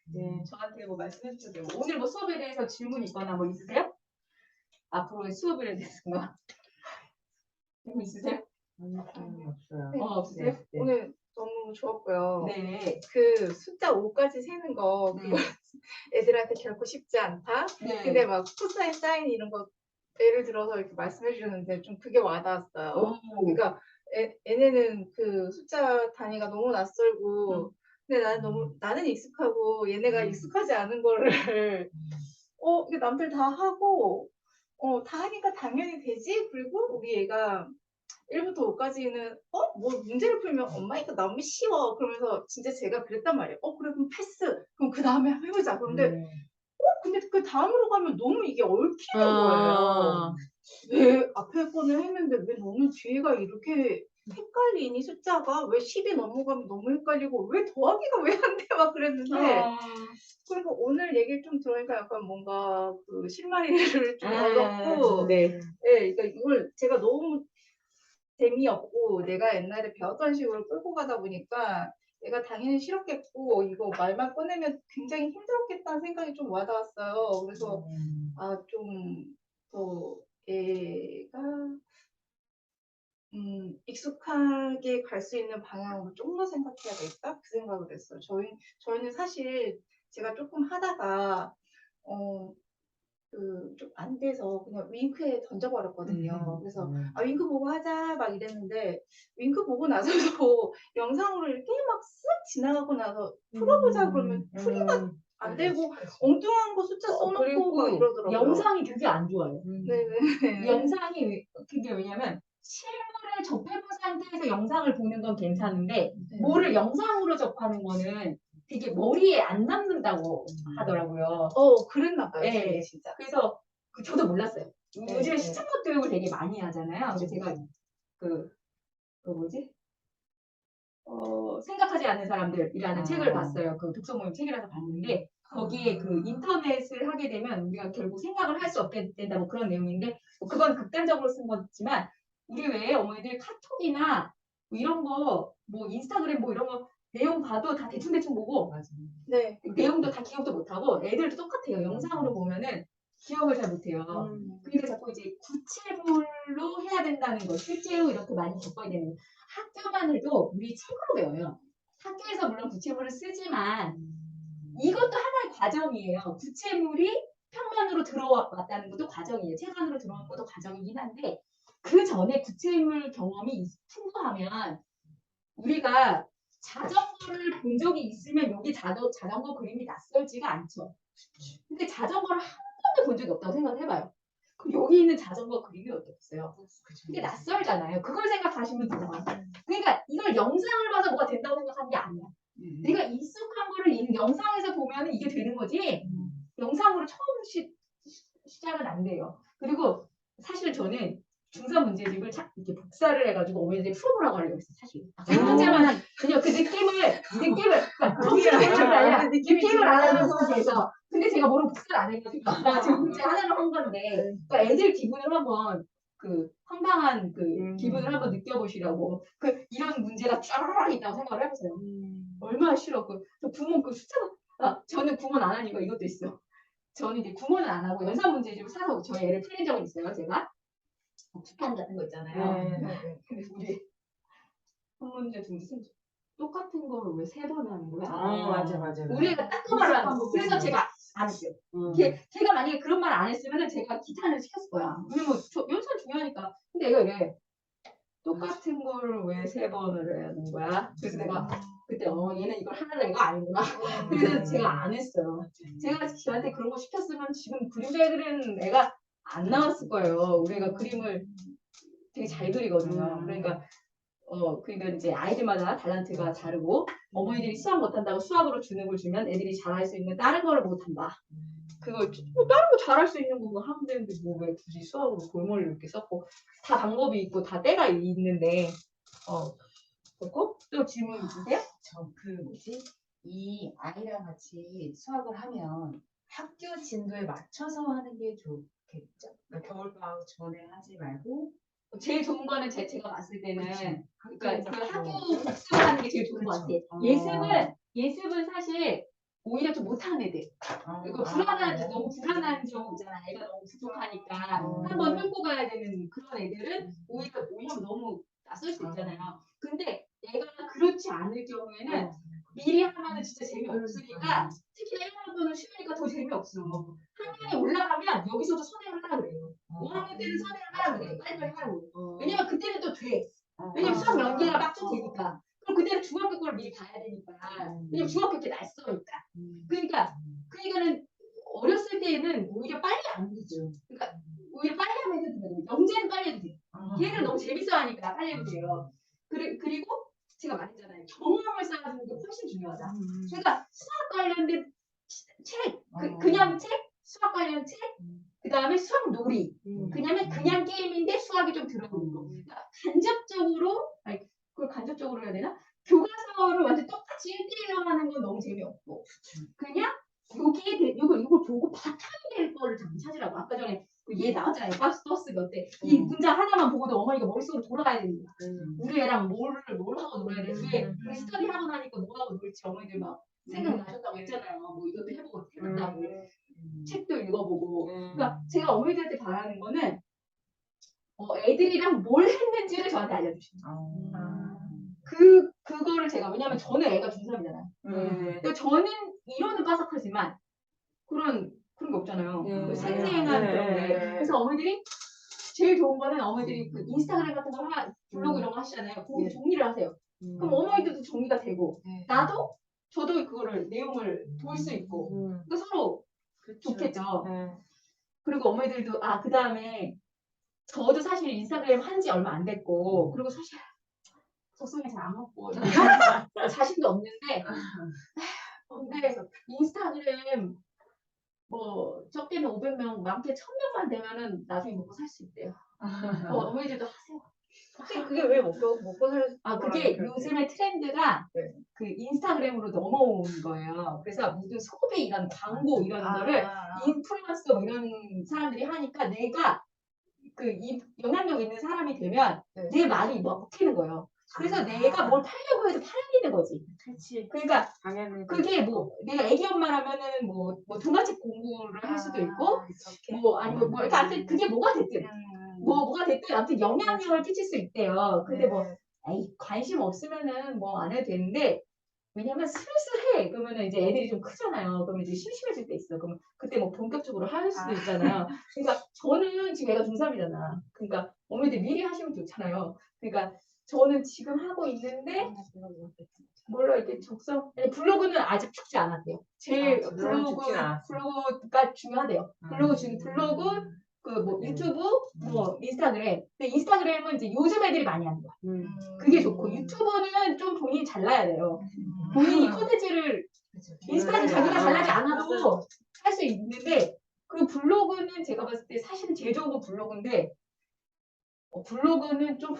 저한테 뭐 말씀해 주셔도 되고 오늘 뭐 수업에 대해서 질문 있거나 뭐 있으세요? 앞으로의 수업에 대해서 질문 있으세요? 없어요. 없으세요? 네. 오늘 너무 좋았고요. 네. 그 숫자 5까지 세는 거 네. 그거 애들한테 결코 쉽지 않다. 네. 근데 막 코사인, 사인 이런 거 예를 들어서 이렇게 말씀해 주셨는데 좀 그게 와닿았어요. 그러니까 얘네는 그 숫자 단위가 너무 낯설고 근데 나는 익숙하고 얘네가 익숙하지 않은 거를 이게 남들 다 하고 다 하니까 당연히 되지. 그리고 우리 애가 1부터 5까지는 뭐 문제를 풀면 엄마 이거 너무 쉬워 그러면서 진짜 제가 그랬단 말이에요. 그래 그럼 패스. 그럼 그 다음에 해보자. 그런데 근데 그 다음으로 가면 너무 이게 얽히는 거예요. 왜 앞에 거는 했는데 왜 너는 뒤에가 이렇게 헷갈리니 숫자가 왜 10이 넘어가면 너무 헷갈리고 왜 더하기가 왜 안 돼? 막 그랬는데 그리고 오늘 얘기를 좀 들으니까 약간 뭔가 그 실마리를 좀 얻었고 네. 그러니까 이걸 제가 너무 재미없고 내가 옛날에 배웠던 식으로 끌고 가다 보니까 얘가 당연히 싫었겠고 이거 말만 꺼내면 굉장히 힘들었겠다는 생각이 좀 와닿았어요. 그래서 좀 더 얘가 익숙하게 갈 수 있는 방향으로 좀 더 생각해야 되겠다 그 생각을 했어요. 저희는 사실 제가 조금 하다가 좀 안 돼서 그냥 윙크에 던져버렸거든요. 그래서 윙크 보고 하자 막 이랬는데 윙크 보고 나서도 영상으로 이렇게 막 쓱 지나가고 나서 풀어보자 그러면 풀이가 안 되고 엉뚱한 거 숫자 써놓고 막 이러더라고요. 영상이 되게 안 좋아요. 네네. 영상이 그게 왜냐면 실물을 접해본 상태에서 영상을 보는 건 괜찮은데 뭐를 영상으로 접하는 거는 되게 머리에 안 남는다고 하더라고요. 그랬나 봐요. 네. 진짜. 그래서 저도 몰랐어요. 네, 요즘에 네. 시청각 교육을 되게 많이 하잖아요. 근데 제가 생각하지 않는 사람들이라는 책을 봤어요. 그 독서 모임 책이라서 봤는데 거기에 그 인터넷을 하게 되면 우리가 결국 생각을 할 수 없게 된다 뭐 그런 내용인데 그건 극단적으로 쓴 거지만 우리 외에 어머니들 카톡이나 뭐 이런 거 뭐 인스타그램 뭐 이런 거 내용 봐도 다 대충대충 보고 네. 내용도 다 기억도 못하고 애들도 똑같아요. 영상으로 보면은 기억을 잘 못해요. 그러니까 자꾸 이제 구체물로 해야 된다는 거 실제로 이렇게 많이 겪어야 되는 거. 학교만 해도 우리 책으로 배워요. 학교에서 물론 구체물을 쓰지만 이것도 하나의 과정이에요. 구체물이 평면으로 들어왔다는 것도 과정이에요. 책 안으로 들어온 것도 과정이긴 한데 그 전에 구체물 경험이 풍부하면 우리가 자전거를 본 적이 있으면 여기 자전거 그림이 낯설지가 않죠. 근데 자전거를 한 번도 본 적이 없다고 생각을 해봐요. 그럼 여기 있는 자전거 그림이 어떻겠어요? 이게 낯설잖아요. 그걸 생각하시면 돼요. 그러니까 이걸 영상을 봐서 뭐가 된다고 생각하는 게 아니야. 내가 익숙한 거를 이 영상에서 보면 이게 되는 거지 영상으로 처음 시작은 안 돼요. 그리고 사실 저는 중3 문제집을 이렇게 복사를 해가지고 어머니들이 풀어보라고 하려고 했어요. 사실 그 문제만 그냥 그 느낌을 느낌을 알아주고 해서 근데 제가 뭐를 복사를 안 해가지고 지금 문제 하나를 한 건데 그러니까 애들 기분을 한번 그 황당한 그 기분을 한번 느껴보시려고 이런 문제가 쫙 있다고 생각을 해보세요. 얼마나 싫어. 저 구몬 그 숫자가 저는 구몬 안 하니까 이것도 있어. 저는 이제 구몬은 안 하고 연산 문제집을 사서 저희 애를 풀린 적은 있어요. 제가 북한 같은 거 있잖아요. 근데 우리 한 문제 두 문제 똑같은 거를 왜 세 번 하는 거야? 맞아. 우리가 딱 그 말을 하는 거. 그래서 제가 안 했어요. 제가 만약에 그런 말 안 했으면 제가 기타를 시켰을 거야. 왜냐면 연산 중요하니까. 근데 얘가 왜 똑같은 거를 왜 세 번을 하는 거야? 그래서 내가 그때 얘는 이걸 하는 애가 아니구나. 그래서 제가 안 했어요. 제가 저한테 그런 거 시켰으면 지금 그림 잘 그리는 애가 안 나왔을 거예요. 우리 애가 그림을 되게 잘 그리거든요. 그러니까 그러니까 이제 아이들마다 달란트가 다르고 어머니들이 수학 못한다고 수학으로 주눅을 주면 애들이 잘할 수 있는 다른 거를 못한다. 그걸 뭐 다른 거 잘할 수 있는 부분 하면 되는데 뭐 왜 굳이 수학으로 골머리를 이렇게 썼고 다 방법이 있고 다 때가 있는데 그렇고 또 질문 있으세요? 저 그 뭐지? 이 아이랑 같이 수학을 하면 학교 진도에 맞춰서 하는 게 좋겠죠? 그러니까 겨울방학 전에 하지 말고 제일 좋은 거는 제가 봤을 때는 그치. 그러니까 그 학교 학교 복습을 하는 게 제일 좋은 것 그쵸. 같아. 예습은 사실 오히려 좀 못하는 애들. 그러니까 너무 불안한 점 있잖아. 애가 너무 부족하니까 한번 끌고 가야 되는 그런 애들은 오히려 너무 낯설 수 있잖아요. 근데 애가 그렇지 않을 경우에는 미리 하면은 진짜 재미없으니까 특히 1학년은 쉬우니까 더 재미없어. 학년이 올라가면 여기서도 선행을 하라 그래요. 5학년 때는 선행을 하라 그래. 빨리빨리 하라고. 왜냐면 그때는 또 돼. 왜냐면 수학 연계가 막 좀 되니까. 그럼 그때는 중학교 걸 미리 봐야 되니까. 왜냐면 중학교 때 낯서니까. 그러니까는 어렸을 때는 오히려 빨리 안 되죠. 그러니까 오히려 빨리 하면 해도 돼요. 영재는 빨리 해도 돼요. 걔는 너무 재밌어 하니까 빨리 해도 돼요. 그리고 제가 말했잖아요. 경험을 쌓아주는 게 훨씬 중요하다. 그러니까 수학 관련된 책, 그냥 책, 수학 관련 책, 그 다음에 수학 놀이. 그냥 게임인데 수학이 좀 들어오는 거. 그러니까 간접적으로, 아니, 그걸 간접적으로 해야 되나? 교과서를 완전 똑같이 1대1로 하는 건 너무 재미없고. 그냥 이걸 보고 바탕이 될 거를 자꾸 찾으라고. 아까 전에 얘 나왔잖아요. 버스 몇 대. 이 문장 하나만 보고도 어머니가 머릿속으로 돌아가야 됩니다. 우리 애랑 뭘 하고 놀아야 돼. 왜 스터디 하고 나니까 뭐 하고 놀지 어머니들 막 생각나셨다고 했잖아요. 뭐 이것도 해봤다고. 책도 읽어보고. 그러니까 제가 어머니들한테 바라는 거는 애들이랑 뭘 했는지를 저한테 알려주시는 거예요. 그거를 제가 왜냐면 저는 애가 중3이잖아요. 근데 저는 이론은 빠삭하지만 그런 게 없잖아요. 그 생생한 그런 게. 그래서 어머니들이 제일 좋은 거는 어머니들이 그 인스타그램 같은 거 블로그 이런 거 하시잖아요. 거기서 정리를 하세요. 그럼 어머니들도 정리가 되고 저도 그거를 내용을 볼 수 있고 그 서로 좋겠죠. 그리고 어머니들도 그 다음에 저도 사실 인스타그램 한지 얼마 안 됐고 그리고 사실 적성에 잘 안 먹고 자신도 없는데 근데 인스타그램 뭐 적게는 500명, 많게 1000명만 되면은 나중에 먹고 살 수 있대요. 어머니들도 하세요. 그게 왜 먹고 살 그게 요즘의 트렌드가 그 인스타그램으로 넘어온 거예요. 그래서 모든 소비 이런 광고 이런 거를 인플루언서 이런 사람들이 하니까 내가 이 영향력 있는 사람이 되면 내 말이 먹히는 거예요. 그래서 내가 뭘 팔려고 해도 팔리는 거지. 그렇지. 그러니까 당연히 그게 뭐 내가 애기 엄마라면은 뭐 동화책 공부를 할 수도 있고 뭐 아니면 뭐 그러니까 아무튼 그게 뭐가 됐든 뭐가 됐든 아무튼 영향력을 끼칠 수 있대요. 근데 뭐 에이 관심 없으면은 뭐 안 해도 되는데 왜냐면 슬슬 해. 그러면은 이제 애들이 좀 크잖아요. 그러면 이제 심심해질 때 있어. 그러면 그때 뭐 본격적으로 할 수도 있잖아요. 그러니까 저는 지금 애가 중3이잖아. 그러니까 어머니들 미리 하시면 좋잖아요. 그러니까 저는 지금 하고 있는데 몰라 이게 블로그는 아직 죽지 않았대요. 제일 블로그가 중요하대요. 블로그 그 뭐 유튜브 뭐 인스타그램. 근데 인스타그램은 이제 요즘 애들이 많이 하는 거야. 그게 좋고 유튜브는 좀 본인이 잘나야 돼요. 본인이 컨텐츠를 인스타는 자기가 잘나지 않아도 할 수 있는데 그 블로그는 제가 봤을 때 사실은 제일 좋은 건 블로그인데 블로그는 좀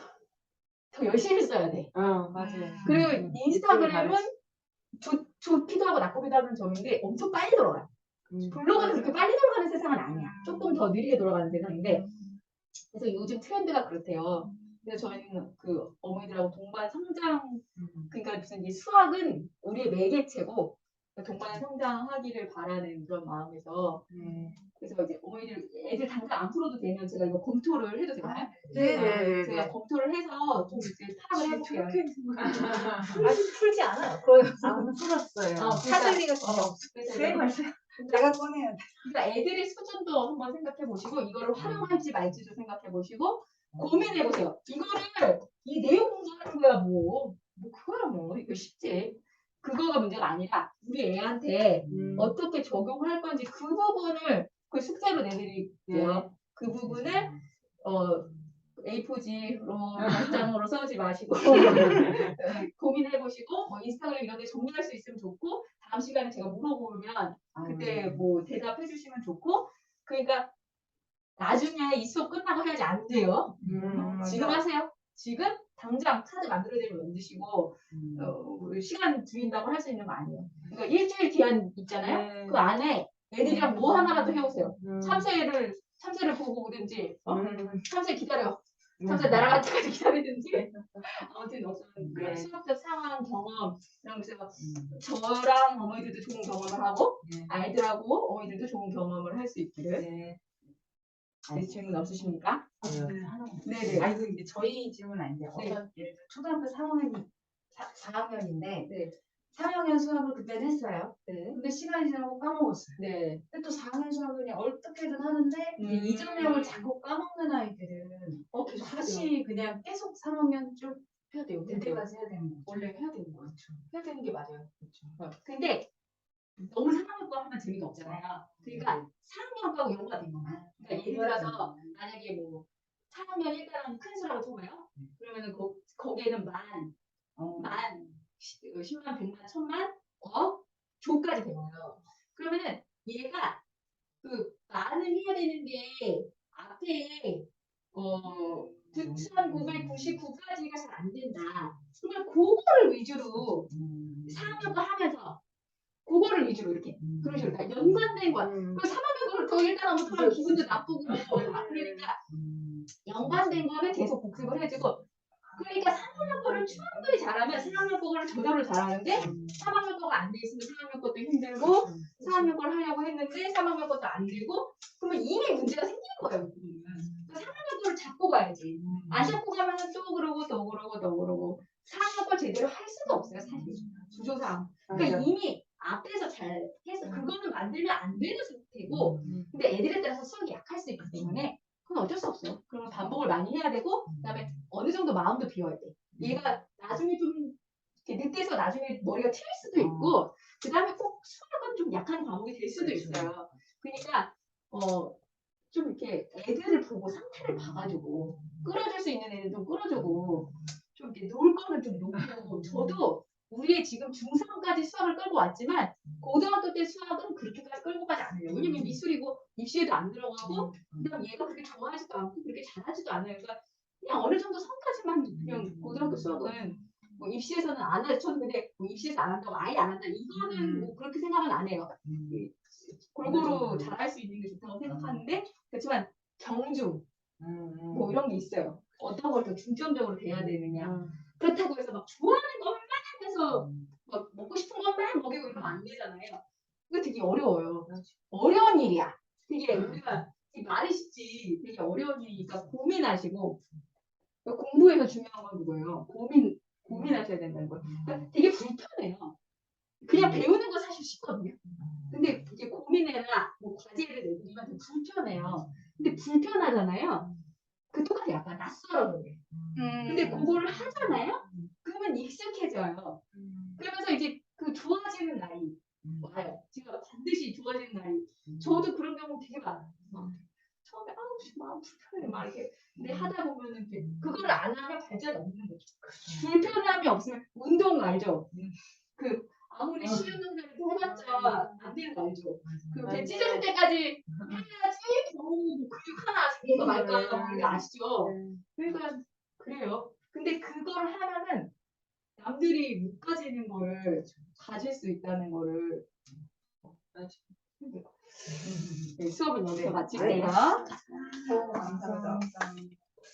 더 열심히 써야 돼. 맞아요. 그리고 인스타그램은 좋기도 하고 나쁘기도 하는 점인데 엄청 빨리 돌아가요. 블로그는 그렇게 빨리 돌아가는 세상은 아니야. 조금 더 느리게 돌아가는 세상인데 그래서 요즘 트렌드가 그렇대요. 그래서 저희는 그 어머니들하고 동반 성장 그러니까 무슨 이 수학은 우리의 매개체고 동반 성장하기를 바라는 그런 마음에서 그래서 이제 어머니들 애들 당장 안 풀어도 되면 제가 이거 검토를 해도 되나요? 네. 제가 검토를 해서 좀 이제 파악을 해볼게요. 아직 풀지 않아요. 거의 안 풀었어요. 사들리가 그래서 내가 꺼내야 돼. 그러니까 애들의 수준도 한번 생각해 보시고 이거를 활용할지 말지도 생각해 보시고 고민해 보세요. 이 내용 공부하는 거야 뭐 그거야 뭐 이거 쉽지. 그거가 문제가 아니라 우리 애한테 어떻게 적용할 건지 그 부분을 그 숙제로 내드릴게요. 그 부분을 A4지로 다섯 장으로 써지 마시고 고민해 보시고 뭐 인스타그램 이런 데 정리할 수 있으면 좋고 다음 시간에 제가 물어보면 그때 뭐 대답해 주시면 좋고 그러니까 나중에 이 수업 끝나고 해야지 안 돼요. 지금 하세요. 지금 당장 카드 만들어내면 만드시고 시간 드린다고 할 수 있는 거 아니에요. 그러니까 일주일 기한 있잖아요. 그 안에 애들이랑 뭐 하나라도 해오세요. 참새를 보고 오든지 참새 기다려. 참새 날아갈 때까지 기다리든지 아무튼 어떤 그런 수업적 상황 경험 이런 것에서 저랑 어머니들도 좋은 경험을 하고 아이들하고 어머니들도 좋은 경험을 할 수 있기를. 질문 없으십니까? 네네. 아이고 이제 저희 질문 아닌데 어떤 예를 들어 초등학교 3학년 4학년인데 네. 3학년 수학을 그때는 했어요. 네. 근데 시간이 지나고 까먹었어요. 네. 근데 또 4학년 수학은 어떻게든 하는데 이전 내용을 자꾸 까먹는 아이들은 계속 다시 그냥 계속 3학년 쭉 해야 돼요. 될 때까지 해야 되는 거죠. 원래 해야 되는 거죠. 그렇죠. 해야 되는 게 맞아요. 그렇죠. 근데 너무 3학년 거 하면 재미가 없잖아요. 그러니까 4학년 거하고 연구가 된 거야. 그러니까 예를 들어서 만약에 뭐 4학년 1단원 큰 수라고 쳐봐요. 그러면은 거기에는 만, 10만, 100만, 1000만, 조까지 배워요. 그러면은 얘가 그 만을 해야 되는데 앞에 9,999까지가 잘 안 된다. 그러면 그거를 위주로 4학년 거 하면서 그거를 위주로 이렇게 그런 식으로 다 연관된 거야. 그 3학년 거를 더 일단 하면 기분도 나쁘고 그러니까 연관된 거는 계속 복습을 해주고 그러니까 3학년 거를 충분히 잘하면 4학년 거를 저절로 잘하는데 3학년 거가 안 돼 있으면 4학년 것도 힘들고 4학년 걸 하려고 했는데 3학년 것도 안 되고 그러면 이미 문제가 생기는 거예요. 그러니까 3학년 거를 잡고 가야지. 안 잡고 가면은 또 그러고 또 그러고 또 그러고 4학년 걸 제대로 할 수가 없어요. 사실 구조상. 그러니까 이미 앞에서 잘 해서 그거는 만들면 안 되는 상태고 근데 애들에 따라서 수학이 약할 수 있기 때문에 그건 어쩔 수 없어요. 그러면 반복을 많이 해야 되고 그다음에 어느 정도 마음도 비워야 돼. 얘가 나중에 좀 이렇게 늑대서 나중에 머리가 트일 수도 있고 그다음에 꼭 수학은 좀 약한 과목이 될 수도 있어요. 그러니까 좀 이렇게 애들을 보고 상태를 봐가지고 끌어줄 수 있는 애들 좀 끌어주고 좀 이렇게 놀 거는 좀 놓고 저도 우리의 지금 중3까지 수학을 끌고 왔지만 고등학교 때 수학은 그렇게까지 끌고 가지 않아요. 왜냐면 미술이고 입시에도 안 들어가고 그다음 얘가 그렇게 좋아하지도 않고 그렇게 잘하지도 않아요. 그러니까 그냥 어느 정도 선까지만 그냥 고등학교 수학은 뭐 입시에서는 안 해요. 저는 근데 뭐 입시에서 안 한다고 아예 안 한다. 이거는 뭐 그렇게 생각은 안 해요. 골고루 잘할 수 있는 게 좋다고 생각하는데 그렇지만 경중 뭐 이런 게 있어요. 어떤 걸 더 중점적으로 돼야 되느냐. 그렇다고 해서 막 좋아하는 것만 해서 막 먹고 싶은 것만 먹이고 이러면 안 되잖아요. 이거 되게 어려워요. 어려운 일이야. 되게 우리가 말이 쉽지 되게 어려운 일이니까 고민하시고 공부에서 중요한 건 그거예요. 고민하셔야 된다는 거예요. 그러니까 되게 불편해요. 그냥 배우는 거 사실 쉽거든요. 근데 이게 고민해라, 뭐 과제를 내드리면 되게 불편해요. 근데 불편하잖아요. 그 똑같아요. 약간 낯설어 그래. 근데 그거를 하잖아요. 그러면 익숙해져요. 그러면서 이제 그 좋아지는 날이 와요. 제가 반드시 좋아지는 날이. 저도 그런 경우 되게 많아요. 처음에 마음 불편해 막 이렇게. 근데 하다 보면은 이제 그걸 안 하면 발전이 없는 거죠. 불편함이 없으면 운동 알죠? 그 아무리 쉬운 운동을 해봤자 안 되는 거 알죠? 그 배 찢어질 때까지 해야지 겨우 근육 하나 생길까 말까 뭐 이거 아시죠? 그러니까 그래요. 근데 그걸 하면은 남들이 못 가지는 거를 가질 수 있다는 거를 네, 수업을 여기서 마칠게요. 감사합니다.